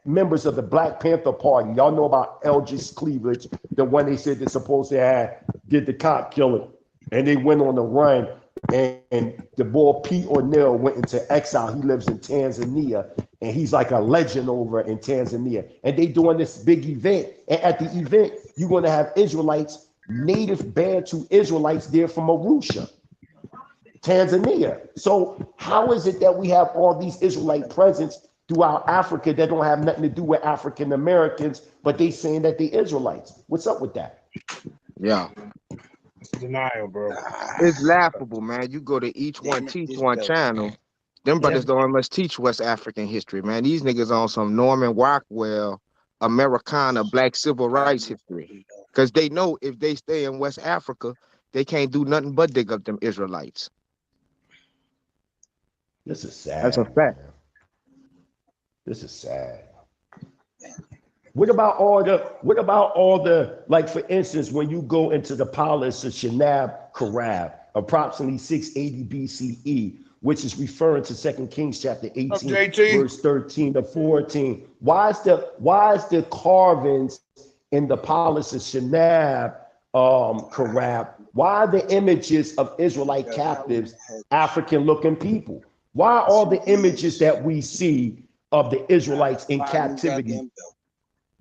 S7: members of the Black Panther Party. Y'all know about Eldridge Cleavage, the one they said they're supposed to have did the cop killing, and they went on the run. And the boy Pete O'Neill went into exile. He lives in Tanzania, and he's like a legend over in Tanzania. And they doing this big event. And at the event, you're going to have Israelites, native Bantu Israelites there from Arusha, Tanzania. So how is it that we have all these Israelite presence throughout Africa that don't have nothing to do with African Americans, but they saying that they Israelites? What's up with that?
S8: Yeah.
S3: Denial, bro.
S8: It's laughable, man. You go to Each One Teach One channel. Them brothers don't much teach West African history, man. These niggas on some Norman Rockwell, Americana, Black civil rights history. Because they know if they stay in West Africa, they can't do nothing but dig up them Israelites.
S7: This is sad.
S8: That's a fact.
S7: Man. This is sad. What about all the, like, for instance, when you go into the palace of Shenab-Karab, approximately 680 BCE, which is referring to 2 Kings chapter 18, verse 13 to 14. Why is the carvings in the palace of Shenab-Karab, why are the images of Israelite captives African-looking people? Why are all the images that we see of the Israelites in captivity?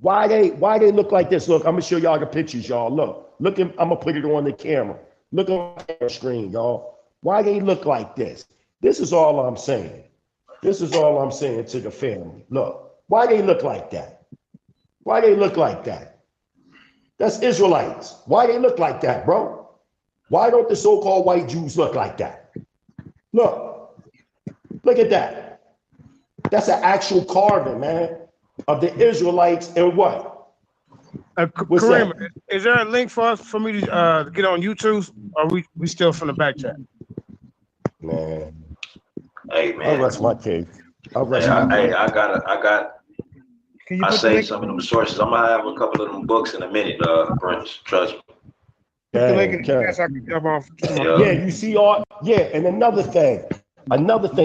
S7: Why they look like this? Look, I'm gonna show y'all the pictures, y'all. Look, I'm gonna put it on the camera. Look on the screen, y'all. Why they look like this? This is all I'm saying. This is all I'm saying to the family. Look, why they look like that? Why they look like that? That's Israelites. Why they look like that, bro? Why don't the so-called white Jews look like that? Look at that. That's an actual carving, man, of the Israelites and what?
S3: Kareem, is there a link for me to get on YouTube? Or we still from the back chat?
S7: Man.
S9: Hey man.
S7: I'll rest my case.
S9: I saved some of them sources. I'm gonna have a couple of them books in a minute, Prince. Trust me.
S7: Yeah, you see all, and another thing,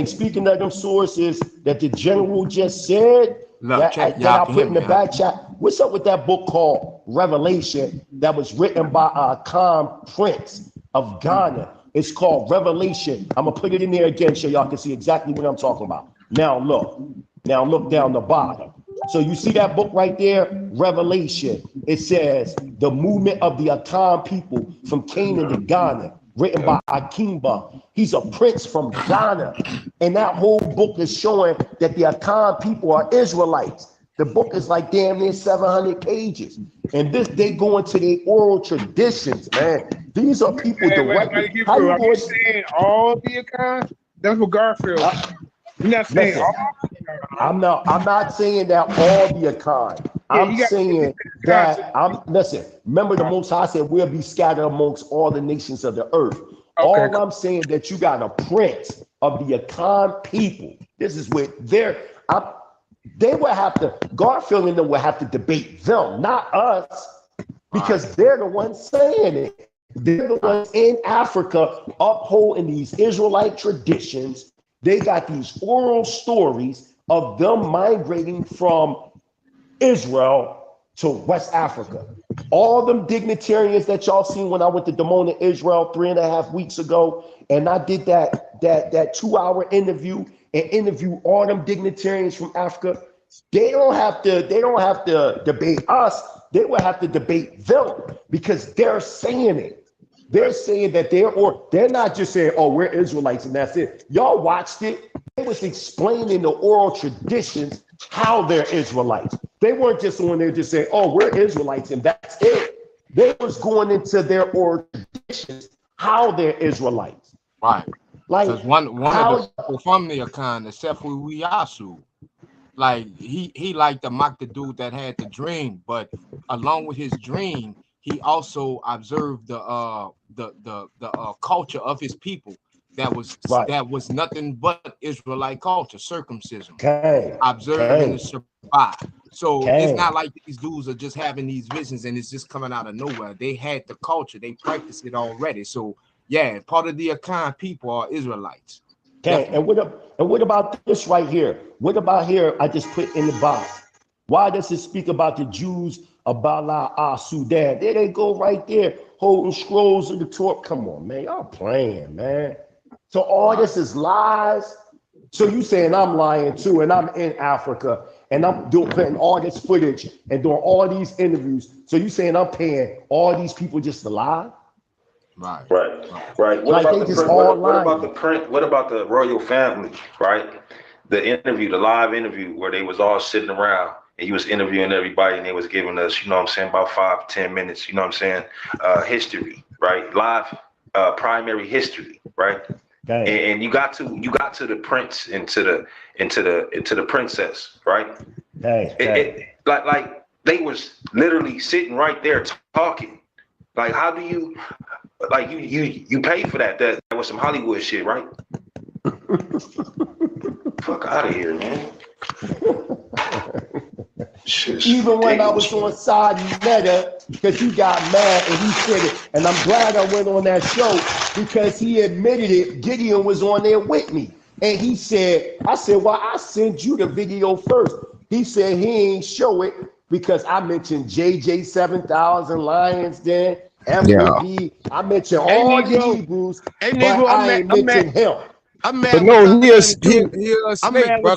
S7: speaking of them sources that the general just said, that I put in the back chat. What's up with that book called Revelation that was written by Khan Prince of Ghana? It's called Revelation. I'm gonna put it in there again so y'all can see exactly what I'm talking about. Now look down the bottom. So you see that book right there, Revelation. It says the movement of the Akan people from Canaan to Ghana, written by Akimba. He's a prince from Ghana. And that whole book is showing that the Akan people are Israelites. The book is like damn near 700 pages. And they go into their oral traditions, man. These are people directly.
S3: How you saying all the Akan? That's what Garfield. You're not saying
S7: listen,
S3: all.
S7: I'm not saying that all the Akan. I'm saying that listen, remember the Most High said we'll be scattered amongst all the nations of the earth. Okay. All I'm saying that you got a prince of the Akan people. This is where they would have to, Garfield and them would have to debate them, not us, because they're the ones saying it. They're the ones in Africa upholding these Israelite traditions. They got these oral stories of them migrating from Israel to West Africa. All them dignitarians that y'all seen when I went to Dimona, Israel 3.5 weeks ago, and I did that 2-hour interview and interview all them dignitarians from Africa. They don't have to debate us. They will have to debate them because they're saying it. They're saying that they're not just saying, oh, we're Israelites and that's it. Y'all watched it. They was explaining the oral traditions, how they're Israelites. They weren't just on there just saying, oh, we're Israelites and that's it. They was going into their oral traditions, how they're Israelites.
S10: Right.
S7: Like
S10: one of the people from the Akan, the Sefu Yasu, like he liked to mock the dude that had the dream, but along with his dream, he also observed the culture of his people that was nothing but Israelite culture, circumcision, observing the Shabbat. So it's not like these dudes are just having these visions and it's just coming out of nowhere. They had the culture, they practiced it already. So yeah, part of the Akan people are Israelites.
S7: Okay, and what about this right here? What about here? I just put in the box. Why does it speak about the Jews of Bala Sudan? There they go right there, holding scrolls of the Torah. Come on, man, y'all playing, man. So all this is lies. So you saying I'm lying too, and I'm in Africa, and I'm putting all this footage and doing all these interviews. So you saying I'm paying all these people just to lie?
S1: Right. What
S7: Like
S1: about
S7: they
S1: the
S7: just
S1: print?
S7: all
S1: What about
S7: lying.
S1: the print? What about the royal family? Right. The interview, the live interview where they was all sitting around and he was interviewing everybody and they was giving us, you know what I'm saying, about 5 to 10 minutes, you know what I'm saying, history, right? Live primary history, right?
S7: Okay.
S1: And you got to the prince and to the princess, right? Like they was literally sitting right there talking. Like, how do you, like, you pay for that? That was some Hollywood shit, right? Fuck out of here, man.
S7: Even when I was on side meta, because he got mad and he said it, and I'm glad I went on that show because he admitted it. Gideon was on there with me, and he said, I said, well, I sent you the video first. He said he ain't show it because I mentioned JJ 7000, Lionsden, FOD. I mentioned all the Hebrews, but I ain't mentioned him.
S3: I'm mad.
S8: But no, he is a snake, bro.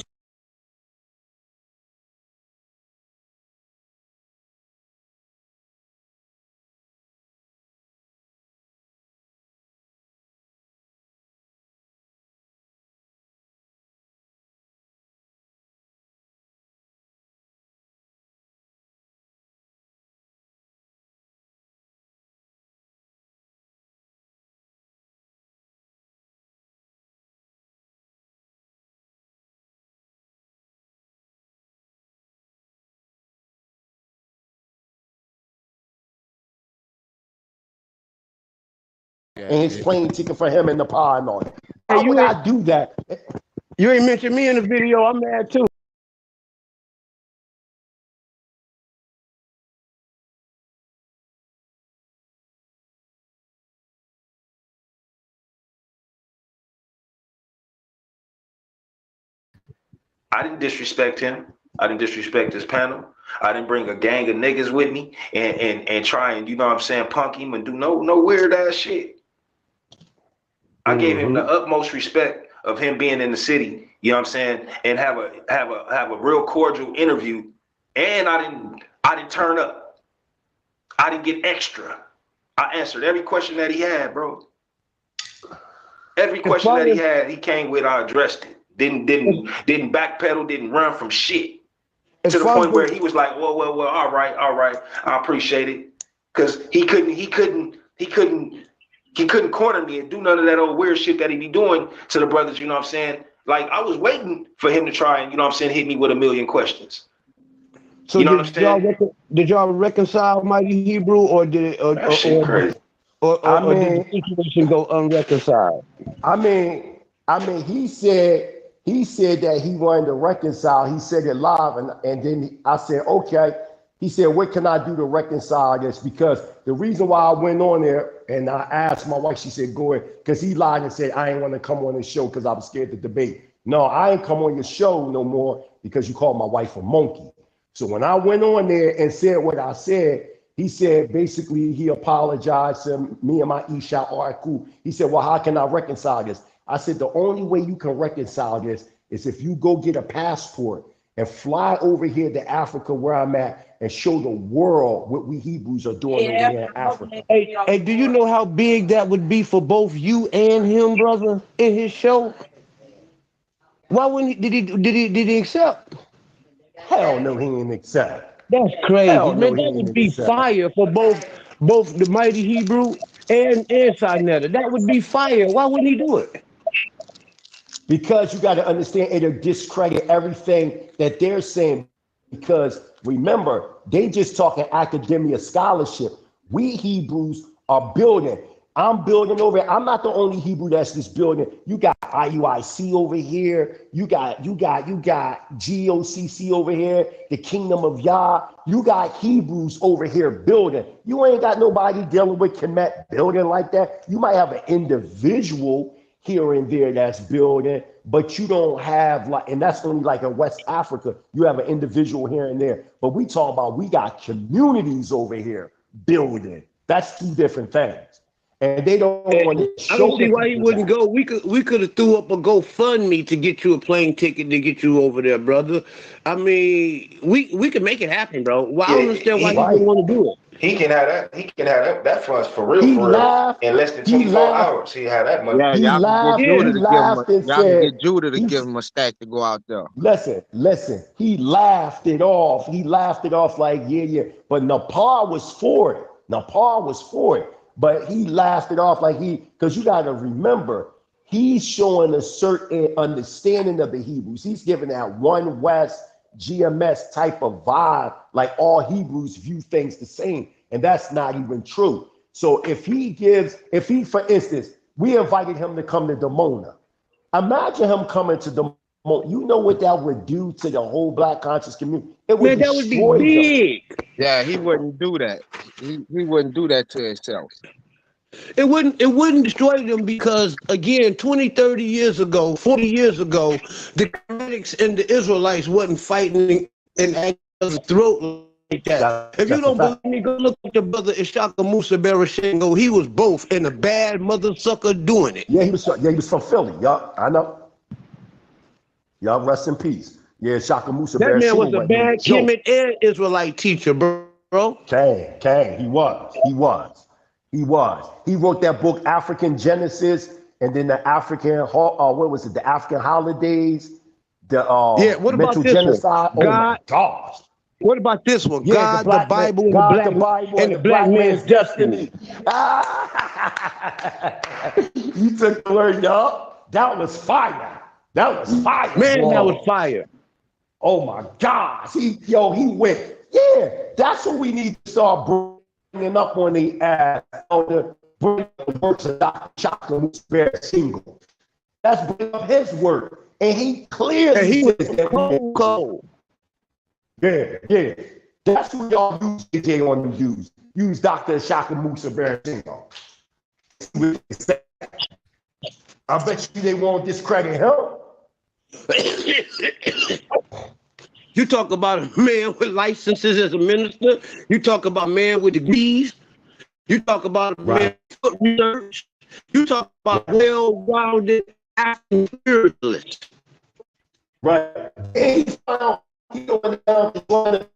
S7: And explain ticket for him in the pod on it. How would I do that?
S3: You ain't mentioned me in the video. I'm mad too.
S1: I didn't disrespect him. I didn't disrespect his panel. I didn't bring a gang of niggas with me and try and, you know what I'm saying, punk him and do no weird ass shit. I gave him the utmost respect of him being in the city, you know what I'm saying, and have a real cordial interview. And I didn't turn up. I didn't get extra. I answered every question that he had, bro. Every question that he had, he came with, I addressed it. Didn't backpedal, didn't run from shit. To the point where he was like, well, all right, I appreciate it. Cause he couldn't corner me and do none of that old weird shit that he be doing to the brothers, you know what I'm saying? Like, I was waiting for him to try and, you know what I'm saying, hit me with a million questions.
S3: So you know what I'm saying? Did y'all reconcile Mighty Hebrew, or did it, or did the situation go unreconciled?
S7: I mean, he said that he wanted to reconcile. He said it live, and then I said, okay. He said, what can I do to reconcile this? Because the reason why I went on there and I asked my wife, she said, go ahead, because he lied and said, I ain't want to come on the show because I was scared to debate. No, I ain't come on your show no more because you called my wife a monkey. So when I went on there and said what I said, he said, basically, he apologized to me and my Isha. All right, cool. He said, well, how can I reconcile this? I said, the only way you can reconcile this is if you go get a passport and fly over here to Africa where I'm at and show the world what we Hebrews are doing over here in Africa.
S3: Hey, do you know how big that would be for both you and him, brother, in his show? Why wouldn't did he accept?
S7: Hell no, he didn't accept.
S3: That's crazy, man. That would be fire for both the Mighty Hebrew and Sinetta. That would be fire. Why wouldn't he do it?
S7: Because you got to understand, it'll discredit everything that they're saying. Because remember, they just talking academia scholarship. We Hebrews are building. I'm building over here. I'm not the only Hebrew that's just building. You got IUIC over here. You got GOCC over here, the Kingdom of Yah. You got Hebrews over here building. You ain't got nobody dealing with Kemet building like that. You might have an individual here and there that's building, but you don't have like, and that's only like in West Africa, you have an individual here and there. But we talk about, we got communities over here building. That's two different things. And they don't want to show.
S11: I don't see why he wouldn't go. We could have threw up a GoFundMe to get you a plane ticket to get you over there, brother. I mean, we could make it happen, bro. Well, I don't understand why he wouldn't want to do it.
S1: He can have that. He can have that funds for real, in less than 24 hours. He had that money.
S8: Yeah,
S7: He
S8: y'all
S7: laughed,
S8: can
S7: he laughed and said,
S8: get Judah to give him a stack to go out there.
S7: Listen, he laughed it off. He laughed it off like, yeah. But Nepal was for it. But he laughed it off like because you got to remember, he's showing a certain understanding of the Hebrews. He's giving that one West GMS type of vibe, like all Hebrews view things the same. And that's not even true. So if he, for instance, we invited him to come to Demona. Imagine him coming to Demona. You know what that would do to the whole Black conscious community? It would
S11: that would be big.
S8: Yeah, he wouldn't do that. He wouldn't do that to himself.
S11: It wouldn't destroy them because, again, 20, 30 years ago, 40 years ago, the Kemetic and the Israelites wasn't fighting and at the throat like that. If you don't believe me, go look at the brother Ishaka Musa Barashengo. He was both and a bad mother sucker doing it.
S7: Yeah, he was from Philly. Yup, I know. Y'all rest in peace. Yeah, Shaka Musa.
S11: That man was a bad Kemet and Israelite teacher, bro.
S7: Kang. He was. He wrote that book, African Genesis, and then the African, the African holidays, the
S11: what about
S7: mental
S11: this
S7: genocide.
S11: One?
S7: Oh my gosh.
S11: What about this one?
S7: Yeah,
S11: God, the Bible, and the black man's destiny.
S7: You took the word, y'all. That was fire. Man,
S11: that was fire.
S7: Oh my gosh. He went. Yeah, that's what we need to start bringing up on the ass. Bring the works of Dr. Shaka Musa single. Let's bring up his work. And he clearly
S11: he was cold.
S7: Yeah. That's what y'all use AJ on the use Dr. Shaka Musa single. I bet you they won't discredit him.
S11: You talk about a man with licenses as a minister. You talk about a man with degrees. You talk about a man with research. You talk about well-rounded African spiritualists.
S7: Right. And he found going down to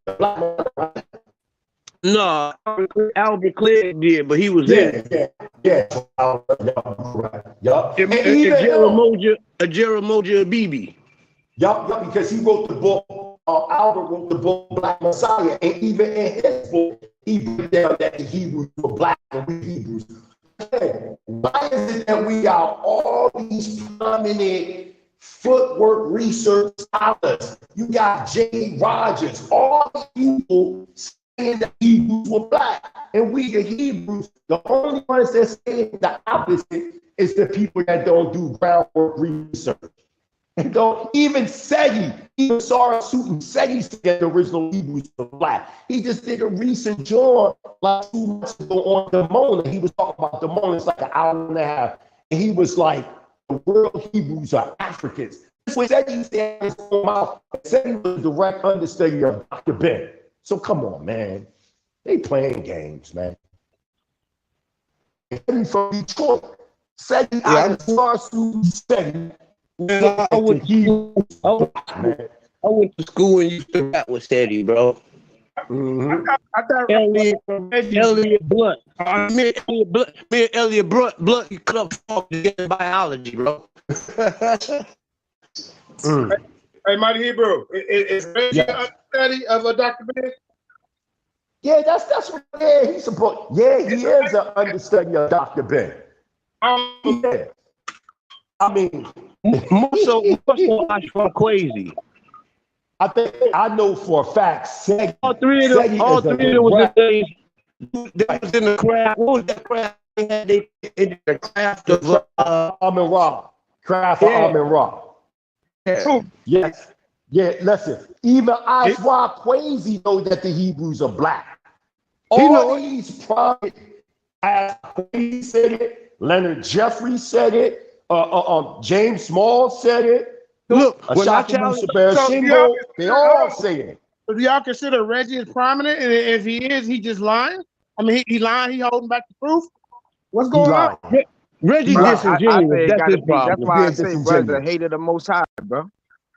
S7: the black.
S11: No, Albert Clegg did, but he was in.
S7: Yeah. Yup.
S11: Jeramoja Bibi.
S7: Yup, because he wrote the book, Albert wrote the book Black Messiah, and even in his book, he put down that the Hebrews were black and we Hebrews. Why is it that we got all these prominent footwork research scholars? You got J. Rogers, all these people saying the Hebrews were black, and we the Hebrews, the only ones that say the opposite is the people that don't do groundwork research. And don't even Segi, even Sarah Sutin, Segi said the original Hebrews were black. He just did a recent joint like 2 months ago on Demona. He was talking about Demona. It's like an hour and a half. And he was like, the world Hebrews are Africans. This was Segi said in his own mouth. Segi was a direct understudy of Dr. Ben. So come on, man. They playing games, man. And from Detroit, Segi, Sarah Sutin, Segi.
S11: I went to school and used to rap with Steady, bro.
S3: I thought
S11: Elliot Blunt. Me and Elliot Blunt, you cut up to get biology, bro.
S3: Hey, Mighty Hebrew, is Reggie a study of a Dr. Ben?
S7: Yeah, that's what. Yeah, he's supposed. Yeah, he is an understudy of Dr. Ben. Yeah. I mean,
S11: more so from Quasi.
S7: I think I know for a fact.
S11: All three of them was the things. They was in the craft. What was that craft? They had in the craft of
S7: Amin Ra. Craft of Amin Ra. Yes. Yeah. Listen, even Aswa Quasi know that the Hebrews are black. All these prophets, Quasi said it. Leonard Jeffrey said it. James Small said it.
S11: Look, when I
S7: Ashaka
S11: challenge,
S7: Musa Barashimbo, they all say it.
S3: So do y'all consider Reggie as prominent? And if he is, he just lying? I mean, he lying, he holding back the proof? What's
S7: He
S3: going on?
S7: lying.
S11: Reggie
S8: Bro, I
S11: disingenuous.
S8: say it
S11: That's
S8: gotta
S11: his
S8: be. That's
S11: problem.
S8: why I
S7: Being
S8: say brother
S7: disingenuous.
S8: hated the Most High, bro.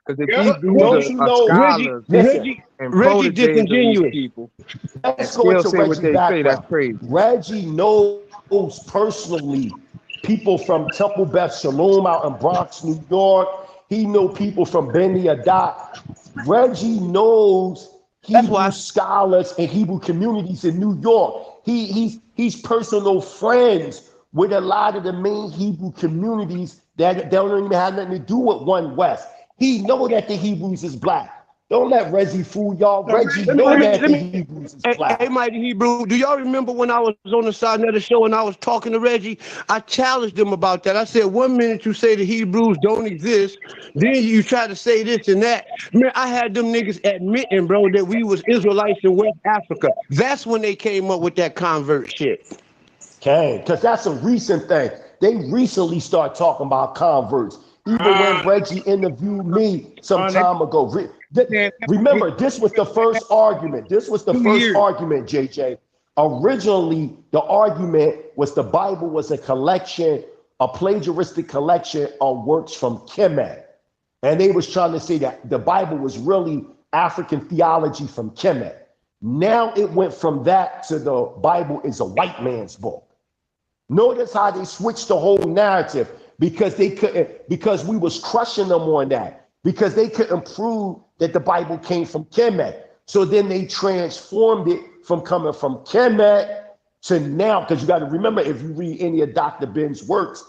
S8: Because if
S3: Yeah.
S8: Hebrews
S7: Don't you
S8: are
S7: know,
S8: scholars
S7: listen,
S8: and
S11: Reggie
S8: proteges of these
S11: disingenuous.
S8: people and
S7: let's go
S8: still
S7: into
S8: say what
S7: Reggie's
S8: they say, that's
S7: background.
S8: crazy.
S7: Reggie knows personally people from Temple Beth Shalom out in Bronx, New York. He know people from Beni Adat. Reggie knows
S11: That's why.
S7: Hebrew scholars and Hebrew communities in New York. He's personal friends with a lot of the main Hebrew communities that don't even have nothing to do with One West. He know that the Hebrews is black. Don't let Reggie fool y'all. Reggie know that the Hebrews is black.
S11: Hey, Mighty Hebrew, do y'all remember when I was on the side of the show and I was talking to Reggie? I challenged him about that. I said, 1 minute you say the Hebrews don't exist, then you try to say this and that. Man, I had them niggas admitting, bro, that we was Israelites in West Africa. That's when they came up with that convert shit.
S7: Okay, because that's a recent thing. They recently start talking about converts. Even when Reggie interviewed me some time ago. Remember, this was the first argument. This was the first argument, JJ. Originally, the argument was the Bible was a collection, a plagiaristic collection of works from Kemet. And they was trying to say that the Bible was really African theology from Kemet. Now it went from that to the Bible is a white man's book. Notice how they switched the whole narrative because they couldn't, because we was crushing them on that, because they couldn't prove that the Bible came from Kemet. So then they transformed it from coming from Kemet to now, because you got to remember, if you read any of Dr. Ben's works,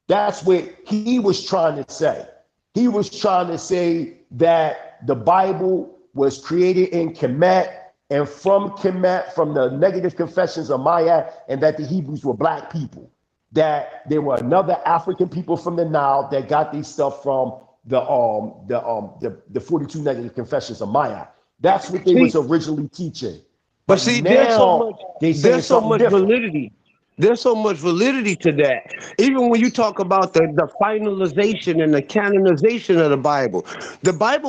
S7: that's what he was trying to say. He was trying to say that the Bible was created in Kemet, and from Kemet, from the negative confessions of Maya, and that the Hebrews were black people, that there were another African people from the Nile that got these stuff from the 42 negative confessions of Maya. That's what they was originally teaching.
S11: But see,
S7: now
S11: there's so much validity. There's so much validity to that. Even when you talk about the finalization and the canonization of the Bible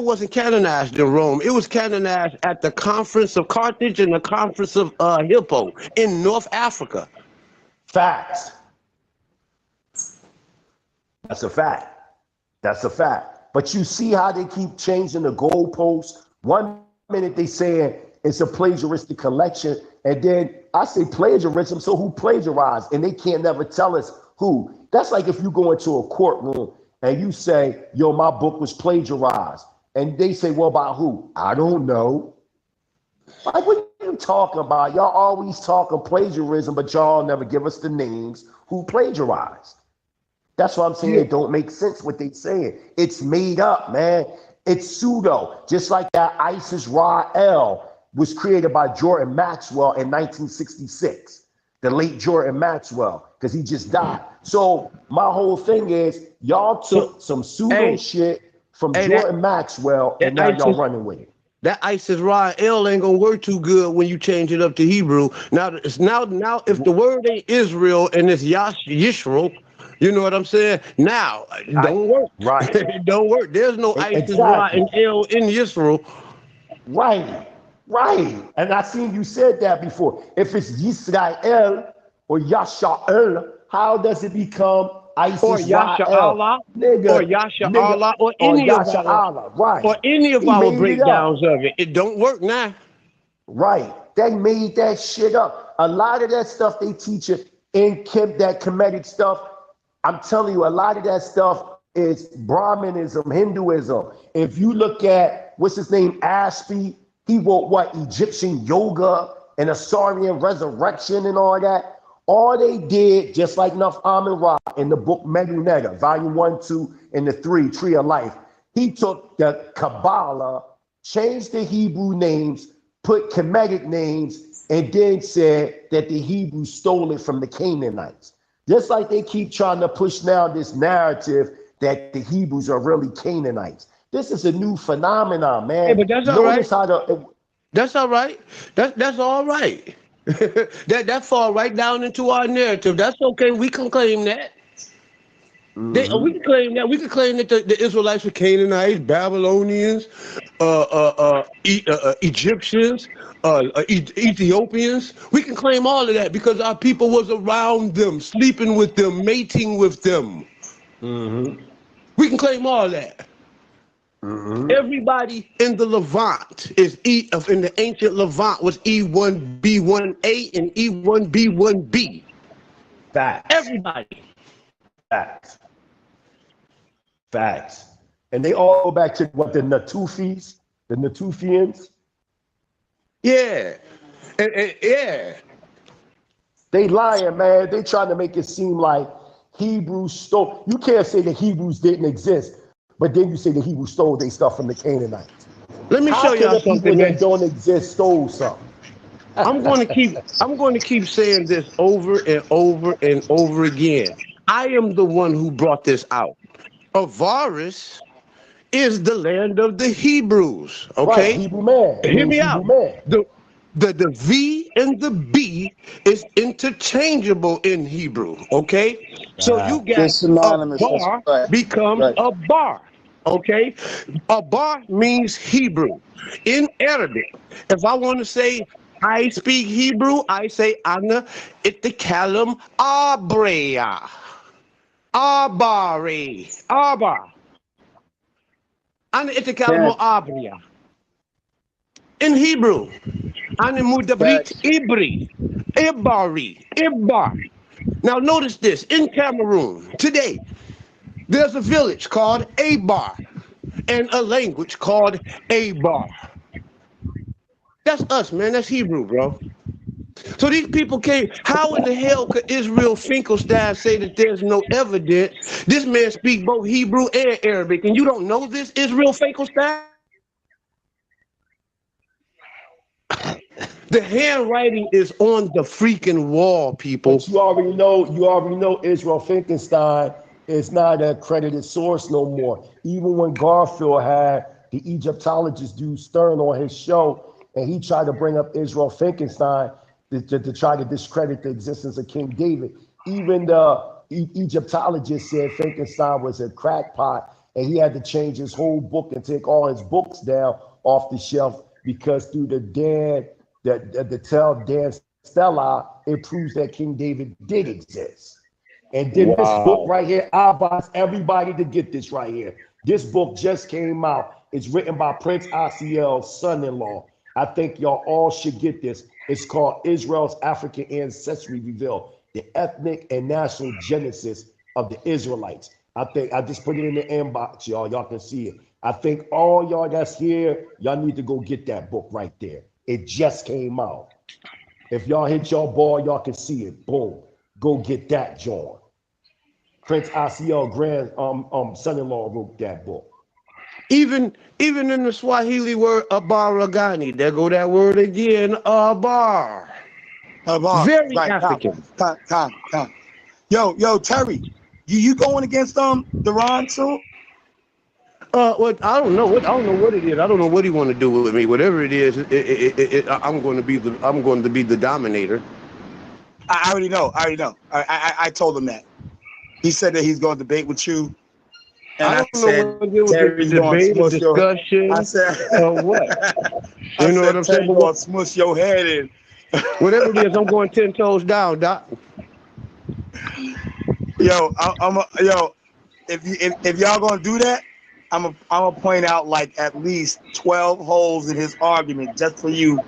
S11: wasn't canonized in Rome. It was canonized at the Conference of Carthage and the Conference of Hippo in North Africa.
S7: Facts. That's a fact. That's a fact. But you see how they keep changing the goalposts. 1 minute they saying it's a plagiaristic collection, and then I say plagiarism, so who plagiarized? And they can't never tell us who. That's like if you go into a courtroom and you say, yo, my book was plagiarized. And they say, well, by who? I don't know. Like, what are you talking about? Y'all always talking plagiarism, but y'all never give us the names who plagiarized. That's what I'm saying. It don't make sense what they saying. It's made up, man. It's pseudo. Just like that Isis Ra-El was created by Jordan Maxwell in 1966. The late Jordan Maxwell, because he just died. So my whole thing is, y'all took some pseudo shit from Jordan Maxwell, and now y'all running with it.
S11: That Isis Ra-El ain't gonna work too good when you change it up to Hebrew. Now if the word ain't Israel and it's Yisrael, you know what I'm saying? Now, don't work.
S7: Right.
S11: It don't work. There's no Isis Ra and El in Yisrael.
S7: Right. Right. And I seen you said that before. If it's Yisrael or Yasha'el, how does it become Isis
S11: or Yasha Allah, or Yasha Allah, or any of
S7: Yasha
S11: our,
S7: Allah, right?
S11: or any of
S7: He
S11: our
S7: made
S11: breakdowns of it. It don't work now.
S7: Right. They made that shit up. A lot of that stuff they teach you in that Kemetic stuff. I'm telling you, a lot of that stuff is Brahmanism, Hinduism. If you look at, what's his name, Ashby, he wrote what, Egyptian yoga and Assyrian resurrection and all that. All they did, just like Nuff Amin Ra in the book Medunega, volume 1, 2, and the 3, Tree of Life, he took the Kabbalah, changed the Hebrew names, put Kemetic names, and then said that the Hebrews stole it from the Canaanites. Just like they keep trying to push now this narrative that the Hebrews are really Canaanites. This is a new phenomenon, man.
S11: Hey, but that's all right. That's all right. That's all right. that fall right down into our narrative. That's okay. We can claim that. We can claim that. We can claim that the Israelites were Canaanites, Babylonians, Egyptians, Ethiopians. We can claim all of that because our people was around them, sleeping with them, mating with them. We can claim all that. Everybody in the Levant is in the ancient Levant was E1B1A and E1B1B.
S7: Facts.
S11: Everybody.
S7: Facts. And they all go back to what, the Natufis, the Natufians?
S11: Yeah. Yeah.
S7: They lying, man. They trying to make it seem like Hebrews stole. You can't say the Hebrews didn't exist, but then you say the Hebrews stole their stuff from the Canaanites.
S11: Let me show y'all something,
S7: people
S11: man.
S7: that don't exist stole something.
S11: I'm going to keep saying this over and over and over again. I am the one who brought this out. Avaris is the land of the Hebrews. Okay,
S7: right, Hebrew man.
S11: Hear me out. The V and the B is interchangeable in Hebrew. Okay, so you got a bar becomes a bar. Okay, a bar means Hebrew. In Arabic, if I want to say I speak Hebrew, I say ana itikalam abreya. Abari. Abar. Ana itikalam abreya. In Hebrew, ana mudabrit ibri. Ibari. Ibar. Now notice this. In Cameroon, today, there's a village called Abar and a language called Abar. That's us, man. That's Hebrew, bro. So these people came. How in the hell could Israel Finkelstein say that there's no evidence? This man speaks both Hebrew and Arabic, and you don't know this, Israel Finkelstein? The handwriting is on the freaking wall, people.
S7: But you already know Israel Finkelstein is not an accredited source no more. Even when Garfield had the Egyptologist dude Stern on his show, and he tried to bring up Israel Finkelstein to try to discredit the existence of King David. Even the Egyptologist said Finkelstein was a crackpot, and he had to change his whole book and take all his books down off the shelf because through the Dan Stella, it proves that King David did exist. And then this book right here, I advise everybody to get this right here. This book just came out. It's written by Prince Asiel's son-in-law. I think y'all all should get this. It's called Israel's African Ancestry Revealed, the ethnic and national genesis of the Israelites. I think I just put it in the inbox, y'all. Y'all can see it. I think all y'all that's here, y'all need to go get that book right there. It just came out. If y'all hit your ball, y'all can see it. Boom. Go get that, John. Prince Asiel son-in-law wrote that book.
S11: Even in the Swahili word abaragani, there go that word again, abar. Very
S12: right,
S11: African.
S12: Time. Yo, Terry, you going against Duran too?
S11: Well, I don't know what it is. I don't know what he want to do with me. Whatever it is, I'm going to be the dominator.
S12: I already know. I told him that. He said that he's going to debate with you. And I said, Terry's going to discussion. I said,
S11: what? You know what I'm saying?
S12: Going to smush your head in.
S11: Whatever it is, I'm going 10 toes down, Doc.
S12: Yo, if y'all gonna do that, I'm gonna point out like at least 12 holes in his argument just for you.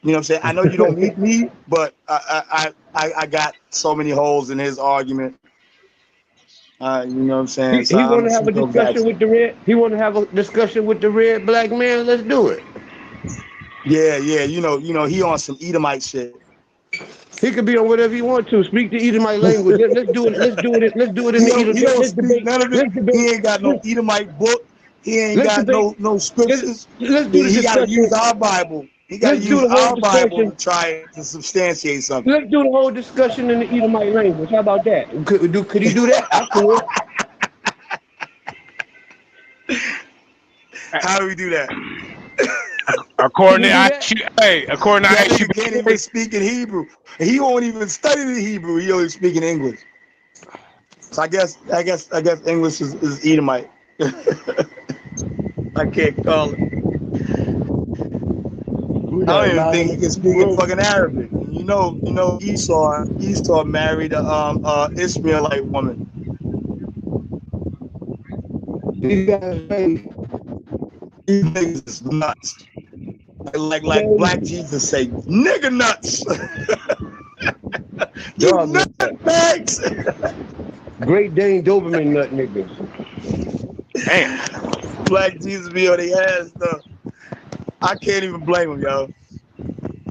S12: You know what I'm saying? I know you don't meet me, but I got so many holes in his argument. You know what I'm saying?
S11: He want to have a discussion with the red. He want to have a discussion with the red black man. Let's do it.
S12: Yeah. You know, he on some Edomite shit.
S11: He could be on whatever he wants to. Speak the Edomite language. Let's do it in the Edomite.
S12: He don't speak none of it. He ain't got no Edomite book. He ain't got no scriptures.
S11: Let's do the
S12: He got to
S11: discussion.
S12: use our Bible. He got to use our Bible to try to substantiate something.
S11: Let's do the whole discussion in the Edomite language. How about that? Could he do that? I could.
S12: How do we do that?
S3: According to IQ,
S12: you can't even speak in Hebrew. He won't even study the Hebrew. He only speak in English. So I guess English is Edomite. I can't call it. I don't even think he can speak in fucking Arabic. You know, Esau married a Ishmaelite woman.
S11: These guys crazy.
S12: These niggas is nuts. Like Black Jesus say, nigga nuts. You nutbags.
S11: Great Dane Doberman nut niggas.
S12: Damn. Black Jesus be on their ass though. I can't even blame them, yo.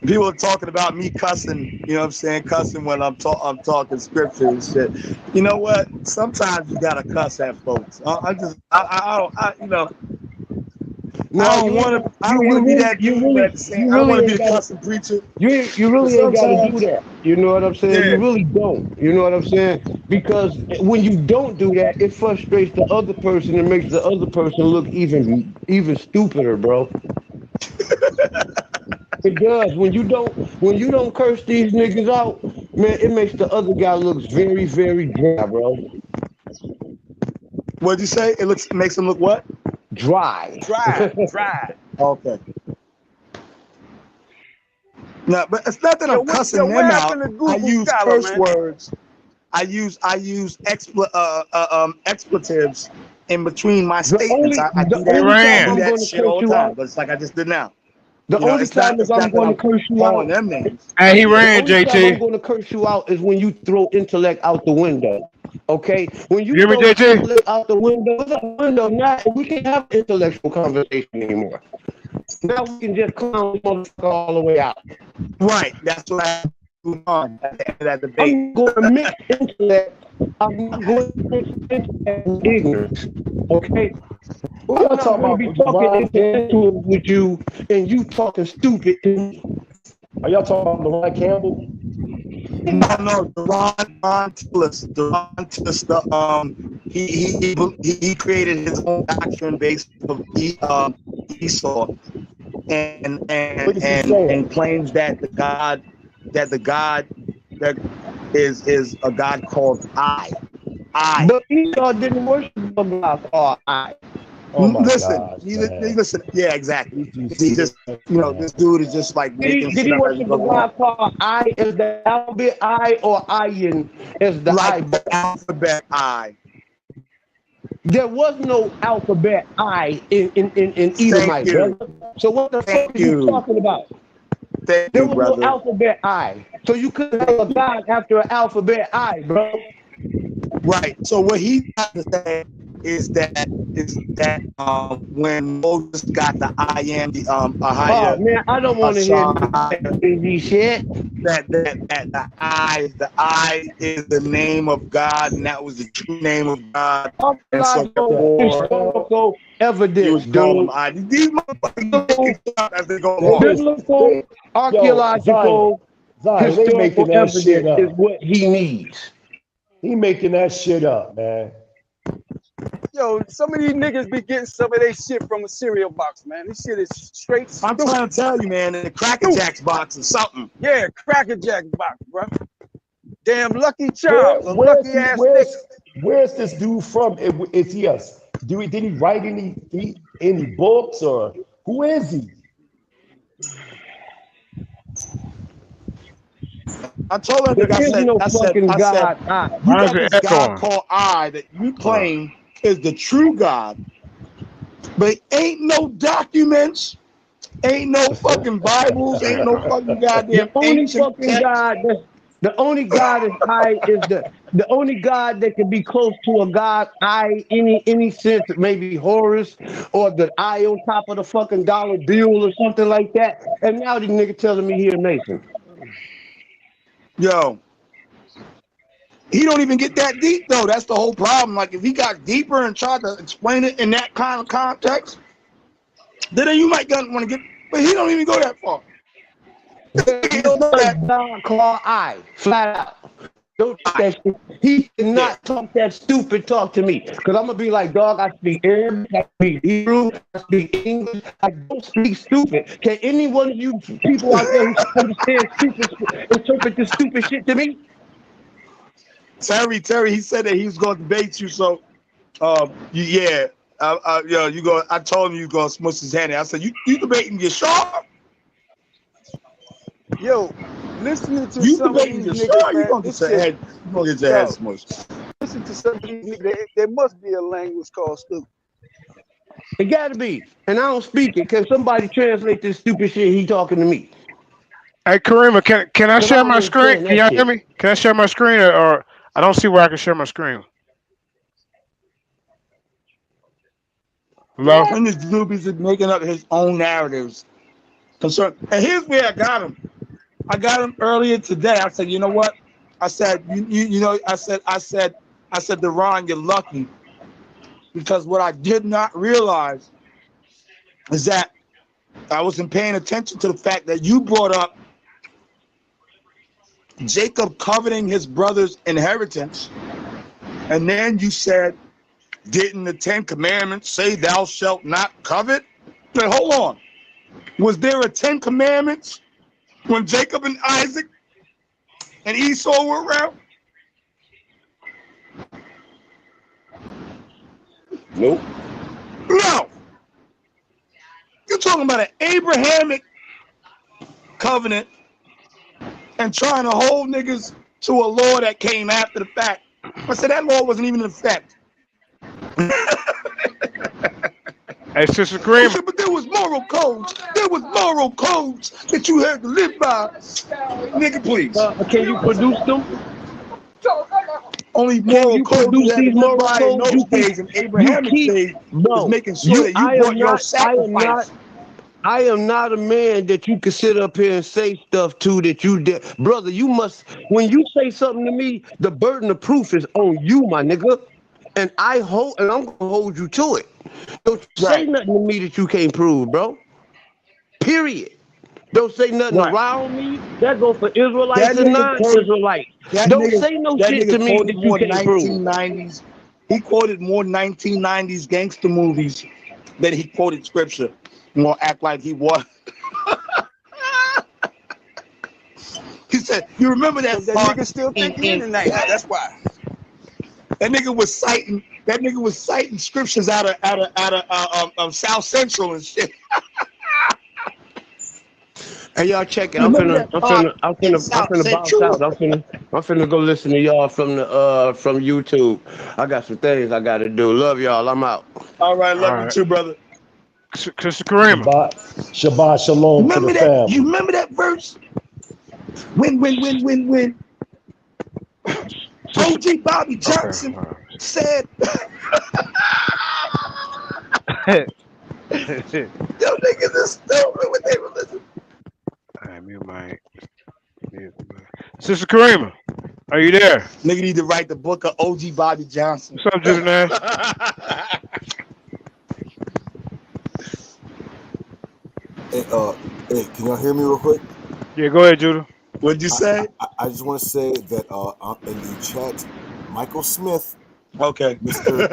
S12: People are talking about me cussing, you know what I'm saying? Cussing when I'm talking scripture and shit. You know what? Sometimes you gotta cuss at folks. I don't want to be that dude that's saying I don't want to be the cussing preacher.
S11: You really ain't got to do that. You know what I'm saying?
S12: Yeah.
S11: You really don't. You know what I'm saying? Because when you don't do that, it frustrates the other person and makes the other person look even stupider, bro. It does. When you don't curse these niggas out, man, it makes the other guy look very, very dry, bro.
S12: What'd you say? It makes him look what?
S11: Dry.
S12: Dry. Okay. No, but it's not that I'm cussing them out. I use curse words. I use expletives in between my statements. I do that shit all the time, but it's like I just did now.
S11: The only time I'm going to curse you out,
S12: them names.
S3: Hey, he ran,
S11: the only time I'm
S3: JT.
S11: going to curse you out is when you throw intellect out the window. Okay, when you
S3: You hear me,
S11: throw
S3: JT?
S11: intellect out the window, now we can't have an intellectual conversation anymore. Now we can just clown the motherfucker all the way out.
S12: Right, that's what I do on at the end of that debate.
S11: I'm going to mix intellect. I'm not going to mix intellect with ignorance. Okay. I'm not going to be talking intellectual with you and you talking stupid to me.
S7: Are y'all talking about Levon Campbell?
S12: No, Deron Tillis, he created his own doctrine based on Esau, and claims that the God that is a God called I.
S11: But Esau didn't worship a God called I.
S7: Oh my
S12: listen,
S7: gosh,
S12: listen. Yeah, exactly. He just, this dude is just like making
S11: Did he worship a God called I as the alphabet I or Ayin as the
S12: like
S11: I?
S12: the alphabet I.
S11: There was no alphabet I in Edomite, brother. So what the fuck are you talking about? There was no alphabet I. So you couldn't have a God after an alphabet I, bro.
S12: Right. So what he got to say is that when Moses got the I am the
S11: Oh man, I don't want to hear crazy shit.
S12: That the I is the name of God, and that was the true name of God. And so
S11: historical evidence, dude.
S12: These motherfuckers as they go along.
S11: Biblical, archaeological, historical evidence is what he needs.
S7: He making that shit up, man.
S13: Yo, some of these niggas be getting some of their shit from a cereal box, man. This shit is straight.
S12: I'm trying to tell you, man, in the Cracker Jacks box or something.
S13: Yeah, Cracker Jack box, bro. Damn Lucky Charms, lucky ass nigga.
S7: Where's this dude from? Is he us? Did he write any books or who is he?
S12: I told her that I said, you got this God called I that you claim is the true God, but ain't no documents, ain't no fucking Bibles, ain't no fucking goddamn ancient text.
S11: The only God is I is the only God that can be close to a God I any sense, maybe Horus or the I on top of the fucking dollar bill or something like that. And now the nigga telling me he a Mason.
S12: Yo, he don't even get that deep though. That's the whole problem. Like if he got deeper and tried to explain it in that kind of context, then you might want to get. But he don't even go that far.
S11: God call I flat out. Don't that shit. He cannot talk that stupid talk to me. Cause I'm gonna be like, dog, I speak Arabic, I speak Hebrew, I speak English, I don't speak stupid. Can any one of you people out there who understand stupid interpret this stupid shit to me?
S12: Terry, he said that he was going to debate you. So, yeah, you go. I told him you go smush his hand. I said, you debating your sharp?
S13: Yo, listening to
S12: You
S13: some of
S12: debating
S13: these
S12: your
S13: niggas,
S12: sharp? You
S13: man,
S12: gonna get your head? You gonna get your head smushed?
S13: Listen to some of these niggas. There must be a language called stupid.
S11: It gotta be. And I don't speak it. Can somebody translate this stupid shit he talking to me?
S3: Hey, Karima, can I
S11: Because I
S3: share
S11: don't
S3: my screen?
S11: understand
S3: Can
S11: that
S3: y'all hear
S11: shit.
S3: me? Can I share my screen, or I don't see where I can share my screen? Hello?
S12: And this Doobies is making up his own narratives. And here's where I got him. I got him earlier today. I said, you know what? I said, I said, Deron, you're lucky. Because what I did not realize is that I wasn't paying attention to the fact that you brought up Jacob coveting his brother's inheritance. And then you said, didn't the 10 Commandments say thou shalt not covet? Now, hold on. Was there a 10 Commandments when Jacob and Isaac and Esau were around?
S7: Nope.
S12: No. You're talking about an Abrahamic covenant and trying to hold niggas to a law that came after the fact. I said that law wasn't even in effect.
S3: Hey, Sister Karima.
S12: But there was moral codes. There was moral codes that you had to live by. Nigga, please.
S11: Can you produce them?
S12: Only moral codes you had to live by in those days in Abrahamic days is making sure that you brought your sacrifice.
S11: I am not a man that you can sit up here and say stuff to that you did. Brother, you must, when you say something to me, the burden of proof is on you, my nigga. And I'm gonna hold you to it. Don't say nothing to me that you can't prove, bro. Period. Don't say nothing around me. That goes for Israelites and non-Israelites. Don't say no shit to me that you can't prove.
S12: He quoted more 1990s gangster movies than he quoted scripture. You gonna act like he was. He said, "You remember that
S13: nigga still thinking in the night? That's why."
S12: That nigga was citing scriptures out of South Central and shit.
S11: Hey, y'all check it. I'm finna bounce out. I'm finna go listen to y'all from YouTube. I got some things I gotta do. Love y'all. I'm out.
S12: All right, love you too, brother.
S3: Sister Karima.
S7: Shabbat shalom to the family.
S12: You remember that verse? When OG Bobby Johnson said, "Yo, niggas is stupid with their religion."
S3: Sister Karima, are you there?
S12: Nigga need to write the book of OG Bobby Johnson.
S3: What's up, Judah Nash?
S14: Hey, can y'all hear me real quick?
S3: Yeah, go ahead, Judah.
S12: What'd you say?
S14: I just want to say that in the chat, Michael Smith,
S12: okay,
S14: Mr.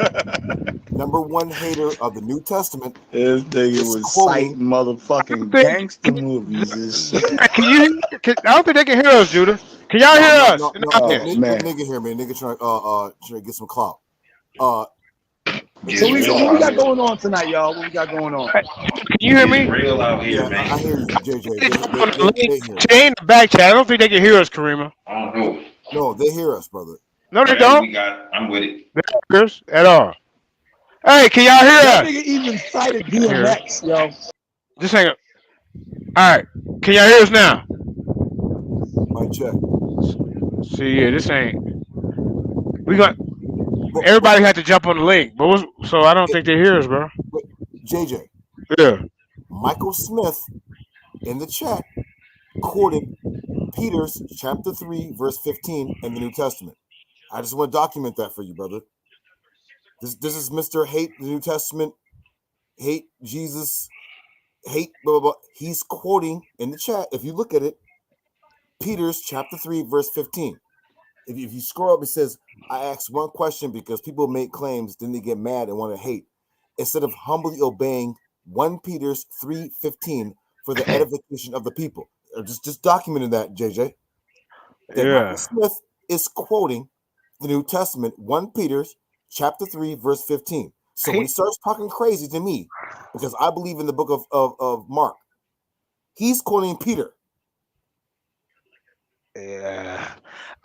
S14: #1 hater of the New Testament,
S12: this nigga was citing motherfucking gangster movies and shit.
S3: Can you? I don't think they can hear us, Judah. Can y'all hear us?
S14: No, nigga hear me. Nigga trying to get some clout.
S12: So what we got going on tonight, y'all? What we got going on?
S3: Can you hear me?
S9: Real out here,
S14: yeah,
S9: man.
S14: I hear you, JJ. They hear.
S3: They in the back chat. I don't think they can hear us, Karima.
S9: I don't know.
S14: No, they hear us, brother.
S3: No, they
S9: Whatever
S3: don't.
S9: we got, I'm with it.
S3: They don't hear us at all. Hey, can y'all hear
S12: That
S3: us?
S12: nigga even cited DMX, yo.
S3: Just hang up. All right. Can y'all hear us now?
S14: Mic check.
S3: See, yeah, this ain't. We got. Everybody had to jump on the link, but so I don't think they hear us, bro.
S14: But JJ.
S3: Yeah.
S14: Michael Smith in the chat quoted Peter's chapter 3, verse 15 in the New Testament. I just want to document that for you, brother. This is Mr. Hate the New Testament, hate Jesus, hate blah, blah, blah. He's quoting in the chat, if you look at it, Peter's chapter 3, verse 15. If you scroll up, it says, I asked one question because people make claims, then they get mad and want to hate. Instead of humbly obeying 1 Peter's 3:15 for the edification of the people. Just documenting that, JJ. That
S3: Yeah.
S14: Michael Smith is quoting the New Testament, 1 Peter chapter 3, verse 15. So when he starts talking crazy to me, because I believe in the book of Mark, he's quoting Peter.
S3: Yeah.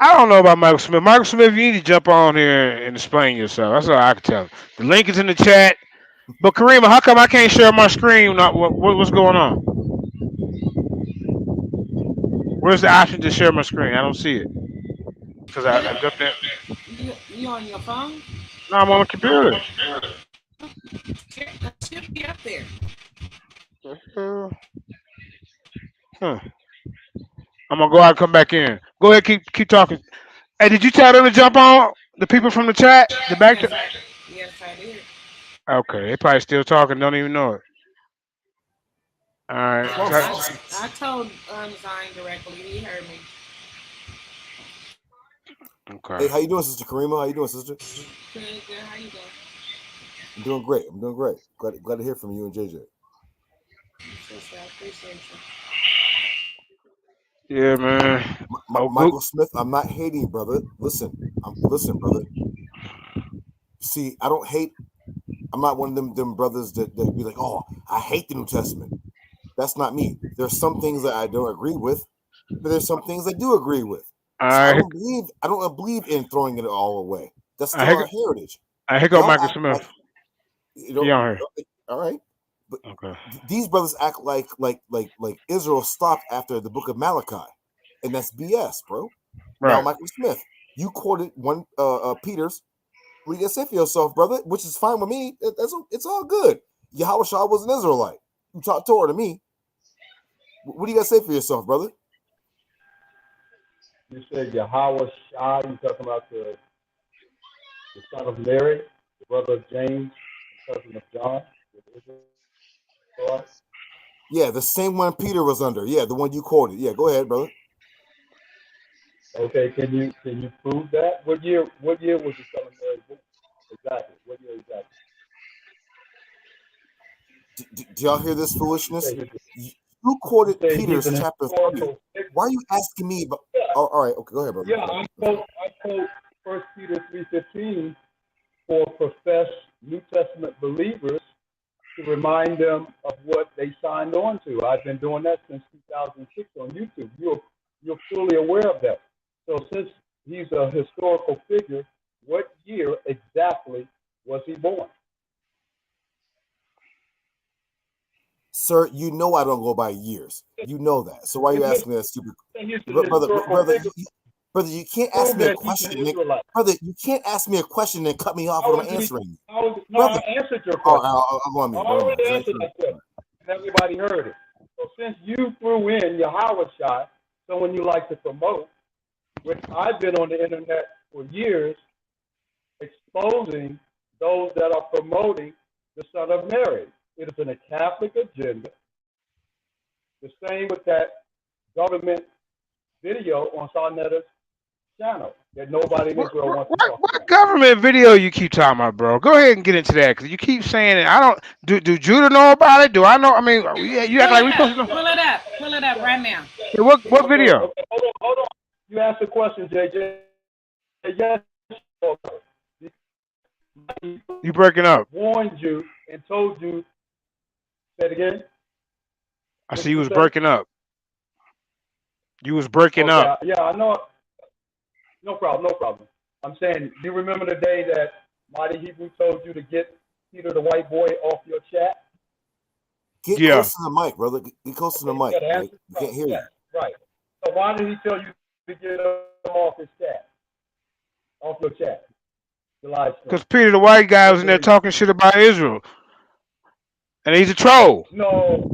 S3: I don't know about Michael Smith. Michael Smith, you need to jump on here and explain yourself. That's all I can tell. The link is in the chat. But Karima, how come I can't share my screen? What's going on? Where's the option to share my screen? I don't see it. Because I jumped in.
S15: You on your phone?
S3: No, I'm on the computer.
S15: It should be up there.
S3: Huh. I'm gonna go out and come back in. Go ahead, keep talking. Hey, did you tell them to jump on? The people from the chat? The back
S15: Yes, I did.
S3: Okay, they probably still talking, don't even know it. All right.
S15: I told Zion directly. He heard me.
S3: Okay.
S14: Hey, how you doing, Sister Karima? How you doing, sister?
S15: Good. How you doing?
S14: I'm doing great. I'm doing great. Glad to hear from you and JJ.
S15: Sister, I appreciate you.
S3: Yeah, man.
S14: Michael Smith, I'm not hating, brother. Listen, brother. See, I don't hate. I'm not one of them brothers that be like, oh, I hate the New Testament. That's not me. There's some things that I don't agree with, but there's some things I do agree with. So I don't believe in throwing it all away. That's still our heritage.
S3: Here go Michael Smith.
S14: All right. But these brothers act like Israel stopped after the book of Malachi, and that's BS, bro. Right. Now, Michael Smith, you quoted one Peter's. What do you got to say for yourself, brother? Which is fine with me. It's all good. Yahushua was an Israelite. You taught Torah to me. What do you got to say for yourself, brother?
S16: You said Yahushua. You talking about the son of Mary, the brother of James, the cousin of John?
S14: Yeah, the same one Peter was under. Yeah, the one you quoted. Yeah, go ahead, brother.
S16: Okay, can you prove that? What year was the son of Mary born? Exactly. What year exactly?
S14: Do y'all hear this foolishness? You quoted Peter's chapter 3. Why are you asking me about? Oh, all right, okay, go ahead, brother.
S16: Yeah, I quote 1 Peter 3:15 for professed New Testament believers to remind them of what they signed on to. I've been doing that since 2006 on YouTube. You're fully aware of that. So since he's a historical figure, what year exactly was he born?
S14: Sir, you know I don't go by years. You know that. So why are you asking me that stupid? Brother, you can't ask me a question. Brother, you can't ask me a question and cut me off when I'm answering.
S16: I answered your question. I already answered that question, and everybody heard it. So since you threw in Yahushua, someone you like to promote, which I've been on the internet for years, exposing those that are promoting the Son of Mary. It is in a Catholic agenda. The same with that government video on Sarnetta's channel that nobody in Israel wants to talk about.
S3: What government video you keep talking about, bro? Go ahead and get into that, because you keep saying it. I don't. Do Judah know about it? Do I know? I mean, you act like we supposed to know.
S15: Pull it up right now.
S3: Hey, what video?
S16: Okay, hold on. You asked a question, JJ. Yes.
S3: You breaking up?
S16: Warned you and told you. Say it again.
S3: I see you was breaking up. You was breaking up.
S16: Yeah, I know. No problem. I'm saying, you remember the day that Mighty Hebrew told you to get Peter the white boy off your chat?
S14: Get close to the mic, brother. Get close to the mic. Right? You can't hear you.
S16: Right. So why did he tell you to get him off his chat? Off your chat?
S3: Because Peter the white guy was in there talking shit about Israel. And he's a troll.
S16: No.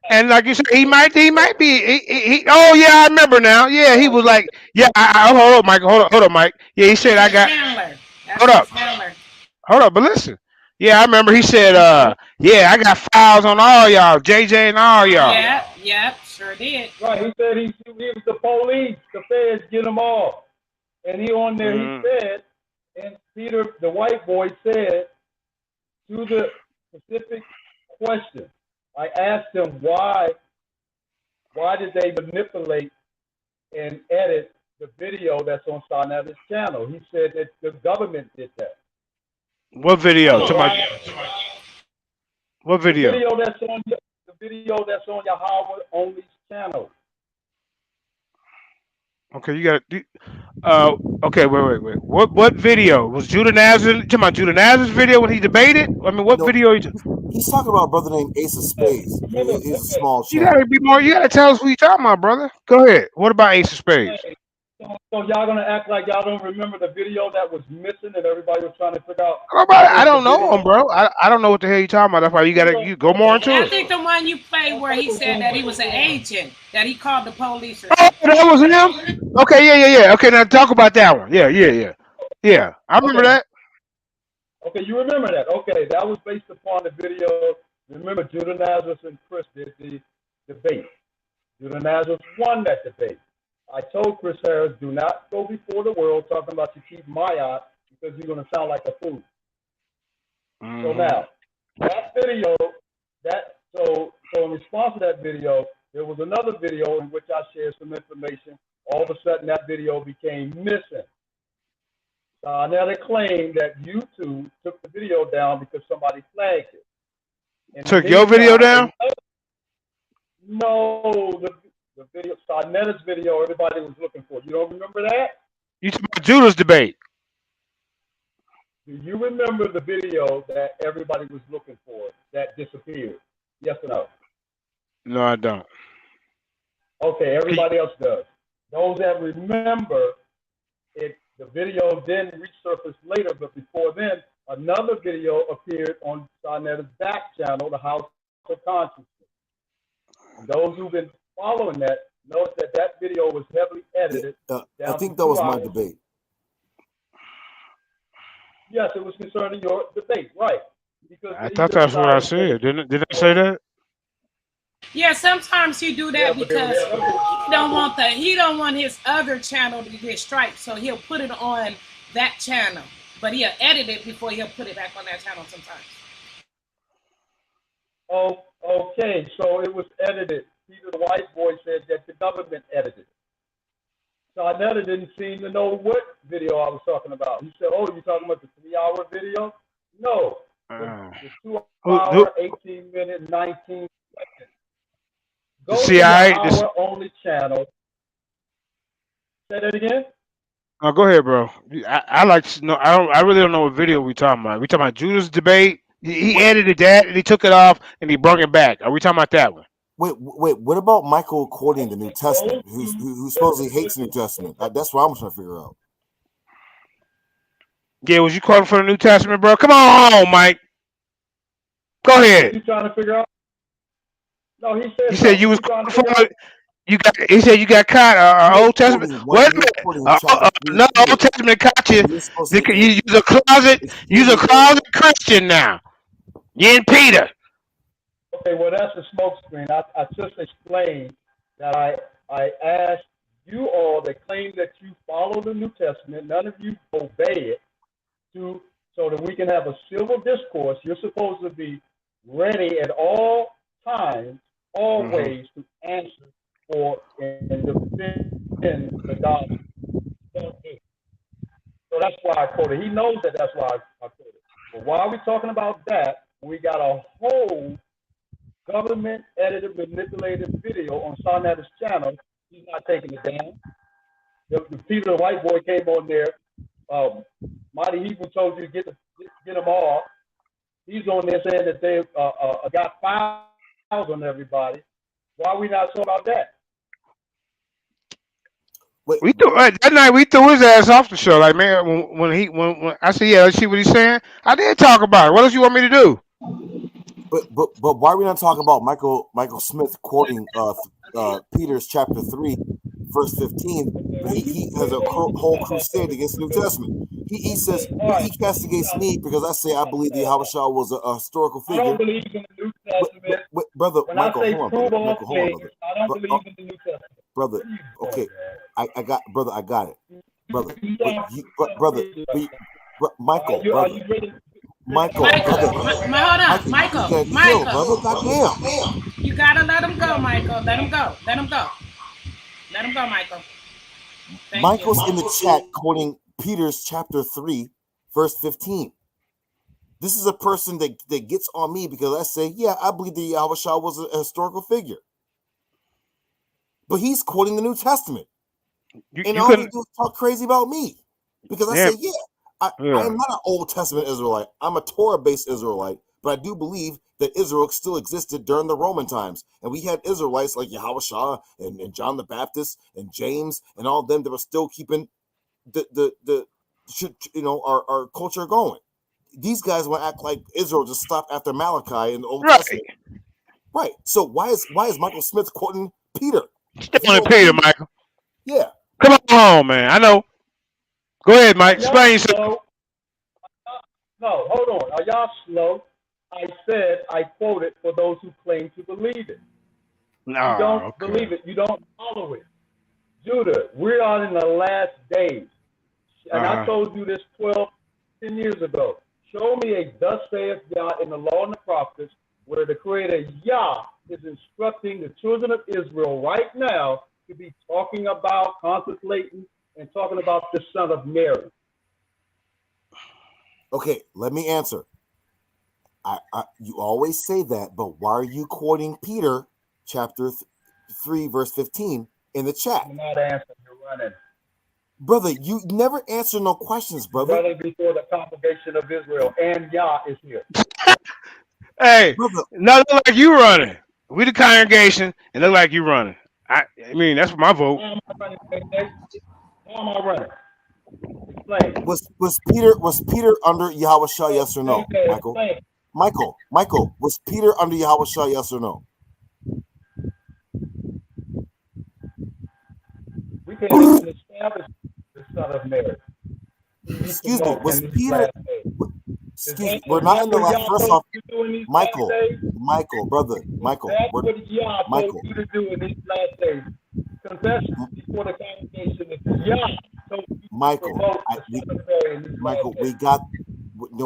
S3: And like you said, he might be. Oh yeah, I remember now. Yeah, he was like, yeah. Hold on, Mike. Hold on, Mike. Yeah, he said I got. Hold up, but listen. Yeah, I remember. He said, yeah, I got files on all y'all, JJ and all y'all.
S15: Yep, sure did.
S16: Right. He said he was the police, the feds, get them all. And he on there, he said, and Peter, the white boy, said to the specific question. I asked him why did they manipulate and edit the video that's on Sarnetta's channel. He said that the government did that.
S3: What video? What video?
S16: The video that's on Yahweh Only's channel.
S3: Okay, you got okay, wait. What video? Was Judah Nazareth? Talking about Judah Nazareth's video when he debated? I mean, what video?
S14: He's talking about a brother named Ace of Spades. He's a small
S3: You
S14: channel.
S3: gotta be more. You gotta tell us what you talking about, brother. Go ahead. What about Ace of Spades?
S16: So y'all gonna act like y'all don't remember the video that was missing and everybody was trying to figure out?
S3: I don't know him, bro. I don't know what the hell you talking about. That's why you go more into
S15: I
S3: it.
S15: think the one you played where he said that he was an agent, that he called the police. Or
S3: Oh, that was him? Okay, yeah. Okay, now talk about that one. Yeah. I remember that.
S16: Okay, you remember that. Okay, that was based upon the video. Remember, Judah Nazareth and Chris did the debate. Judah Nazareth won that debate. I told Chris Harris, do not go before the world talking about you keep Maya because you're going to sound like a fool. So now, that video, so in response to that video, there was another video in which I shared some information. All of a sudden, that video became missing. Now they claim that YouTube took the video down because somebody flagged it. And
S3: took your video down?
S16: No, the video, Sarnetta's video, everybody was looking for. You don't remember that?
S3: You talking about Judah's debate?
S16: Do you remember the video that everybody was looking for that disappeared? Yes or no?
S3: No, I don't.
S16: Okay, everybody else does. Those that remember it, the video then resurfaced later, but before then, another video appeared on Sarnetta's back channel, the House of Consciousness. And those who've been following that notice that video was heavily edited.
S14: I think that was my debate.
S16: Yes, it was concerning your debate, right? Because
S3: I thought that's what I said. Didn't I say that?
S15: Yeah, sometimes he do that because he don't want his other channel to get striped, so he'll put it on that channel, but he'll edit it before he'll put it back on that channel sometimes.
S16: Oh, okay, so it was edited. Peter the white boy said that the government edited it. So I never didn't seem to know what video I was talking about. He said, "Oh, you're talking about the 3-hour video?" No, the 2-hour, 18-minute, 19 seconds. Go to the Our Only channel. Say that again.
S3: Oh, go ahead, bro. I like to know. I really don't know what video we talking about. We talking about Judah's debate. He edited that and he took it off and he brought it back. Are we talking about that one?
S14: Wait. What about Michael quoting the New Testament, who supposedly hates the New Testament? That's what I'm trying to figure out.
S3: Yeah, was you quoting from the New Testament, bro? Come on, Mike. Go ahead.
S16: You trying to figure out? No, he said.
S3: He said you was quoting from. He said you got caught. Old Testament. Wait a minute. No, Old Testament caught you. You's a closet Christian now. You and Peter.
S16: Okay, well that's a smokescreen. I just explained that I asked you all that claim that you follow the New Testament, none of you obey it, so that we can have a civil discourse. You're supposed to be ready at all times, always to answer for and defend the gospel. So that's why I quoted. He knows that that's why I quoted. But why are we talking about that? We got a whole government edited, manipulated video on Sarnetta's channel. He's not taking it down. The Peter the white boy came on there. Mighty Hebrew told you to get them off. He's on there saying that they got files on everybody. Why are we not talking about that?
S3: We threw that night. We threw his ass off the show. Like, man, when I said, yeah, let's see what he's saying. I did talk about it. What else you want me to do?
S14: But why are we not talking about Michael Smith quoting Peter's chapter 3, verse 15? He has a whole crusade against the New Testament. He says he castigates me because I say I believe the Habashah was a historical figure.
S16: I don't believe in the New Testament.
S14: Brother,
S16: when
S14: Michael,
S16: I say
S14: hold on,
S16: prove
S14: brother.
S16: all
S14: Michael, hold on,
S16: things,
S14: brother.
S16: I don't believe in the New Testament.
S14: Brother, okay, I got it. Brother, Michael, brother. Michael,
S15: hold on, Michael.
S14: Brother, goddamn.
S15: You gotta let him go, Michael. Let him go, Michael.
S14: Michael's in the chat quoting Peter's chapter 3, verse 15. This is a person that gets on me because I say, yeah, I believe that Yahweh Shah was a historical figure. But he's quoting the New Testament. And all they do is talk crazy about me. Because I say, I am not an Old Testament Israelite. I'm a Torah-based Israelite. But I do believe that Israel still existed during the Roman times. And we had Israelites like Yahweh Shah and John the Baptist and James and all of them that were still keeping our culture going. These guys want to act like Israel just stopped after Malachi in the Old Testament. Right. So why is Michael Smith quoting Peter?
S3: Still Peter, Michael.
S14: Yeah.
S3: Come on, man. I know. Go ahead, Mike. Explain yourself.
S16: No, hold on. Are y'all slow? I said I quoted for those who claim to believe it.
S3: No,
S16: you don't believe it. You don't follow it. Judah, we're on in the last days. And I told you this 10 years ago. Show me a thus saith Yah in the law and the prophets where the creator Yah is instructing the children of Israel right now to be talking about, contemplating, and talking about the son of Mary.
S14: Okay, let me answer. You always say that, but why are you quoting Peter chapter 3, verse 15 in the chat?
S16: You're not answering, you're running.
S14: Brother, you never answer no questions, brother.
S16: Running before the congregation of Israel, and Yah is here.
S3: Hey, not look like you running. We the congregation, and look like you running. I mean, that's my vote.
S16: How am I running? How am I running? Explain.
S14: Was Peter under Yahweh Shah, yes or no, Michael? Michael, was Peter under Yahweh Shah, yes or no?
S16: We can't even establish the son of Mary.
S14: Excuse me, was Peter? Excuse me, we're not in the last. First off, Michael, brother, Michael,
S16: what Yah told you to do in these last days. Confession before the congregation is Yah told you to promote the son of Mary in these last days.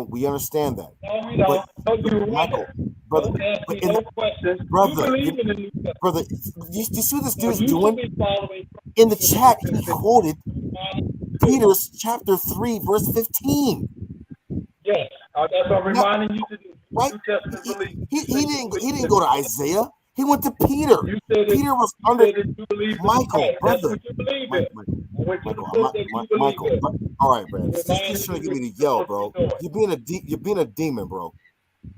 S14: We understand that.
S16: No, we don't.
S14: But, Michael, brother,
S16: don't ask me no questions.
S14: Brother,
S16: you believe in the New Testament.
S14: Brother, you see what this dude's doing? In the chat, he quoted Peter's chapter 3, verse 15.
S16: Yes, that's what I'm reminding you to do.
S14: Right? He didn't go to Isaiah. He went to Peter. Peter was under Michael, brother. Michael. All right, man. Just trying to get me to yell, bro. You're being a demon, bro.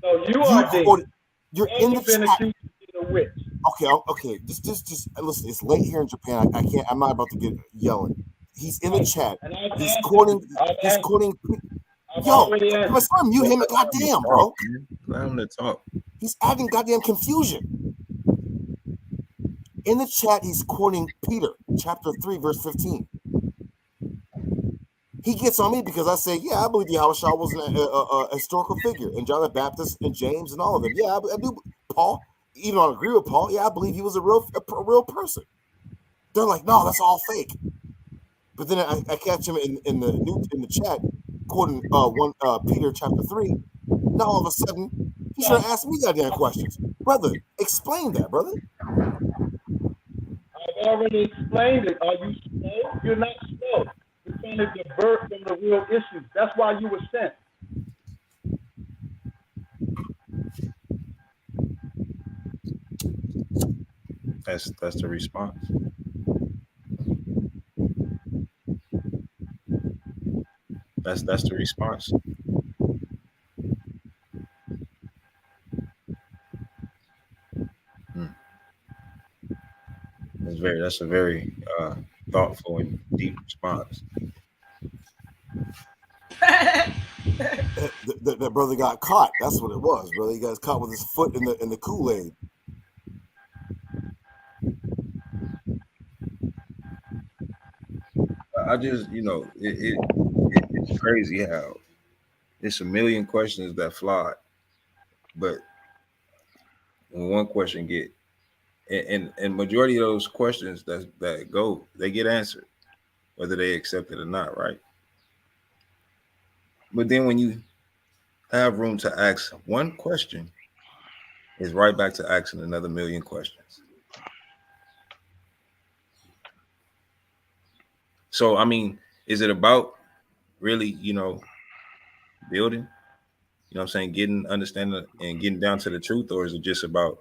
S16: No, you are a demon.
S14: You're in the chat. Okay. Just listen. It's late here in Japan. I can't. I'm not about to get yelling. He's in the chat. He's quoting. Yo, I'm gonna mute him. Goddamn, bro.
S1: Allow him to talk.
S14: He's adding goddamn confusion. In the chat, he's quoting Peter, chapter 3, verse 15. He gets on me because I say, yeah, I believe Yahweh Shah was a historical figure, and John the Baptist and James and all of them. Yeah, I do. Paul, even though I agree with Paul, yeah, I believe he was a real person. They're like, no, that's all fake. But then I catch him in the chat quoting Peter chapter 3. Now all of a sudden he's trying to ask me goddamn questions, brother. Explain that, brother.
S16: I've already explained it. Are you slow? You're not slow. You're trying to divert from the real issues. That's why you were sent.
S1: That's the response. That's the response. That's a very thoughtful and deep response.
S14: That brother got caught. That's what it was, brother. He got caught with his foot in the Kool-Aid.
S1: I just, it's crazy how it's a million questions that fly, but when one question get, and majority of those questions that go, they get answered, whether they accept it or not, right? But then when you have room to ask one question, it's right back to asking another million questions. So I mean, is it about really, building? You know what I'm saying? Getting understanding and getting down to the truth, or is it just about,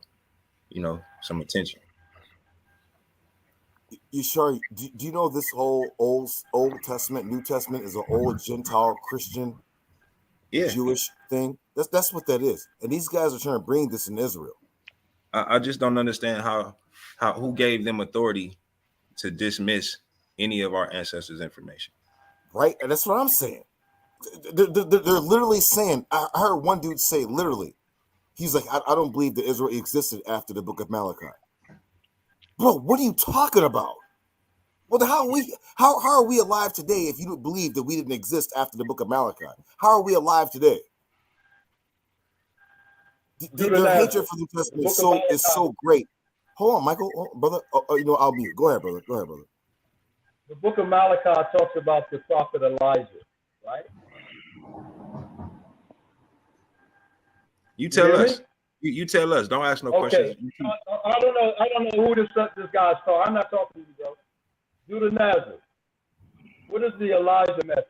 S1: some attention?
S14: You sure? Do you know this whole Old Testament, New Testament is an old Gentile Christian, Jewish thing? That's what that is. And these guys are trying to bring this in Israel.
S1: I just don't understand how who gave them authority to dismiss any of our ancestors' information.
S14: Right, and that's what I'm saying. They're literally saying. I heard one dude say literally, he's like, I don't believe that Israel existed after the book of Malachi. Bro, what are you talking about? Well, how are we alive today if you don't believe that we didn't exist after the book of Malachi? How are we alive today? Their hatred for the New Testament is so great. Hold on, Michael, brother. I'll mute. Go ahead, brother.
S16: The book of Malachi talks about the prophet Elijah, right?
S1: You tell us. You tell us. Don't ask no questions.
S16: I don't know who this guy's talking. I'm not talking to you, bro. Judah Nazareth. What is the Elijah message?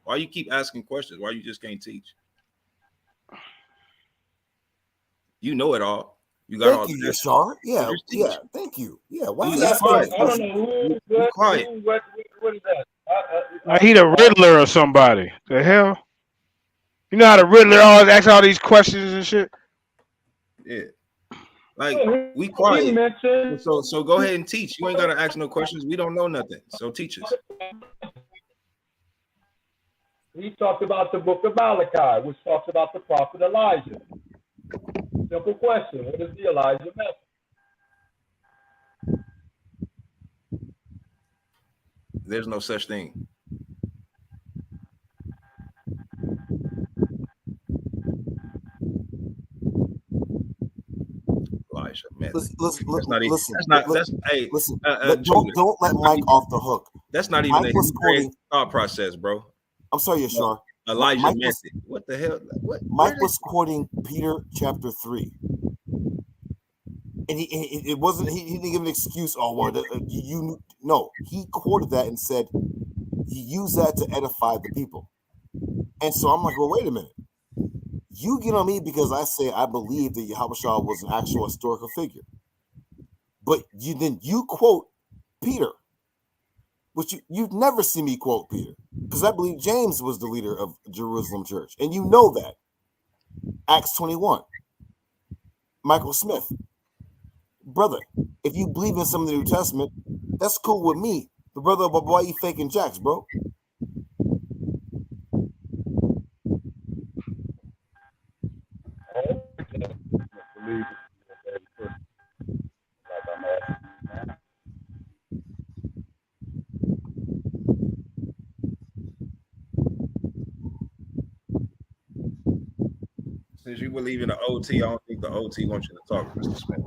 S1: Why you keep asking questions? Why you just can't teach? You know it all. You got all.
S14: Thank you, Yashar. Yeah. Thank you. Yeah. Why are you
S16: asking? I don't know what is that?
S3: He the Riddler or somebody. The hell? You know how the Riddler always asks all these questions and shit?
S1: Yeah. Like, we quiet. So go ahead and teach. You ain't got to ask no questions. We don't know nothing. So teach us.
S16: He talked about the book of Malachi, which talks about the prophet Elijah. Simple question. What is the Elijah message?
S1: There's no such thing. Elijah, man.
S14: Don't let Mike off the hook.
S1: That's not even a thought process, bro.
S14: I'm sorry, Yashar.
S1: Elijah method. What the hell?
S14: Mike was quoting Peter chapter 3. And it wasn't, he didn't give an excuse. Oh, well, no, he quoted that and said he used that to edify the people. And so I'm like, well, wait a minute. You get on me because I say I believe that Yahushua was an actual historical figure. But you quote Peter, which you've never seen me quote Peter, because I believe James was the leader of Jerusalem Church. And you know that. Acts 21. Michael Smith. Brother, if you believe in some of the New Testament, that's cool with me. But brother, why are you faking jacks, bro?
S1: Since you believe in the OT, I don't think the OT wants you to talk, Mr. Smith.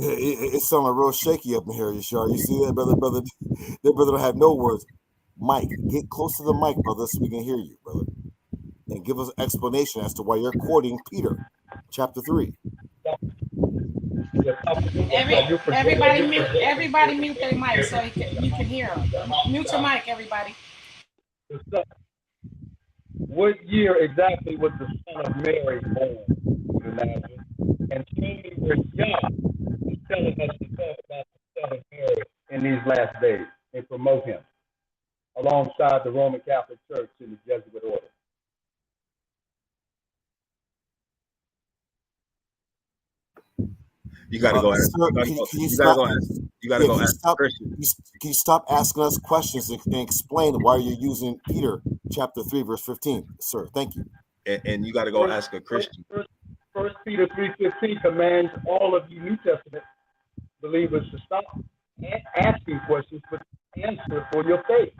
S14: It sounded real shaky up in here, Yashar. You see that, brother? That brother don't have no words. Mike, get close to the mic, brother, so we can hear you, brother. And give us an explanation as to why you're quoting Peter, chapter 3.
S15: Everybody mute their mic so you can hear them. Mute your mic, everybody.
S16: What year exactly was the son of Mary born? And he was young. He's telling us to talk about the son of Mary in these last days and promote him alongside the Roman Catholic Church and the Jesuit order.
S1: You got to go ask. You got to go ask.
S14: Can you stop asking us questions and explain why you're using Peter chapter 3 verse 15, sir? Thank you.
S1: And you got to go ask a Christian.
S16: First Peter 3:15 commands all of you New Testament believers to stop asking questions, but answer for your faith.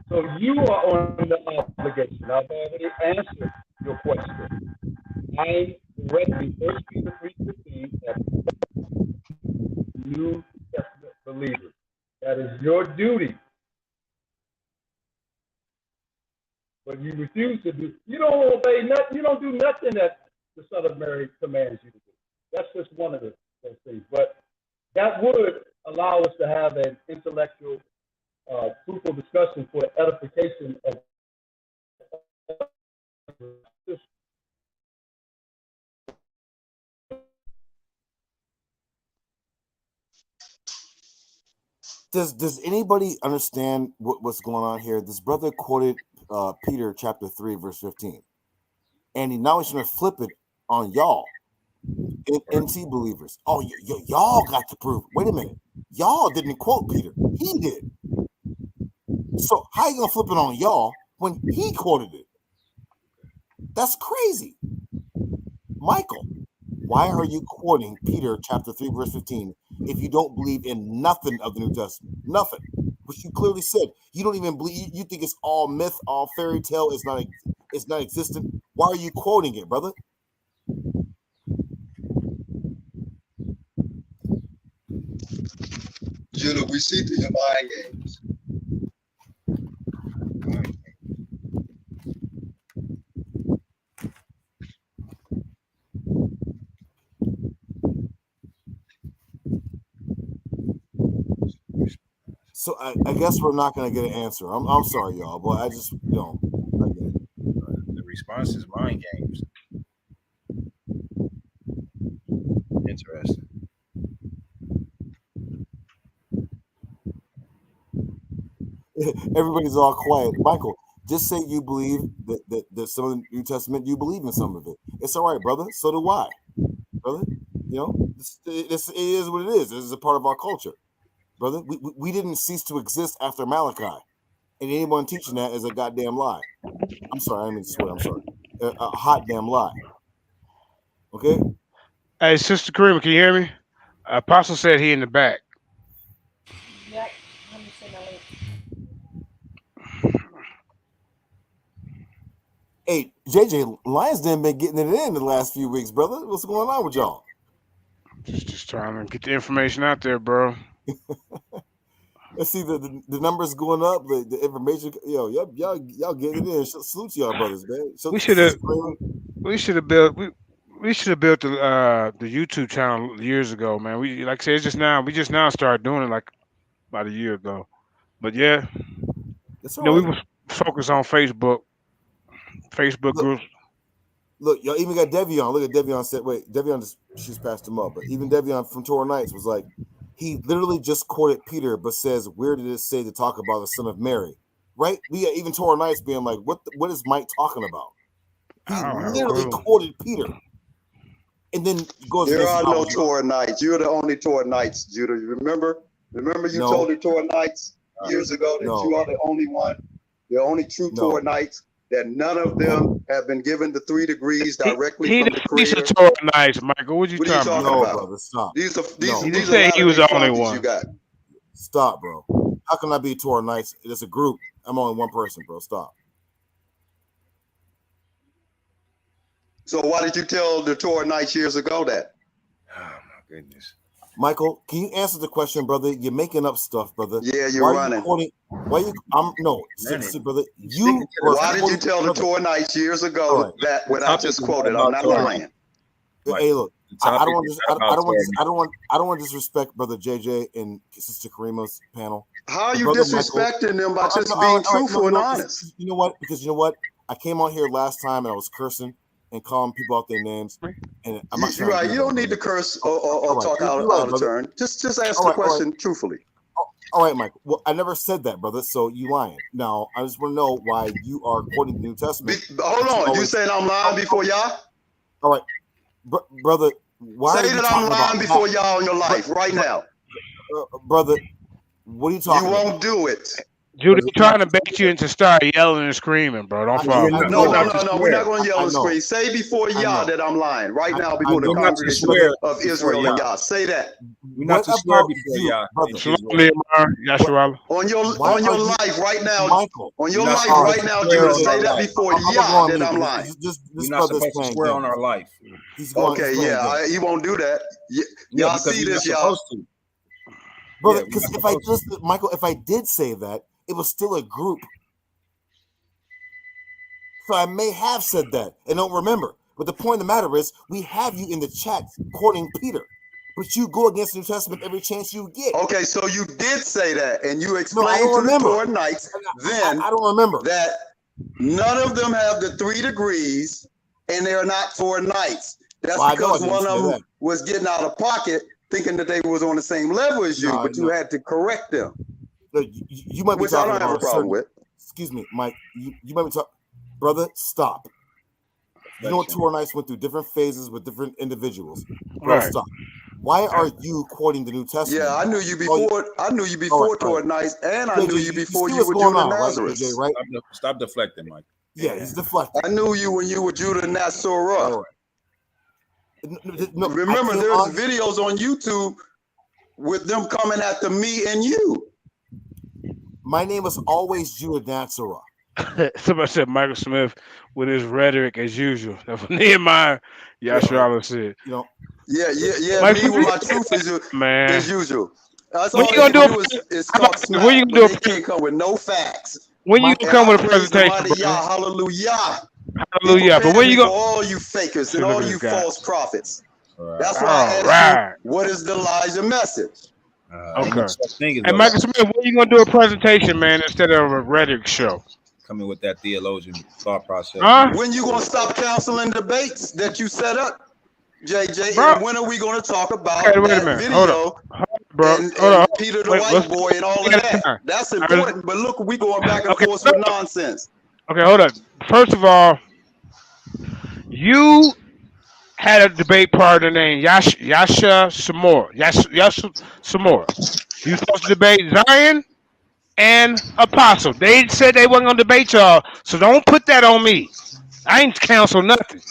S16: So you are on the obligation. I've already answered your question. I read me 1 Peter 3:15 that New Testament believers. That is your duty. But you refuse to do. You don't obey nothing. You don't do nothing that the Son of Mary commands you to do. That's just one of those things. But that would allow us to have an intellectual, fruitful discussion for the edification of.
S14: Does anybody understand what's going on here? This brother quoted Peter chapter 3 verse 15, and now he's going to flip it on y'all, NT believers. Oh, y'all got to prove. Wait a minute, y'all didn't quote Peter, he did. So how you gonna flip it on y'all when he quoted it? That's crazy. Michael, why are you quoting Peter chapter 3 verse 15 if you don't believe in nothing of the New Testament? Nothing. Which you clearly said. You don't even believe, you think it's all myth, all fairy tale, it's not existent. Why are you quoting it, brother?
S17: Judah, we see through your mind games.
S14: So I guess we're not going to get an answer. I'm sorry, y'all, but I just, I get it.
S1: The response is mind games. Interesting.
S14: Everybody's all quiet. Michael, just say you believe that some of the New Testament, you believe in some of it. It's all right, brother. So do I, brother. It is what it is. This is a part of our culture, brother. We didn't cease to exist after Malachi, and anyone teaching that is a goddamn lie. I'm sorry, I didn't mean to swear. I'm sorry. A hot damn lie. Okay.
S3: Hey, Sister Karima, can you hear me? Apostle said he in the back.
S15: Yep. Let me send a link.
S14: Hey, JJ, Lionsden been getting it in the last few weeks, brother. What's going on with y'all?
S3: Just trying to get the information out there, bro.
S14: Let's see the numbers going up, the information. Y'all getting it in. Salute to y'all brothers, man.
S3: We should have built the YouTube channel years ago, man. We, like I said, we just now started doing it like about a year ago. But yeah,
S14: that's
S3: we was focused on Facebook groups.
S14: Look, y'all even got Devion. Look at Devion said, wait, Devion she's passed him up, but even Devion from Torah Nights was like, he literally just quoted Peter, but says, where did it say to talk about the son of Mary? Right? We even Torah Nights being like, what is Mike talking about? He literally quoted Peter. And then goes.
S17: There are no Torah Nights. You're the only Torah Nights, Judah. You remember? Remember you told the Torah Nights years ago that you are the only one, the only true Torah Nights, that none of them have been given the 3 degrees directly from the Creator.
S3: He's a Torah Nights, Michael. What are you talking about?
S14: No, brother, stop.
S17: These are
S3: he was the only one.
S17: You got.
S14: Stop, bro. How can I be Torah Nights? It's a group. I'm only one person, bro. Stop.
S17: So why did you tell the Torah Nights years ago that?
S1: Oh my goodness.
S14: Michael, can you answer the question, brother? You're making up stuff, brother.
S17: Yeah, you're running.
S14: Seriously, brother.
S17: Why did you tell the Torah Nights years ago that what I just quoted? I'm not lying.
S14: Hey, look, I don't want to disrespect brother JJ and Sister Karima's panel.
S17: How are you disrespecting them by just being truthful and honest?
S14: You know what? Because you know what? I came on here last time and I was cursing and calling people out their names. And I'm not
S17: You're right. You don't need to curse or talk out of turn. Just ask the question truthfully.
S14: All right, Mike. Well, I never said that, brother. So you lying. Now, I just want to know why you are quoting the New Testament.
S17: Hold on. You saying I'm lying before y'all?
S14: All right. Brother, why
S17: say that I'm lying before y'all in your life right now.
S14: Brother, what are you talking about?
S17: You won't do it.
S3: Judy, trying to bait you into start yelling and screaming, bro. Don't fall.
S17: No. We're not going to yell and scream. Say before y'all that I'm lying right now before the congregation of Israel and y'all. Say that.
S1: We're not to swear before y'all.
S17: On your life right now, Michael. On your life right now, Judah. Say that before y'all that I'm lying.
S1: We're not supposed to swear on our life.
S17: Okay, yeah, he won't do that. Y'all see this, y'all.
S14: Brother, because if I did say that, it was still a group. So I may have said that and don't remember. But the point of the matter is, we have you in the chat quoting Peter. But you go against the New Testament every chance you get.
S17: Okay, so you did say that, and you
S14: No, I
S17: explained
S14: don't
S17: to the
S14: remember.
S17: Torah Knights then
S14: I don't remember
S17: that none of them have the 3 degrees, and they are not Torah Knights. That's
S14: Well, I know I
S17: because
S14: didn't
S17: one
S14: say
S17: of them
S14: that.
S17: was getting out of pocket, thinking that they was on the same level as you,
S14: No,
S17: but you
S14: no.
S17: had to correct them,
S14: Look, you might be
S17: which I
S14: talking
S17: don't have a
S14: about
S17: problem
S14: certain.
S17: with.
S14: Excuse me, Mike. You might be talking, brother. Stop. You know, Torah Knights went through different phases with different individuals. Bro,
S3: Right.
S14: stop. Why are you quoting the New Testament?
S17: Yeah, I knew you before. I knew you
S14: All
S17: before
S14: right, all
S17: Torah
S14: right.
S17: Knights, and I
S14: JJ,
S17: knew you before
S14: see
S17: you
S14: what's
S17: were
S14: going
S17: Judah
S14: on, right,
S17: Nazareth.
S14: JJ, right?
S18: Stop deflecting, Mike.
S14: Yeah, he's deflecting.
S17: I knew you when you were Judah Nazareth.
S14: All right. No,
S17: Remember, there's videos on YouTube with them coming after me and you.
S14: My name was always Judah Nazareth.
S3: Somebody said Michael Smith with his rhetoric as usual. That's what Nehemiah Yasharala said.
S14: You know.
S17: Yeah.
S3: Mike,
S17: Me with my truth is
S3: man.
S17: as usual. That's
S3: When
S17: all
S3: you
S17: they
S3: gonna
S17: can
S3: do
S17: do is talk smack,
S3: when you
S17: but
S3: gonna
S17: they
S3: do
S17: can't come with no facts.
S3: when you gonna come with a
S17: Praise the
S3: presentation,
S17: mighty
S3: brother?
S17: Yah, hallelujah.
S3: Hallelujah. But
S17: Prepare
S3: when
S17: me
S3: you
S17: for
S3: gonna
S17: all you fakers and
S3: look
S17: all
S3: at
S17: you
S3: this guy.
S17: false prophets. That's why
S3: All
S17: I asked
S3: right.
S17: you, what is the Elijah message?
S3: Okay. Hey, Michael Smith, when you gonna do a presentation, man, instead of a rhetoric show?
S18: Coming with that theologian thought process.
S3: Huh?
S17: When you gonna stop counseling debates that you set up, JJ?
S3: Bro.
S17: And when are we gonna talk about
S3: Okay, wait a
S17: that
S3: minute. Hold
S17: video
S3: on. Bro,
S17: and
S3: hold on.
S17: Peter the
S3: Wait,
S17: white
S3: let's-
S17: boy and all of that? That's important. But look, we going back and
S3: Okay,
S17: forth with nonsense.
S3: Okay, hold on. First of all, you had a debate partner named Yasha Samora. Yasha Samora. You supposed to debate Zion and Apostle. They said they wasn't gonna debate y'all, so don't put that on me. I ain't counsel nothing.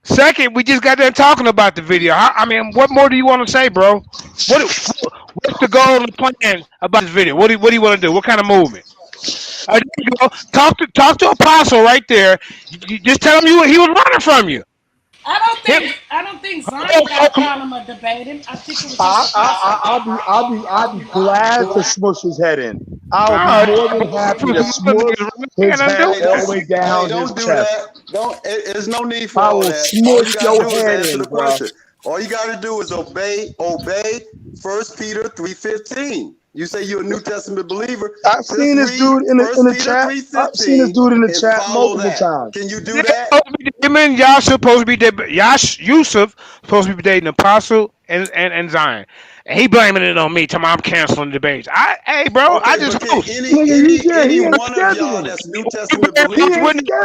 S3: Second, we just got done talking about the video. I mean, what more do you want to say, bro? What's the goal and the plan about this video? What do you want to do? What kind of movement? There you go. Talk to Apostle right there. You just tell him he was running from you.
S15: I don't think Zion got a problem of debating. I think it was just
S13: I'll be glad to smush his head in. I'll be more than happy to smush his head all the way down his
S17: Don't do
S13: chest.
S17: that. There's no need for
S13: I
S17: all
S13: will
S17: that. All you
S13: smush
S17: gotta
S13: your
S17: do is
S13: head
S17: answer
S13: in,
S17: the
S13: bro.
S17: question. All you gotta do is obey 1 Peter 3:15. You say you're a New Testament believer.
S13: I've seen this dude in the chat. I've seen this dude in the chat multiple times.
S17: Can you do that?
S3: Him and Yasha supposed to be Yusuf supposed to be dating Apostle and Zion. And he blaming it on me. Telling me I'm canceling debates. Hey, bro, I just host.
S17: Any one of y'all that's New Testament believers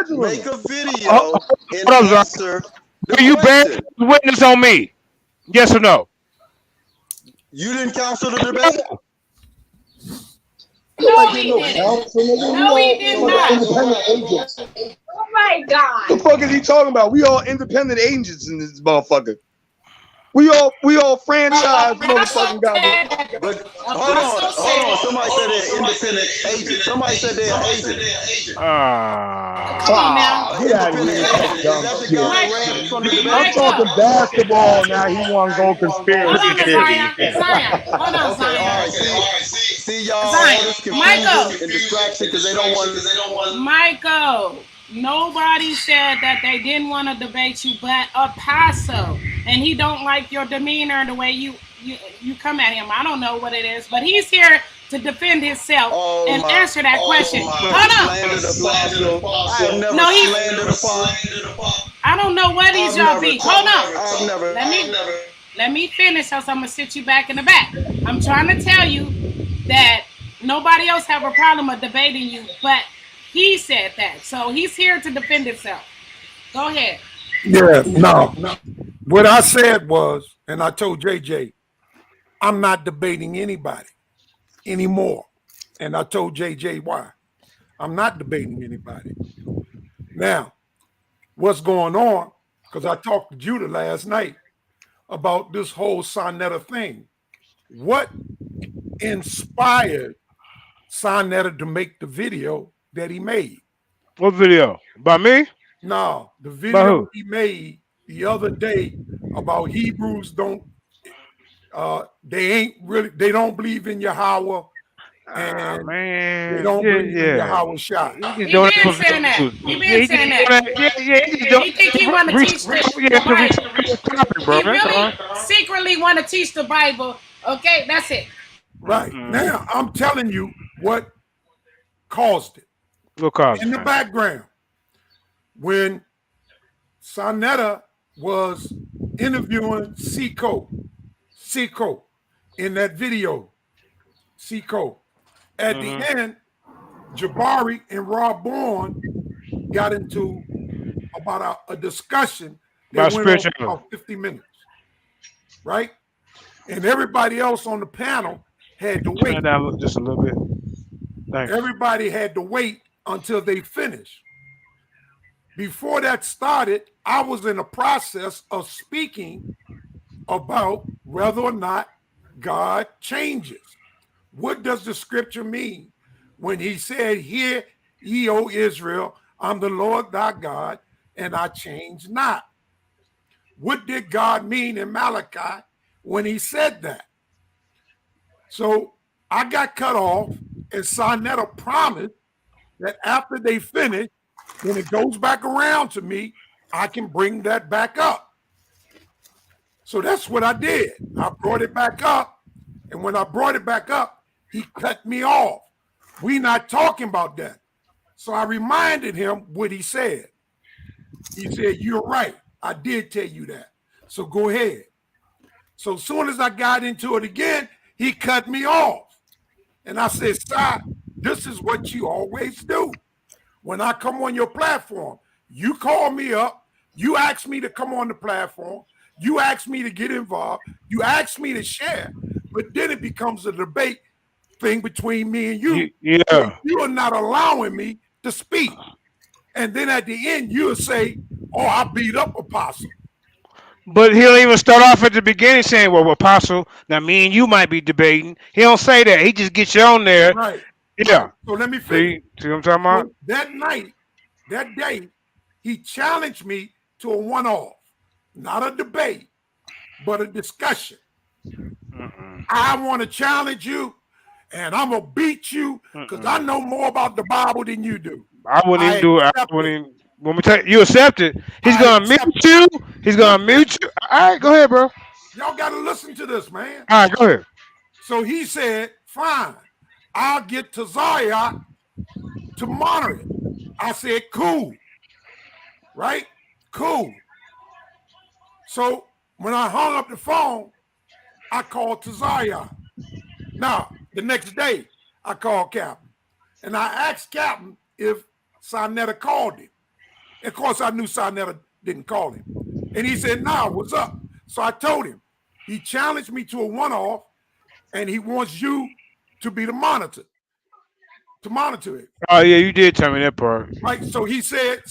S17: make a video and answer the
S3: Do you bear
S17: question.
S3: witness on me? Yes or no?
S17: You didn't counsel the debate?
S15: No, he didn't. No, he did not.
S13: Independent agents.
S19: Oh my God.
S13: The fuck is he talking about? We all independent agents in this motherfucker. We all franchise motherfucking guys.
S17: But hold on. Somebody said they're independent agents. Somebody said they're an agent.
S15: Come on now.
S13: Get out of here with that dumb shit. I'm talking basketball now. He want to go conspiracy theory.
S15: Zion. Hold on, Zion.
S17: All right, see y'all all
S15: Zion.
S17: this confusion
S15: Michael.
S17: and distraction because they don't want.
S15: Michael, nobody said that they didn't want to debate you, but Apostle, and he don't like your demeanor and the way you come at him. I don't know what it is, but he's here to defend himself and answer that question. Hold on. I don't know what these y'all be. Hold on. Let me finish, else I'm gonna sit you back in the back. I'm trying to tell you that nobody else have a problem with debating you, but he said that, so he's here to defend himself. Go ahead.
S4: Yeah, no. What I said was, and I told JJ, I'm not debating anybody anymore. And I told JJ why. I'm not debating anybody. Now, what's going on, because I talked to Judah last night about this whole Sonetta thing. What inspired Sonetta to make the video that he made?
S3: What video? By me?
S4: No, the
S3: By
S4: video
S3: who?
S4: he made the other day about Hebrews they don't believe in Yahweh and
S3: Man,
S4: they don't believe in Yahweh Shai.
S15: He been saying that. He been saying that. He think he want to teach the Bible.
S3: bro.
S15: He really secretly want to teach the Bible. Okay, that's it.
S4: Right. Now, I'm telling you what caused it.
S3: What caused it?
S4: In the background, when Sonetta was interviewing Seco in that video, Seco. At the end, Jabari and Rob Bourne got into about a discussion that went on for about 50 minutes, right? And everybody else on the panel had to wait.
S3: Turn down just a little bit. Thanks.
S4: Everybody had to wait until they finished. Before that started, I was in the process of speaking about whether or not God changes. What does the scripture mean when he said, "Hear ye, O Israel, I'm the Lord thy God, and I change not"? What did God mean in Malachi when he said that? So I got cut off, and Sonetta promised that after they finish, when it goes back around to me, I can bring that back up. So that's what I did. I brought it back up, and when I brought it back up, he cut me off. We not talking about that. So I reminded him what he said. He said, "You're right. I did tell you that. So go ahead." So as soon as I got into it again, he cut me off. And I said, "Stop. This is what you always do. When I come on your platform, you call me up, you ask me to come on the platform, you ask me to get involved, you ask me to share, but then it becomes a debate thing between me and you.
S3: Yeah.
S4: You are not allowing me to speak. And then at the end, you'll say, 'Oh, I beat up Apostle.'"
S3: But he'll even start off at the beginning saying, "Well, Apostle, now me and you might be debating." He don't say that. He just gets you on there.
S4: Right.
S3: Yeah.
S4: Right. So let me finish.
S3: See what I'm talking about?
S4: So that night, that day, he challenged me to a one-off, not a debate, but a discussion. I want to challenge you, and I'm gonna beat you because I know more about the Bible than you do.
S3: I wouldn't even do it. I wouldn't even. When we tell you accept it, he's gonna mute you. He's gonna mute you. All right, go ahead, bro.
S4: Y'all got to listen to this, man.
S3: All right, go ahead.
S4: So he said, "Fine, I'll get to Zion to monitor it." I said, "Cool." Right? Cool. So when I hung up the phone, I called to Zion. Now, the next day, I called Captain. And I asked Captain if Sonetta called him. Of course, I knew Sonetta didn't call him. And he said, "Nah, what's up?" So I told him. He challenged me to a one-off, and he wants you to be the monitor, to monitor it.
S3: Oh, yeah, you did tell me that part.
S4: Right, so he said,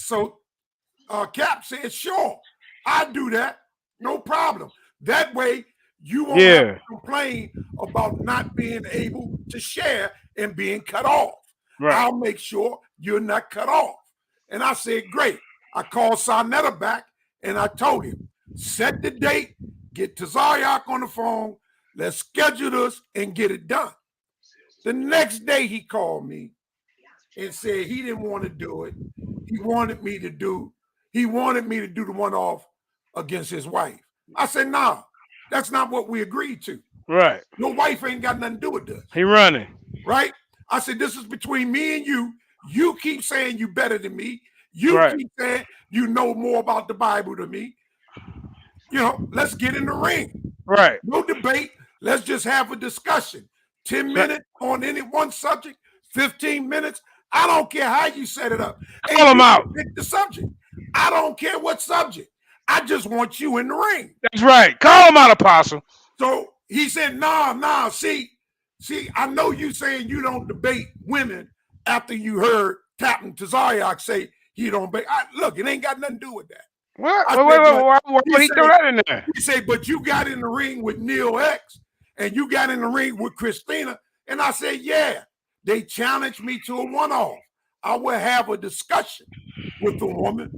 S4: Cap said, "Sure, I'll do that. No problem. That way, you won't have to complain about not being able to share and being cut off. Right. I'll make sure you're not cut off." And I said, "Great." I called Sonetta back, and I told him, "Set the date, get Tazaryak on the phone, let's schedule this and get it done." The next day, he called me and said he didn't want to do it. He wanted me to do the one-off against his wife. I said, "Nah, that's not what we agreed to.
S3: Right.
S4: Your wife ain't got nothing to do with this."
S3: He running.
S4: Right? I said, "This is between me and you. You keep saying you better than me. You keep saying you know more about the Bible than me. Let's get in the ring."
S3: Right.
S4: No debate. Let's just have a discussion. 10 minutes on any one subject, 15 minutes. I don't care how you set it up.
S3: Call him out.
S4: Pick the subject. I don't care what subject. I just want you in the ring.
S3: That's right. Call him out, Apostle.
S4: So he said, nah. See, I know you saying you don't debate women after you heard Captain Tazaryak say he don't debate. Look, it ain't got nothing to do with that.
S3: What? Why would he throw that in there?
S4: He said, "But you got in the ring with Neil X, and you got in the ring with Christina." And I said, "Yeah, they challenged me to a one-off. I would have a discussion with the woman.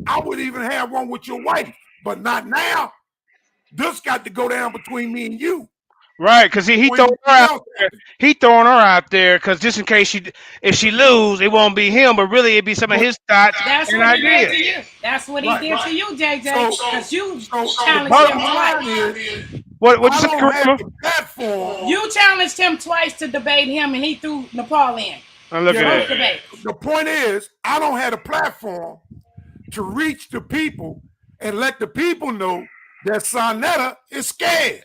S4: I would even have one with your wife, but not now. This got to go down between me and you."
S3: Right, because he throwing her out there. He throwing her out there because just in case if she lose, it won't be him, but really it'd be some of his thoughts
S15: That's
S3: and
S15: what he did
S3: ideas.
S15: to you. That's what he did to you, JJ. Because you
S4: the
S15: challenged him
S4: bottom line
S15: twice.
S4: is,
S3: What you
S4: I
S3: say,
S4: don't have
S3: Grandma?
S4: the platform.
S15: You challenged him twice to debate him, and he threw Nepal in.
S3: Look at
S15: that.
S4: The point is, I don't have a platform to reach the people and let the people know that Sonetta is scared.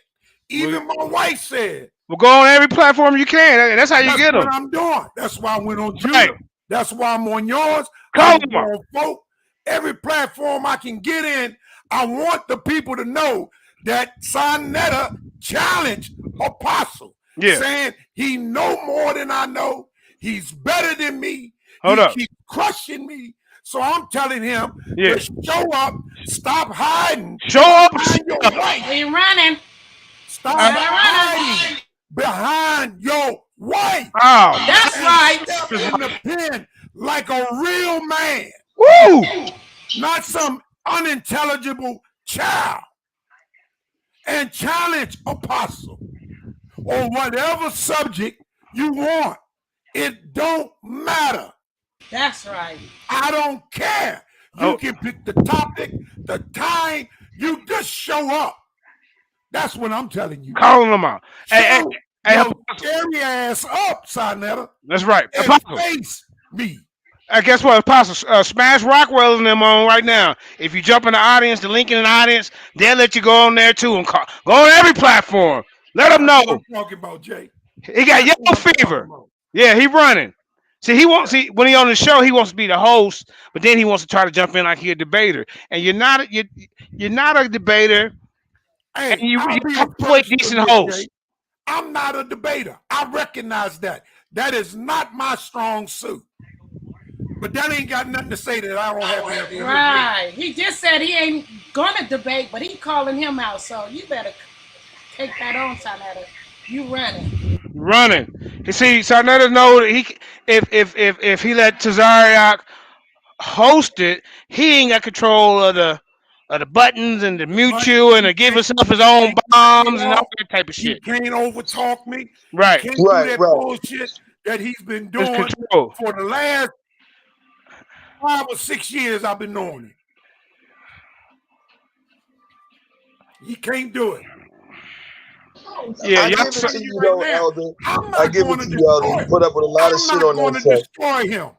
S4: Even my wife said.
S3: Well, go on every platform you can. That's how you get them.
S4: That's what I'm doing. That's why I went on Judah.
S3: Right.
S4: That's why I'm on yours.
S3: Call
S4: I'm on folk. Every platform I can get in, I want the people to know that Sonetta challenged Apostle, saying he know more than I know. He's better than me.
S3: Hold
S4: he
S3: up.
S4: keeps crushing me. So I'm telling him to show up, stop hiding.
S3: Show up.
S4: Behind your wife.
S15: He running.
S4: Stop hiding behind your wife.
S3: Oh,
S15: that's right.
S4: Step in the pen like a real man.
S3: Woo!
S4: Not some unintelligible child. And challenge Apostle on whatever subject you want. It don't matter.
S15: That's right.
S4: I don't care. You can pick the topic, the time. You just show up. That's what I'm telling you.
S3: Calling them out. Hey,
S4: your scary ass up, Sonetta.
S3: That's right.
S4: And
S3: Apostle.
S4: face me.
S3: Guess what, Apostle? Smash Rockwell and them on right now. If you jump in the audience, the link in the audience, they'll let you go on there too and go on every platform. Let them know.
S4: That's what I'm talking about, Jay.
S3: He got yellow fever. Yeah, he running. See, when he on the show, he wants to be the host, but then he wants to try to jump in like he a debater. And you're not a debater.
S4: Hey,
S3: and you
S4: a
S3: play decent host.
S4: I'm not a debater. I recognize that. That is not my strong suit. But that ain't got nothing to say that I don't have.
S15: Right. He just said he ain't gonna debate, but he calling him out. So you better take that on, Sonetta. You running.
S3: You see, Sonetta know that if he let Tazariak host it, he ain't got control of the buttons and the mute you and to give himself his own bombs and all that type of shit.
S4: He can't overtalk me.
S3: Right.
S4: He can't do that bullshit that he's been doing for the last 5 or 6 years I've been knowing him. He can't do it.
S12: I give it to you though, Elder. I give it to you, Elder. You put up with a lot of shit on that
S4: I'm not going to destroy him.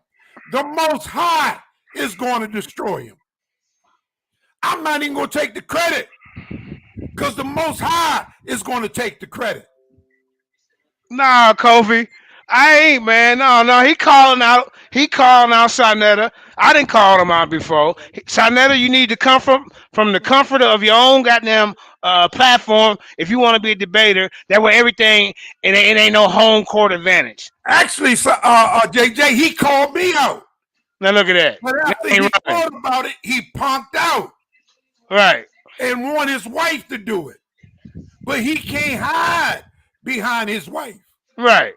S4: The Most High is going to destroy him. I'm not even going to take the credit because the Most High is going to take the credit.
S3: Nah, Kofi. I ain't, man. No. He calling out Sonetta. I didn't call him out before. Sonetta, you need to come from the comfort of your own goddamn platform if you want to be a debater. That way everything, it ain't no home court advantage.
S4: Actually, JJ, he called me out.
S3: Now look at that.
S4: But after he thought about it, he punked out.
S3: Right.
S4: And want his wife to do it. But he can't hide behind his wife.
S3: Right.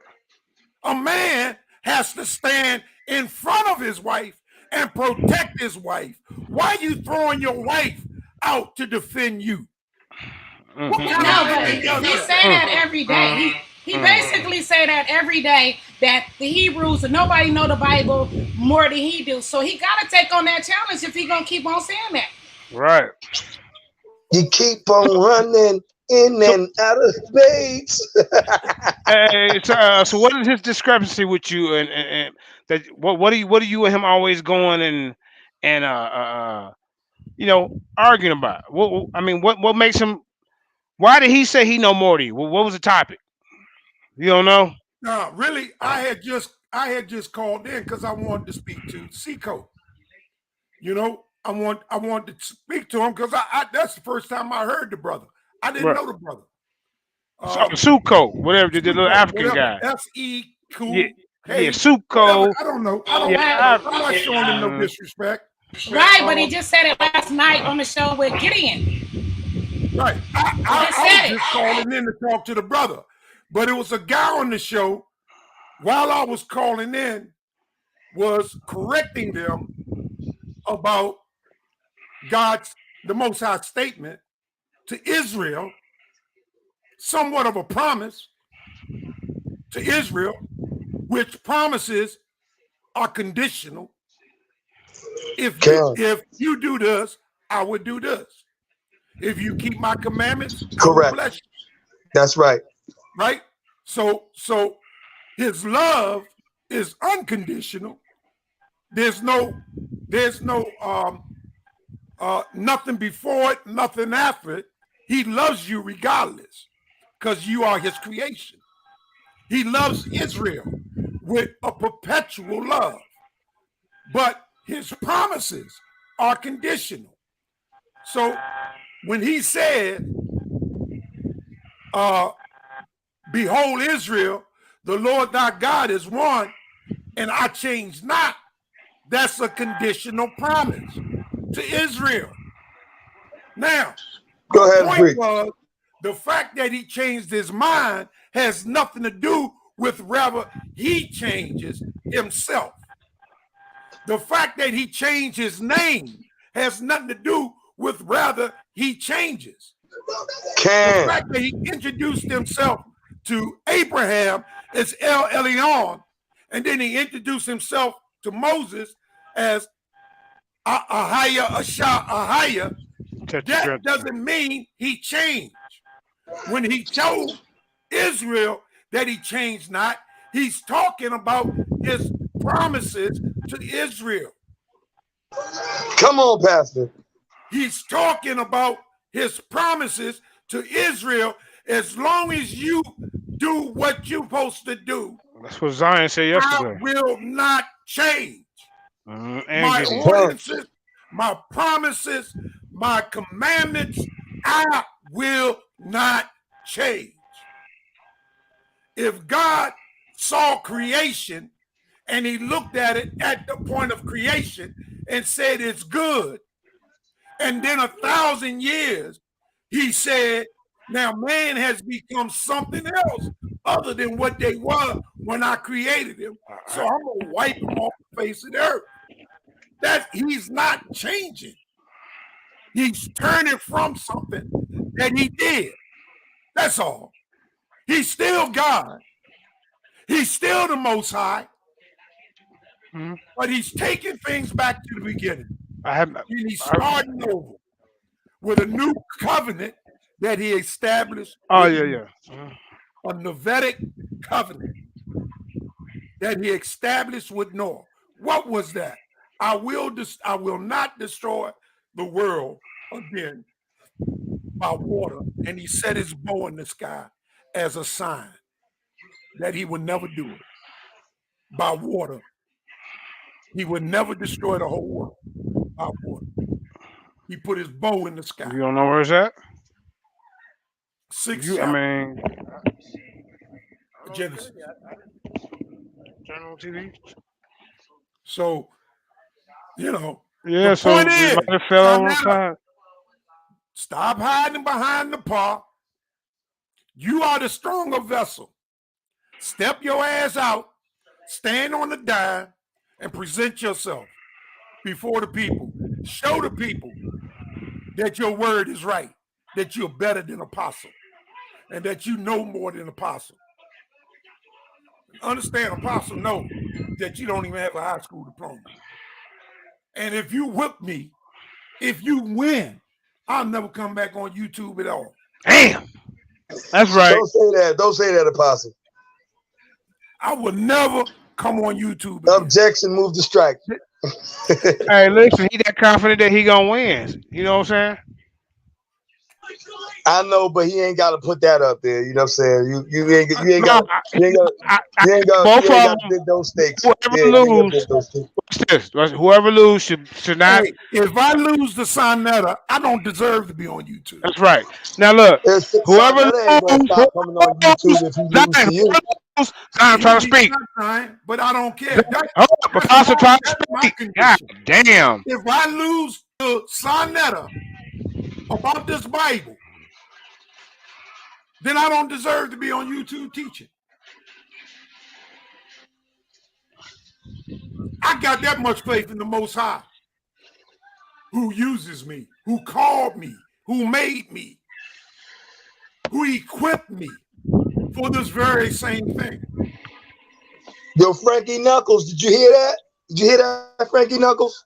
S4: A man has to stand in front of his wife and protect his wife. Why are you throwing your wife out to defend you?
S15: No, but he say that every day. He basically say that every day that the Hebrews and nobody know the Bible more than he do. So he got to take on that challenge if he gonna keep on saying that.
S3: Right.
S12: You keep on running in and out of space.
S3: Hey, so what is his discrepancy with you and that what are you and him always going and arguing about? What makes him? Why did he say he know more than you? What was the topic? You don't know?
S4: No, really, I had just called in because I wanted to speak to Seco. I want to speak to him because I that's the first time I heard the brother. I didn't know the brother.
S3: Suko, whatever, the little African guy.
S4: S-E-Q.
S3: Yeah, Suko.
S4: I don't know.
S15: I'm
S4: not showing him no disrespect.
S15: Right, but he just said it last night on the show with Gideon.
S4: Right. I was just calling in to talk to the brother. But it was a guy on the show while I was calling in was correcting them about the Most High statement to Israel somewhat of a promise to Israel, which promises are conditional. If you do this, I would do this. If you keep my commandments, I will bless you.
S12: That's right.
S4: Right? So his love is unconditional. There's no nothing before it, nothing after it. He loves you regardless, because you are his creation. He loves Israel with a perpetual love, but his promises are conditional. So when he said, behold, Israel, the Lord thy God is one, and I change not, that's a conditional promise to Israel. Now, the point was, the fact that he changed his mind has nothing to do with whether he changes himself. The fact that he changed his name has nothing to do with whether he changes. The fact that he introduced himself to Abraham as El Elyon, and then he introduced himself to Moses as Ahaya, Ahaya, that doesn't mean he changed. When he told Israel that he changed not, he's talking about his promises to Israel.
S12: Come on, Pastor.
S4: He's talking about his promises to Israel. As long as you do what you're supposed to do,
S3: that's what Zion said yesterday.
S4: I will not change. My
S3: Gideon.
S4: ordinances, my promises, my commandments, I will not change. If God saw creation and he looked at it at the point of creation and said it's good, and then 1,000 years he said, now man has become something else other than what they were when I created him, so I'm gonna wipe them off the face of the earth. That he's not changing. He's turning from something that he did. That's all. He's still God. He's still the Most High. But he's taking things back to the beginning. And he's starting over with a new covenant that he established. A Novetic covenant that he established with Noah. What was that? I will not destroy the world again by water. And he set his bow in the sky as a sign that he would never do it. By water. He would never destroy the whole world by water. He put his bow in the sky.
S3: You don't know where it's at?
S4: 6 Genesis.
S3: Channel TV.
S4: So, you know,
S3: yeah,
S4: the
S3: so
S4: point
S3: we
S4: is,
S3: might have fell on the side.
S4: Stop hiding behind the paw. You are the stronger vessel. Step your ass out, stand on the dime, and present yourself before the people. Show the people that your word is right, that you're better than apostle, and that you know more than apostle. Understand, apostle know that you don't even have a high school diploma. And if you whip me, if you win, I'll never come back on YouTube at all.
S3: Damn. That's right.
S12: Don't say that. Don't say that, apostle.
S4: I will never come on YouTube
S12: again. Objection, move to strike.
S3: Hey, listen, he that confident that he gonna win. You know what I'm saying?
S12: I know, but he ain't got to put that up there. You know what I'm saying? You ain't got to bid those stakes.
S3: Whoever lose should not.
S4: Hey, if I lose the Sonetta, I don't deserve to be on YouTube.
S3: That's right. Now look, whoever lose,
S12: coming on YouTube if he lose to you.
S3: I'm trying to speak,
S4: but I don't care.
S3: Apostle trying to speak. God damn.
S4: If I lose to Sonetta about this Bible, then I don't deserve to be on YouTube teaching. I got that much faith in the Most High, who uses me, who called me, who made me, who equipped me for this very same thing.
S12: Yo, Frankie Knuckles, did you hear that? Did you hear that, Frankie Knuckles?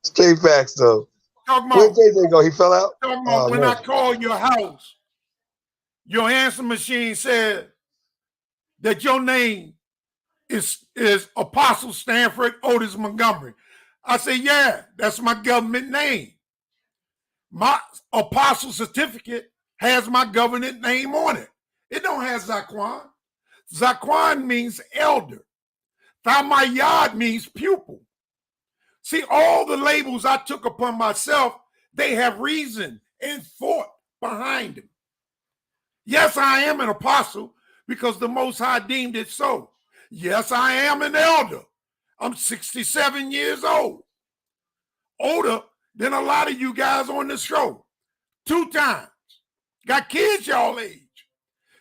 S12: Straight facts, though. Where'd JJ go? He fell out?
S4: Talking about
S12: Oh,
S4: when
S12: no.
S4: I called your house, your answer machine said that your name is Apostle Stanford Otis Montgomery. I said, yeah, that's my government name. My apostle certificate has my government name on it. It don't have Zaquan. Zaquan means elder. Thamayad means pupil. See, all the labels I took upon myself, they have reason and thought behind them. Yes, I am an apostle because the Most High deemed it so. Yes, I am an elder. I'm 67 years old. Older than a lot of you guys on the show. 2 times. Got kids y'all age.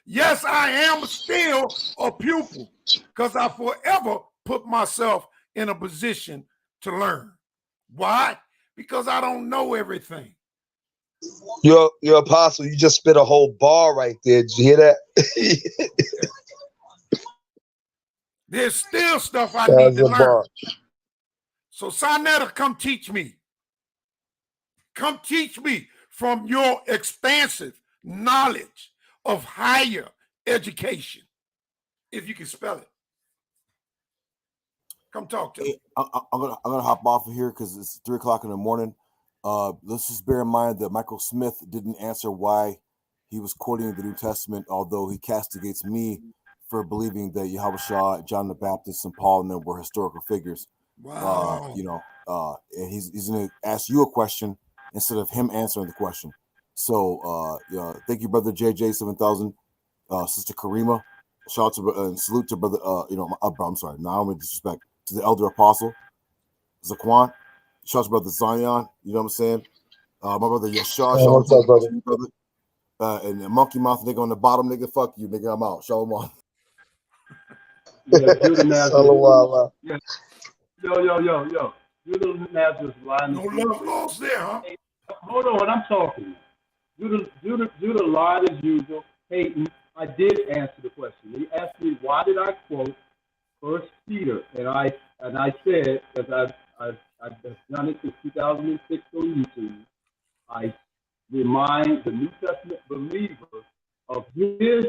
S4: Yes, I am still a pupil because I forever put myself in a position to learn. Why? Because I don't know everything.
S12: Your apostle, you just spit a whole bar right there. Did you hear that?
S4: There's still stuff I
S12: That
S4: need
S12: was
S4: to
S12: a
S4: learn.
S12: bar.
S4: So Sinetta, come teach me. Come teach me from your expansive knowledge of higher education. If you can spell it. Come talk to me.
S14: I'm gonna hop off of here because it's 3 o'clock in the morning. Let's just bear in mind that Michael Smith didn't answer why he was quoting the New Testament, although he castigates me for believing that Yahushua, John the Baptist, and Paul and them were historical figures.
S4: Wow.
S14: And he's gonna ask you a question instead of him answering the question. So thank you, brother JJ 7000, sister Karima. Shout out to and salute to brother. I'm sorry. Now I'm with disrespect to the elder apostle Zaquan. Shout out to brother Zion. You know what I'm saying? My brother Yashar.
S12: Oh, what's up, brother?
S14: Brother. And the monkey mouth nigga on the bottom, nigga. Fuck you, nigga. I'm out. Show him off.
S16: Yeah, Judah Nazareth.
S12: Wow.
S16: Yeah. Yo. Judah Nazareth line.
S4: No love lost there, huh?
S16: Hey, hold on, I'm talking. Judah lied as usual. Hayden, I did answer the question. He asked me why did I quote 1 Peter, and I said because I've done it since 2006 on YouTube. I remind the New Testament believer of his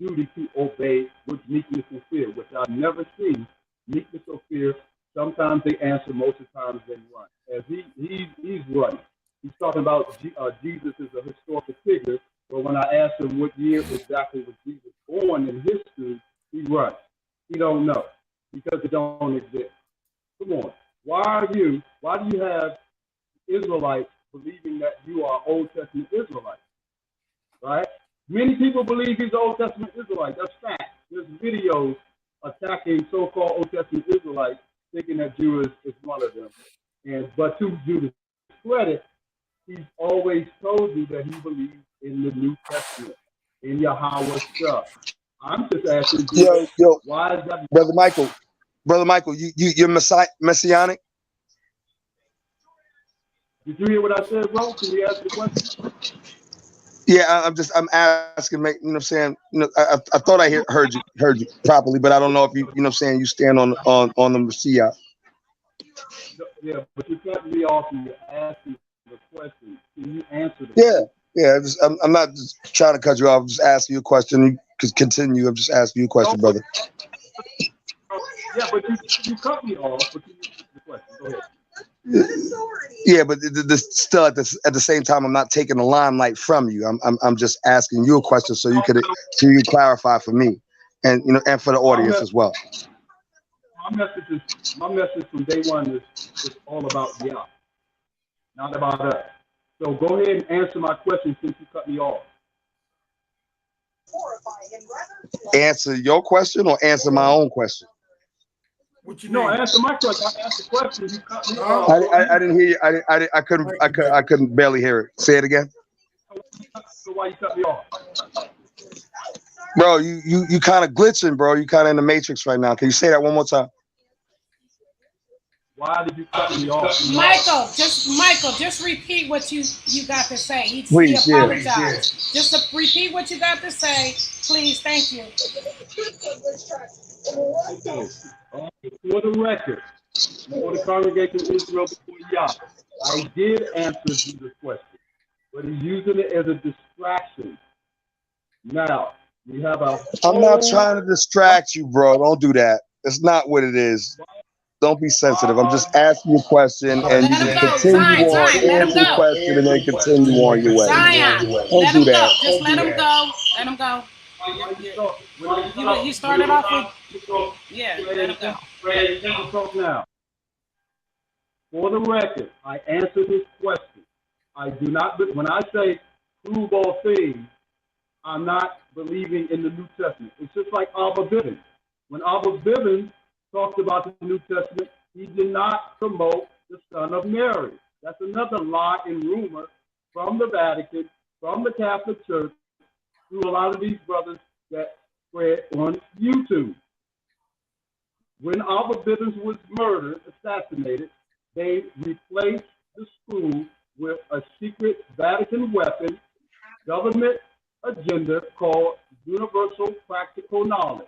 S16: duty to obey with meekness and fear, which I've never seen meekness or fear. Sometimes they answer, most of the times they run. As he's running. He's talking about Jesus is a historical figure, but when I asked him what year exactly was Jesus born in history, he runs. He don't know because it don't exist. Come on. Why do you have Israelites believing that you are Old Testament Israelites? Right? Many people believe he's Old Testament Israelite. That's fact. There's videos attacking so-called Old Testament Israelites, thinking that Judah is one of them. But to Judah's credit, he's always told you that he believes in the New Testament, in Yahweh stuff. I'm just asking you, why is that?
S12: Brother Michael, you're messianic?
S16: Did you hear what I said, bro? Can you ask the question?
S12: Yeah, I'm asking, you know what I'm saying? You know, I thought I heard you properly, but I don't know if you know what I'm saying, you stand on the Messiah.
S16: Yeah, but you cut me off and you're asking the question. Can you answer the question?
S12: Yeah. I'm not just trying to cut you off. I'm just asking you a question. You could continue. I'm just asking you a question, brother.
S16: Yeah, but you cut me off. But you answer the question. Go ahead.
S12: Yeah, but still at the same time, I'm not taking the limelight from you. I'm just asking you a question so you could clarify for me, and and for the audience as well.
S16: My message from day one is all about Yah, not about us. So go ahead and answer my question since you cut me off.
S12: Answer your question or answer my own question?
S16: No, answer my question. I asked the question. You cut me off.
S12: I didn't hear you. I couldn't barely hear it. Say it again.
S16: So why you cut me off?
S12: Bro, you kind of glitching, bro. You kind of in the matrix right now. Can you say that one more time?
S16: Why did you cut me off?
S15: Michael, just repeat what you got to say. He
S12: Please, yeah.
S15: apologized. Just repeat what you got to say, please. Thank you.
S16: Okay. For the record, before the congregation of Israel before Yah, I did answer Jesus' question, but he's using it as a distraction. Now, we have a
S13: I'm not trying to distract you, bro. Don't do that. It's not what it is. Don't be sensitive. I'm just asking you a question, and you just continue on, answer the question, and then continue on your way.
S15: Zion,
S13: Don't do that.
S15: Just let him go. Let him go. You started off with, yeah, let him go.
S16: Now, for the record, I answered his question. I do not, when I say prove all things, I'm not believing in the New Testament. It's just like Abba Bivens. When Abba Bivens talked about the New Testament, he did not promote the Son of Mary. That's another lie and rumor from the Vatican, from the Catholic Church, through a lot of these brothers that spread on YouTube. When Abba Bivens was murdered, assassinated, they replaced the screw with a secret Vatican weapon, government agenda called Universal Practical Knowledge,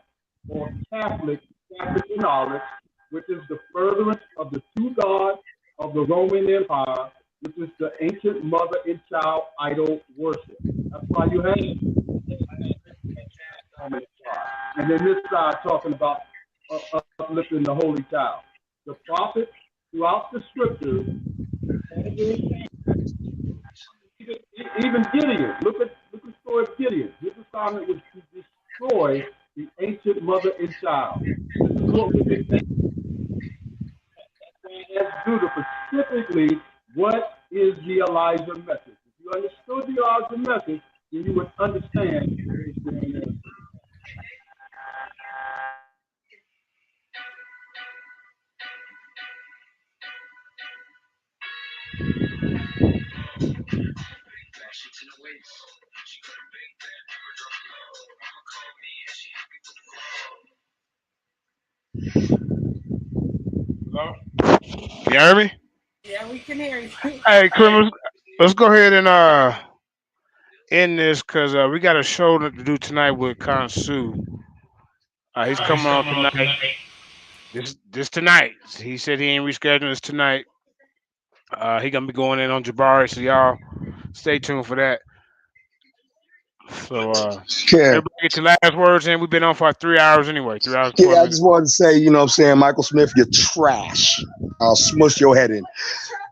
S16: or Catholic Practical Knowledge, which is the furtherance of the true God of the Roman Empire, which is the ancient mother and child idol worship. That's why you have it. And then this side talking about uplifting the holy child. The prophets throughout the scriptures, even Gideon, look at the story of Gideon. His assignment was to destroy the ancient mother and child. This is what we did. Specifically, what is the Elijah message? If you understood the Elijah message, then you would understand what is going on.
S3: Hello? You hear me?
S15: Yeah, we can hear you.
S3: Hey, criminals, let's go ahead and end this because we got a show to do tonight with Kansu. He's coming on tonight. This tonight. He said he ain't rescheduling this tonight. He gonna be going in on Jabari, so y'all stay tuned for that. So everybody get your last words in. We've been on for 3 hours anyway. 3 hours.
S13: Yeah, I just wanted to say, you know what I'm saying, Michael Smith, you're trash. I'll smush your head in.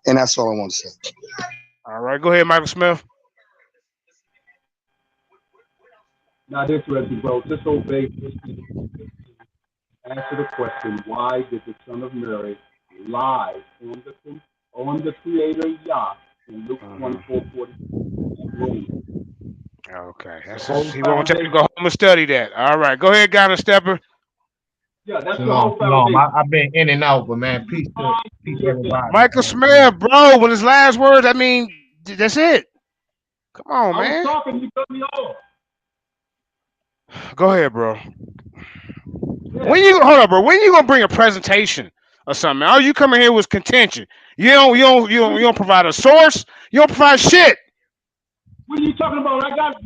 S13: And that's all I want to say.
S3: All right, go ahead, Michael Smith.
S16: Not interested, bro. Just obey. Answer the question: why did the Son of Mary lie on the Creator Yah in Luke 24:40?
S3: Okay, he won't take you to go home and study that. All right, go ahead, Ghana Stepper.
S16: Yeah, that's
S10: Shalom, shalom. I've been in and out, but man, peace to everybody.
S3: Michael Smith, bro, with his last words, I mean, that's it. Come on, man.
S16: I was talking, you cut me off.
S3: Go ahead, bro. When you hold up, bro? When you gonna bring a presentation or something? All you coming here with contention. You don't provide a source. You don't provide shit.
S16: What are you talking about? I got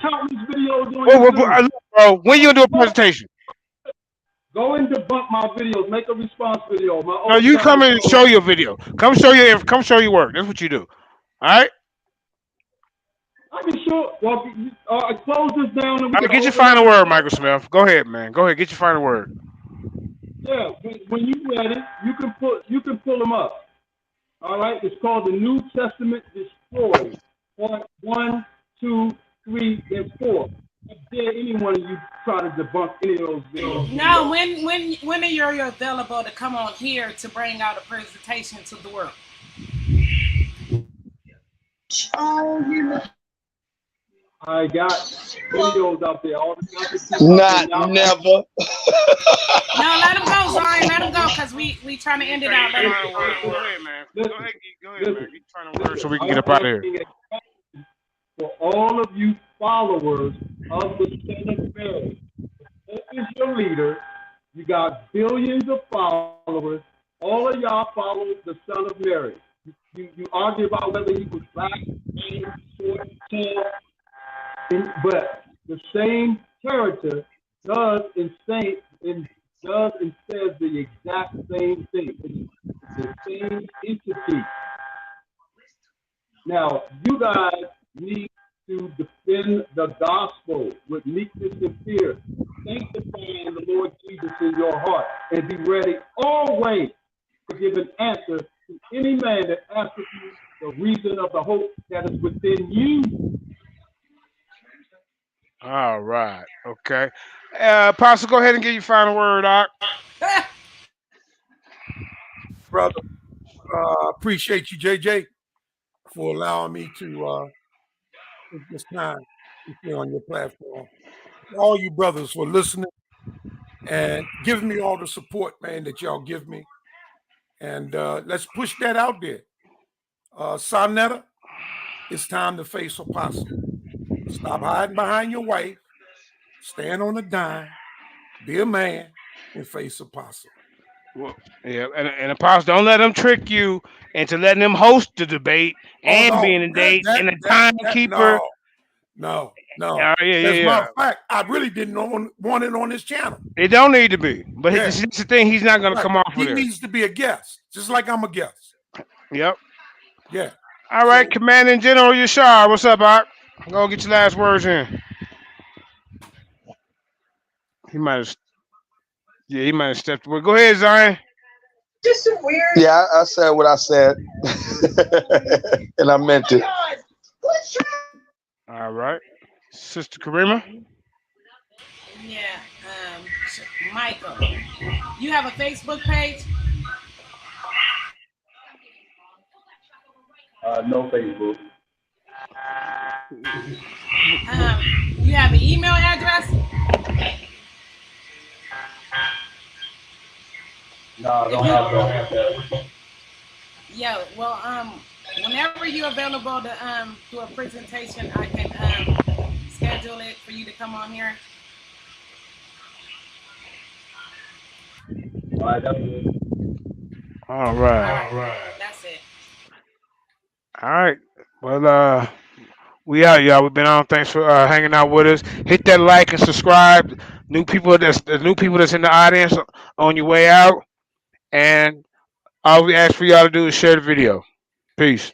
S16: countless videos on YouTube.
S3: Bro, when you gonna do a presentation?
S16: Go and debunk my videos. Make a response video.
S3: No, you come in and show your video. Come show your work. That's what you do. All right.
S16: I can show. Well, close this down. And
S3: All right, get your final word, Michael Smith. Go ahead, man. Go ahead. Get your final word.
S16: Yeah, when you ready, you can pull them up. All right. It's called the New Testament Destroyed. Part 1, 2, 3, and 4. I dare anyone of you try to debunk any of those videos.
S15: No, when are you available to come on here to bring out a presentation to the world?
S16: I got videos out there.
S13: Not never.
S15: No, let him go, Zion. Let him go, because we trying to end it out.
S3: Go ahead, man. Go ahead, man. Get your final word so we can get up out of here.
S16: For all of you followers of the Son of Mary, this is your leader. You got billions of followers. All of y'all follow the son of Mary. You argue about whether he was black, short, tall, but the same character does and says the exact same thing. It's the same entity. Now, you guys need to defend the gospel with meekness and fear, sanctifying the Lord Jesus in your heart, and be ready always to give an answer to any man that asks you the reason of the hope that is within you.
S3: All right. Okay. Apostle, go ahead and give your final word, Doc.
S4: Brother, appreciate you, JJ, for allowing me to take this time to be on your platform. All you brothers for listening and giving me all the support, man, that y'all give me. And let's push that out there. Sonetta, it's time to face Apostle. Stop hiding behind your wife. Stand on a dime. Be a man and face Apostle.
S3: Well, yeah, and Apostle, don't let them trick you into letting them host the debate and being a date and a timekeeper.
S4: No.
S3: Yeah.
S4: As a matter of fact, I really didn't want it on his channel.
S3: It don't need to be. But it's the thing, he's not going to come off
S4: He
S3: with it.
S4: needs to be a guest, just like I'm a guest.
S3: Yep.
S4: Yeah.
S3: All right, Commanding General Yashar, what's up, Doc? Go get your last words in. He might have stepped away. Go ahead, Zion.
S13: Just some weird. Yeah, I said what I said, and I meant it.
S3: All right, Sister Karima.
S15: Yeah, Michael, you have a Facebook page?
S16: No Facebook.
S15: You have an email address?
S16: No, I don't have that.
S15: Yeah, well, whenever you're available to do a presentation, I can schedule it for you to come on here.
S16: All right, that's it.
S3: All right.
S15: That's it.
S3: All right. Well, we out, y'all. We've been on. Thanks for hanging out with us. Hit that like and subscribe. New people that's in the audience on your way out. And all we ask for y'all to do is share the video. Peace.